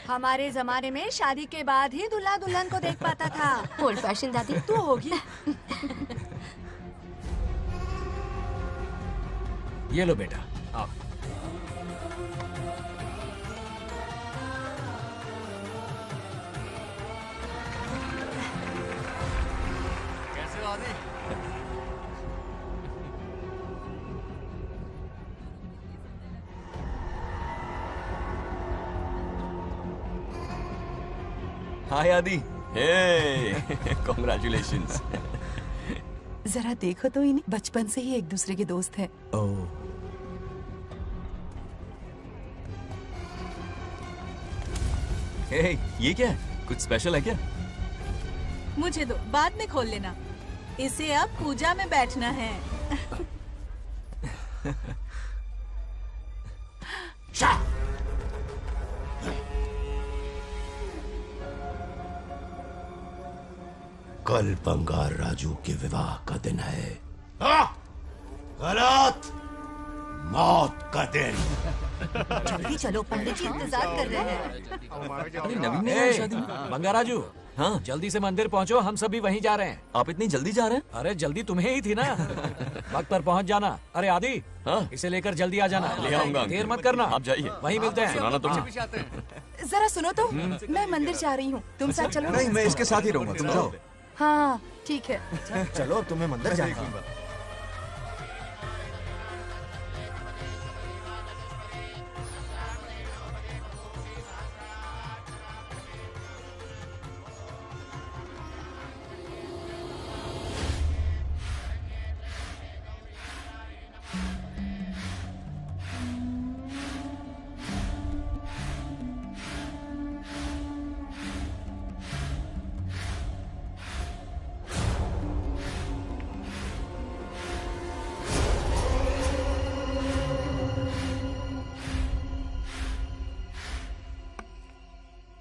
हमारे जमाने में शादी के बाद ही दूल्हा दुल्हन को देख पाता था. ओल्ड फैशन दादी तू होगी. ये लो बेटा, आओ. कैसे हो आदि? हाय आदि. कॉन्ग्रेचुलेशंस. जरा देखो तो इन्हें. बचपन से ही एक दूसरे के दोस्त हैं. ये क्या है? कुछ स्पेशल है क्या? मुझे दो, बाद में खोल लेना. इसे अब पूजा में बैठना है. कल बंगार राजू के विवाह का दिन है. गलत. मौत का दिन. जल्दी चलो, पंडित जी इंतजार कर रहे हैं. अरे नवीन ने शादी. बंगाराजू, हाँ जल्दी से मंदिर पहुँचो, हम सभी वहीं जा रहे हैं. आप इतनी जल्दी जा रहे हैं? अरे जल्दी तुम्हें ही थी ना. वक्त पर पहुँच जाना. अरे आदि, इसे लेकर जल्दी आ जाना. ले आऊंगा. देर मत करना. आप जाइए. वहीं मिलते हैं. सुनाना तुम. जरा सुनो तो. मैं मंदिर जा रही हूँ, तुम साथ चलो. नहीं, मैं इसके साथ ही रहूंगा. तुम जाओ. हाँ ठीक है. चलो, अब तुम्हें मंदिर जाना है.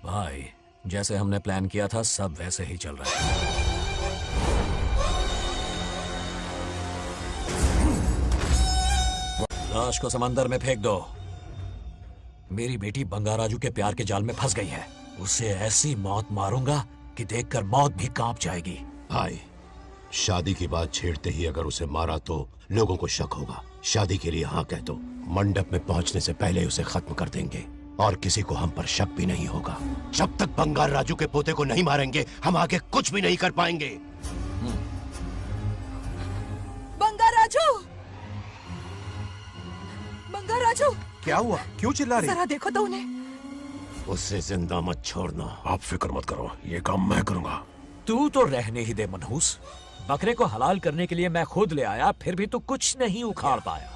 भाई, जैसे हमने प्लान किया था सब वैसे ही चल रहा है. लाश को समंदर में फेंक दो. मेरी बेटी बंगाराजू के प्यार के जाल में फंस गई है. उसे ऐसी मौत मारूंगा कि देखकर मौत भी कांप जाएगी. भाई, शादी की बात छेड़ते ही अगर उसे मारा तो लोगों को शक होगा। शादी के लिए हाँ कह दो, मंडप में पहुंचने से पहले उसे खत्म कर देंगे और किसी को हम पर शक भी नहीं होगा। जब तक बंगार राजू के पोते को नहीं मारेंगे हम आगे कुछ भी नहीं कर पाएंगे। बंगार राजू, बंगार राजू, क्या हुआ? क्यों चिल्ला रही? जरा देखो तो उन्हें। उससे जिंदा मत छोड़ना। आप फिक्र मत करो, ये काम मैं करूंगा। तू तो रहने ही दे मनहूस। बकरे को हलाल करने के लिए मैं खुद ले आया, फिर भी तू कुछ नहीं उखाड़ पाया।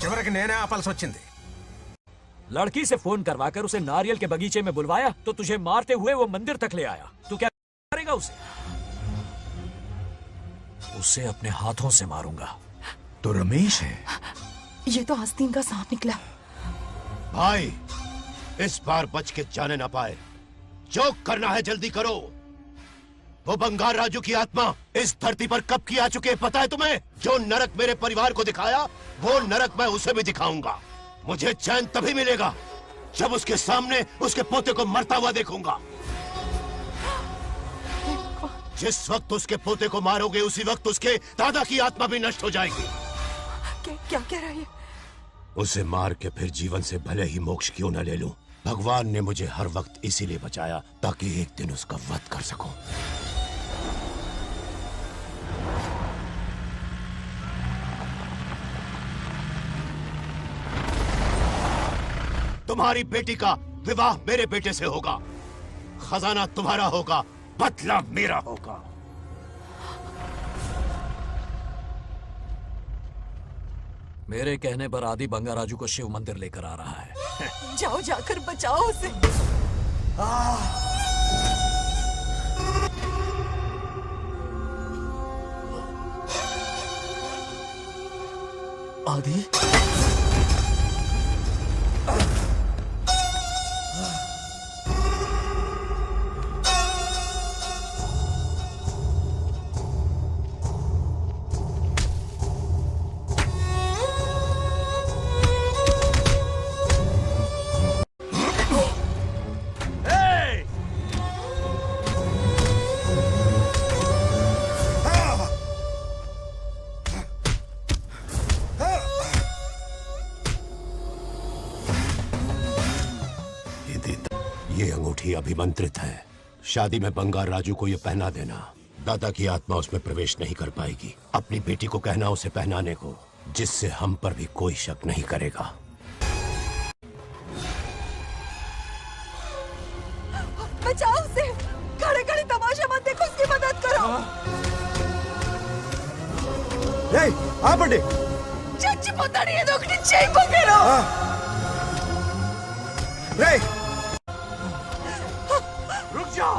చివరికి నేనే ఆపాల్సి వచ్చింది। लड़की से फोन करवाकर उसे नारियल के बगीचे में बुलवाया तो तुझे मारते हुए वो मंदिर तक ले आया। तू क्या करेगा उसे? उसे अपने हाथों से मारूंगा। तो रमेश है। ये तो आस्तीन का सांप निकला। भाई, इस बार बच के जाने ना पाए। जो करना है जल्दी करो। वो बंगार राजू की आत्मा इस धरती पर कब की आ चुके हैं पता है तुम्हें? जो नरक मेरे परिवार को दिखाया वो नरक मैं उसे भी दिखाऊंगा। मुझे चैन तभी मिलेगा जब उसके सामने उसके पोते को मरता हुआ देखूंगा। जिस वक्त उसके पोते को मारोगे उसी वक्त उसके दादा की आत्मा भी नष्ट हो जाएगी। क्या कह रहा है? उसे मार के फिर जीवन से भले ही मोक्ष क्यों न ले लूं, भगवान ने मुझे हर वक्त इसीलिए बचाया ताकि एक दिन उसका वध कर सकूं। तुम्हारी बेटी का विवाह मेरे बेटे से होगा, खजाना तुम्हारा होगा, बदला मेरा होगा। मेरे कहने पर आदि बंगार राजू को शिव मंदिर लेकर आ रहा है। जाओ, जाकर बचाओ उसे। आदि, ये अंगूठी अभिमंत्रित है। शादी में बंगार राजू को ये पहना देना। दादा की आत्मा उसमें प्रवेश नहीं कर पाएगी। अपनी बेटी को कहना उसे पहनाने को, जिससे हम पर भी कोई शक नहीं करेगा। बचाओ उसे। खड़े खड़े तमाशा मत देखो, उसकी मदद करो। ఆపండి। చచ్చిపోతాడు ఏదో ఒకటి చేయి పొగరు। रुक जाओ।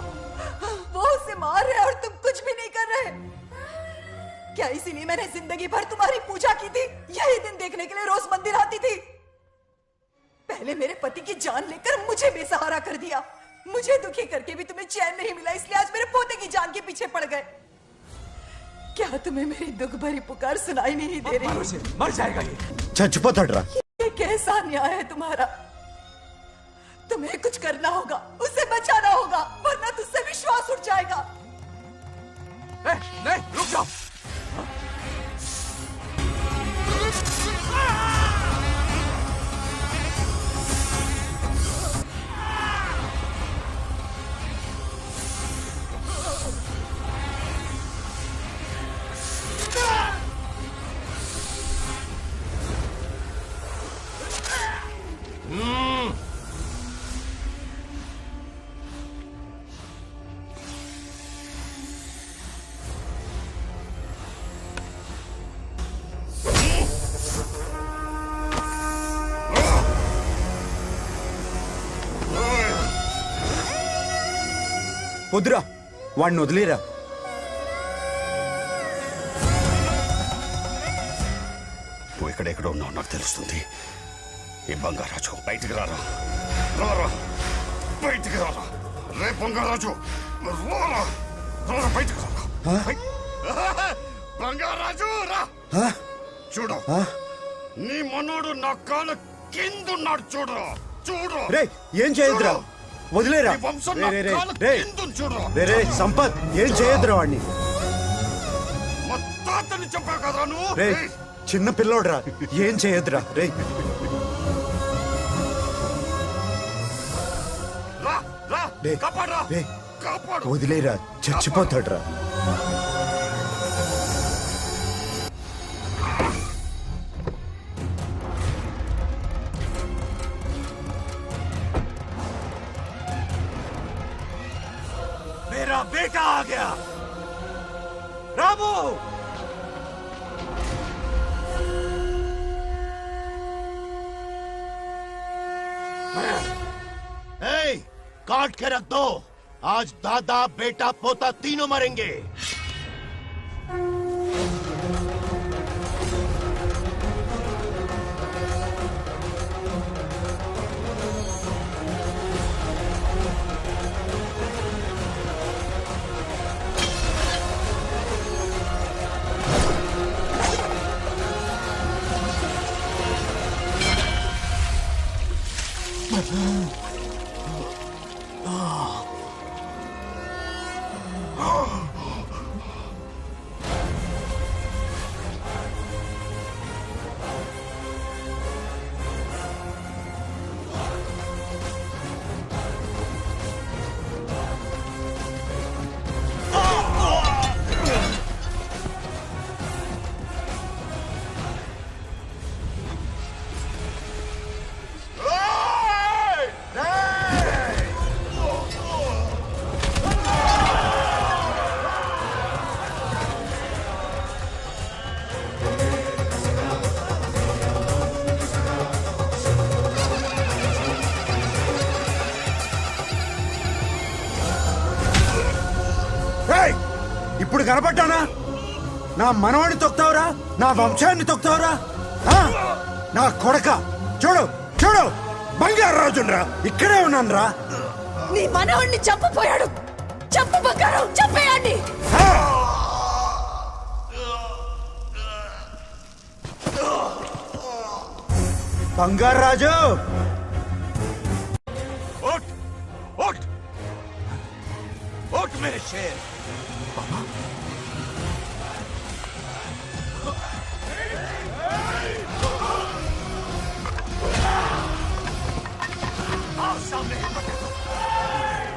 वो उसे मार रहे और तुम कुछ भी नहीं कर रहे। क्या इसीलिए मैंने जिंदगी भर तुम्हारी पूजा की थी? यही दिन देखने के लिए रोज मंदिर आती थी। पहले मेरे पति की जान लेकर मुझे बेसहारा कर दिया। मुझे दुखी करके भी तुम्हें चैन नहीं मिला, इसलिए आज मेरे पोते की जान के पीछे पड़ गए। क्या तुम्हें मेरी दुख भरी पुकार सुनाई नहीं दे रही? मर जाएगा ये। చచ్చిపోతాడురా। ये कैसा न्याय है तुम्हारा? तुम्हें कुछ करना होगा, उसे बचाना होगा, वरना तुझसे विश्वास उठ जाएगा। नहीं, रुक जाओ। వద్దురా, వాడిని వదిలేరా। నువ్వు ఎక్కడెక్కడ ఉన్నావు నాకు తెలుస్తుంది। ఈ బంగారాజు బయటికి రారా, రారా బయటికి రారా, రే బంగారాజు రారా, రారా బయటికి రారా, బంగారాజు రా। చూడు, నీ మనోడు నా కాళ్ళ కిందున్నాడు, చూడరా చూడు। రే ఏం చేయొద్దురా। వదిలేరా ఈ వంశం నా రే, రే, కాళ్ళ రే. కిందుని చూడరా. రే సంపత్ ఏం చేయొద్దురా వాడిని మా తాతని చెప్పావు కదరా నువ్వు. రే చిన్న పిల్లోడ్రా ఏం చేయొద్దురా రే రా రా రే, కాపాడరా రే. కాపాడు. వదిలేరా చచ్చిపోతాడ్రా मेरा बेटा आ गया रामू ए, काट के रख दो। आज दादा बेटा पोता तीनों मरेंगे। ఇప్పుడు కనపడ్డానా నా మనవాడిని తొక్తావురా నా వంశాన్ని తొక్తావురా ఆ? నా కొడక చూడు చూడు బంగారు రాజుండ్రా ఇక్కడే ఉన్నాను రా నీ మనవణ్ణి చంపపోయాడు. చంపు బంగారం, చంపేయండి. బంగారు రాజు उठ उठ उठ मेरे शेर। आओ सामने हिम्मत है तो।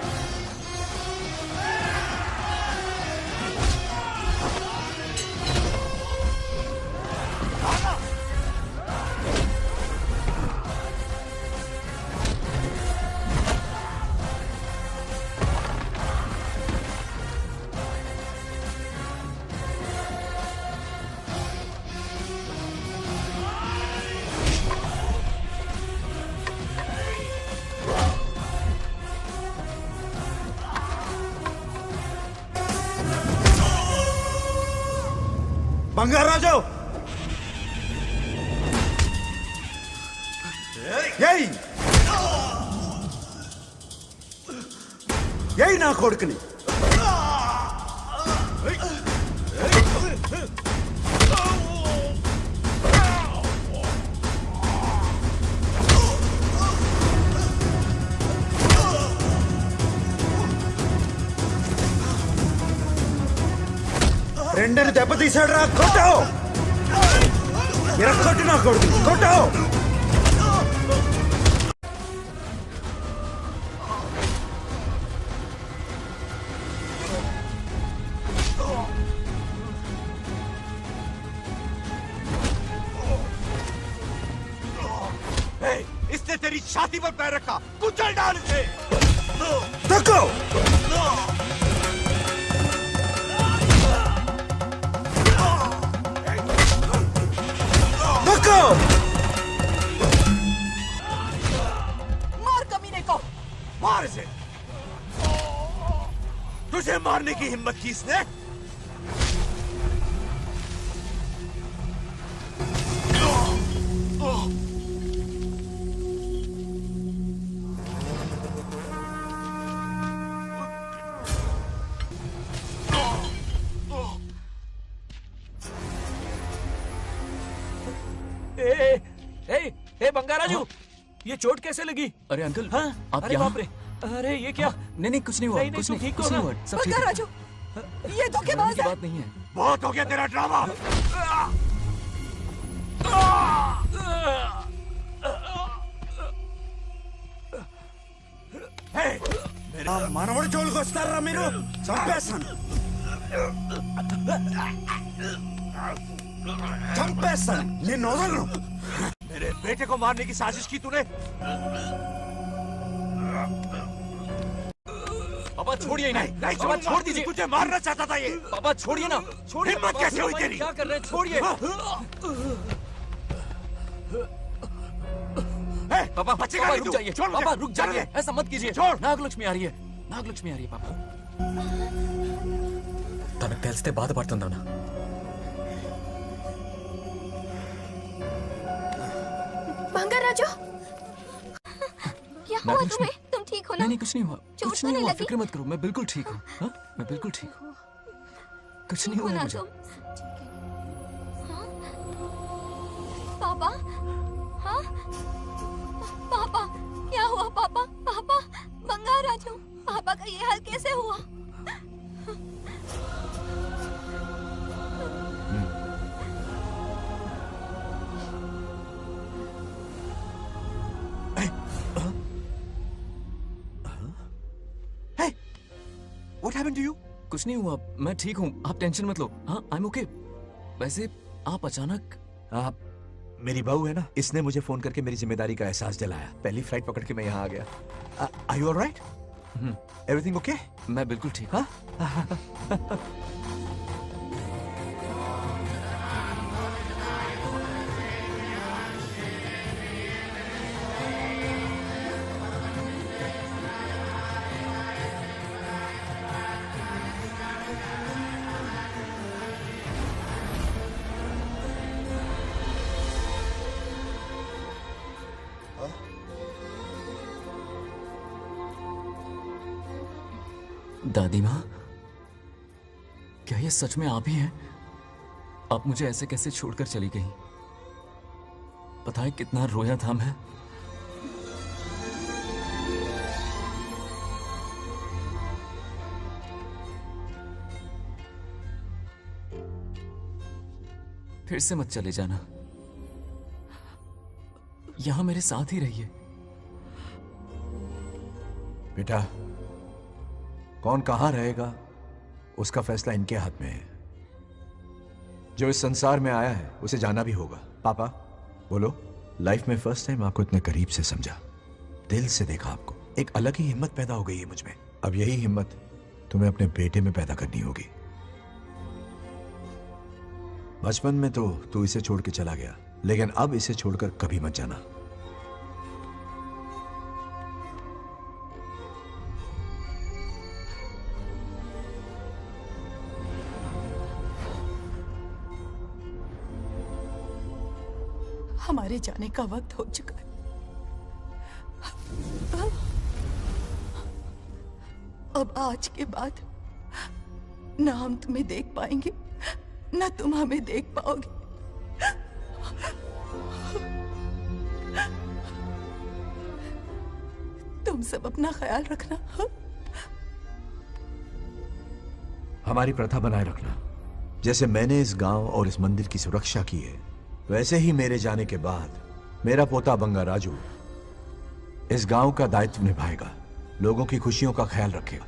బంగారు రాజు ఏయ్ ఏయ్ నా కొడుకుని రెండని దెబ్బతీశాడు రా కొట్టావు ఎరక్కొట్టి నా కొడుకు కొట్టావు इसने तेरी छाती पर पैर रखा, कुचल डाल इसे। तको तको मार कमीने को। मार इसे। तुझे मारने की हिम्मत की इसने? ए बंगाराजू, ये चोट कैसे लगी? अरे अंकल, हाँ? आप अरे यहाँ? बाप रे, अरे ये क्या? नहीं कुछ नहीं हुआ, कुछ नहीं, कुछ नहीं हुआ, सब ठीक है। राजू, ये धोखेबाज है। बात नहीं है। बहुत हो गया तेरा ड्रामा। మనవడు జోలికి వస్తారా మీరు? చంపేస్తాను, చంపేస్తాను, నిన్ను వదలను। मेरे बेटे को मारने की साजिश की तूने? पापा छोड़िए नहीं, नहीं पापा छोड़ दीजिए। तुझे मारना चाहता था ये। पापा छोड़िए ना, छोड़िए। हिम्मत पापा, कैसे हुई पापा, तेरी? क्या कर रहे हैं? छोड़िए। पापा बचेगा पापा नहीं रुक तू। जाइए, छोड़ मुझे, पापा रुक जाइए, छोड़। ऐसा मत कीजिए। छोड़। నాగలక్ష్మి आ रही है, నాగలక్ష్మి आ रही है पापा। తనకు తెలిస్తే బాధపడుతుందానా? बंगाराजू, क्या हुआ नागलक्ष्मी। तुम्हें? तुम ठीक हो ना? नहीं कुछ नहीं हुआ, चोट कुछ तो नहीं नहीं हुआ, लगी? फिक्र मत करो, मैं बिल्कुल ठीक हूँ। हाँ, मैं बिल्कुल ठीक हूँ, कुछ नहीं हुआ ना मुझे। तुम? हाँ? पापा, हाँ? पापा, क्या हुआ पापा? पापा, बंगाराजू, पापा का ये हाल कैसे हुआ? What happened to you? कुछ नहीं हुआ, मैं ठीक हूँ, आप टेंशन मत लो। हाँ, I'm okay। वैसे आप अचानक मेरी बहू है ना, इसने मुझे फोन करके मेरी जिम्मेदारी का एहसास दिलाया। पहली फ्लाइट पकड़ के मैं यहाँ आ गया। Are you all right? Everything okay? मैं बिल्कुल ठीक। हाँ? दादी माँ, क्या ये सच में आप ही हैं? आप मुझे ऐसे कैसे छोड़कर चली गई? पता है कितना रोया था मैं। फिर से मत चले जाना, यहां मेरे साथ ही रहिए। बेटा, कौन कहां रहेगा उसका फैसला इनके हाथ में है। जो इस संसार में आया है उसे जाना भी होगा। पापा बोलो, लाइफ में फर्स्ट टाइम आपको इतने करीब से समझा, दिल से देखा आपको, एक अलग ही हिम्मत पैदा हो गई है मुझ में। अब यही हिम्मत तुम्हें अपने बेटे में पैदा करनी होगी। बचपन में तो तू इसे छोड़ के चला गया, लेकिन अब इसे छोड़कर कभी मत जाना। हमारे जाने का वक्त हो चुका है। अब आज के बाद ना हम तुम्हें देख पाएंगे, ना तुम हमें देख पाओगे। तुम सब अपना ख्याल रखना। हमारी प्रथा बनाए रखना। जैसे मैंने इस गांव और इस मंदिर की सुरक्षा की है, वैसे ही मेरे जाने के बाद मेरा पोता बंगाराजू इस गांव का दायित्व निभाएगा, लोगों की खुशियों का ख्याल रखेगा।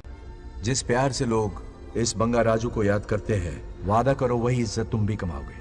जिस प्यार से लोग इस बंगाराजू को याद करते हैं, वादा करो वही इज्जत तुम भी कमाओगे।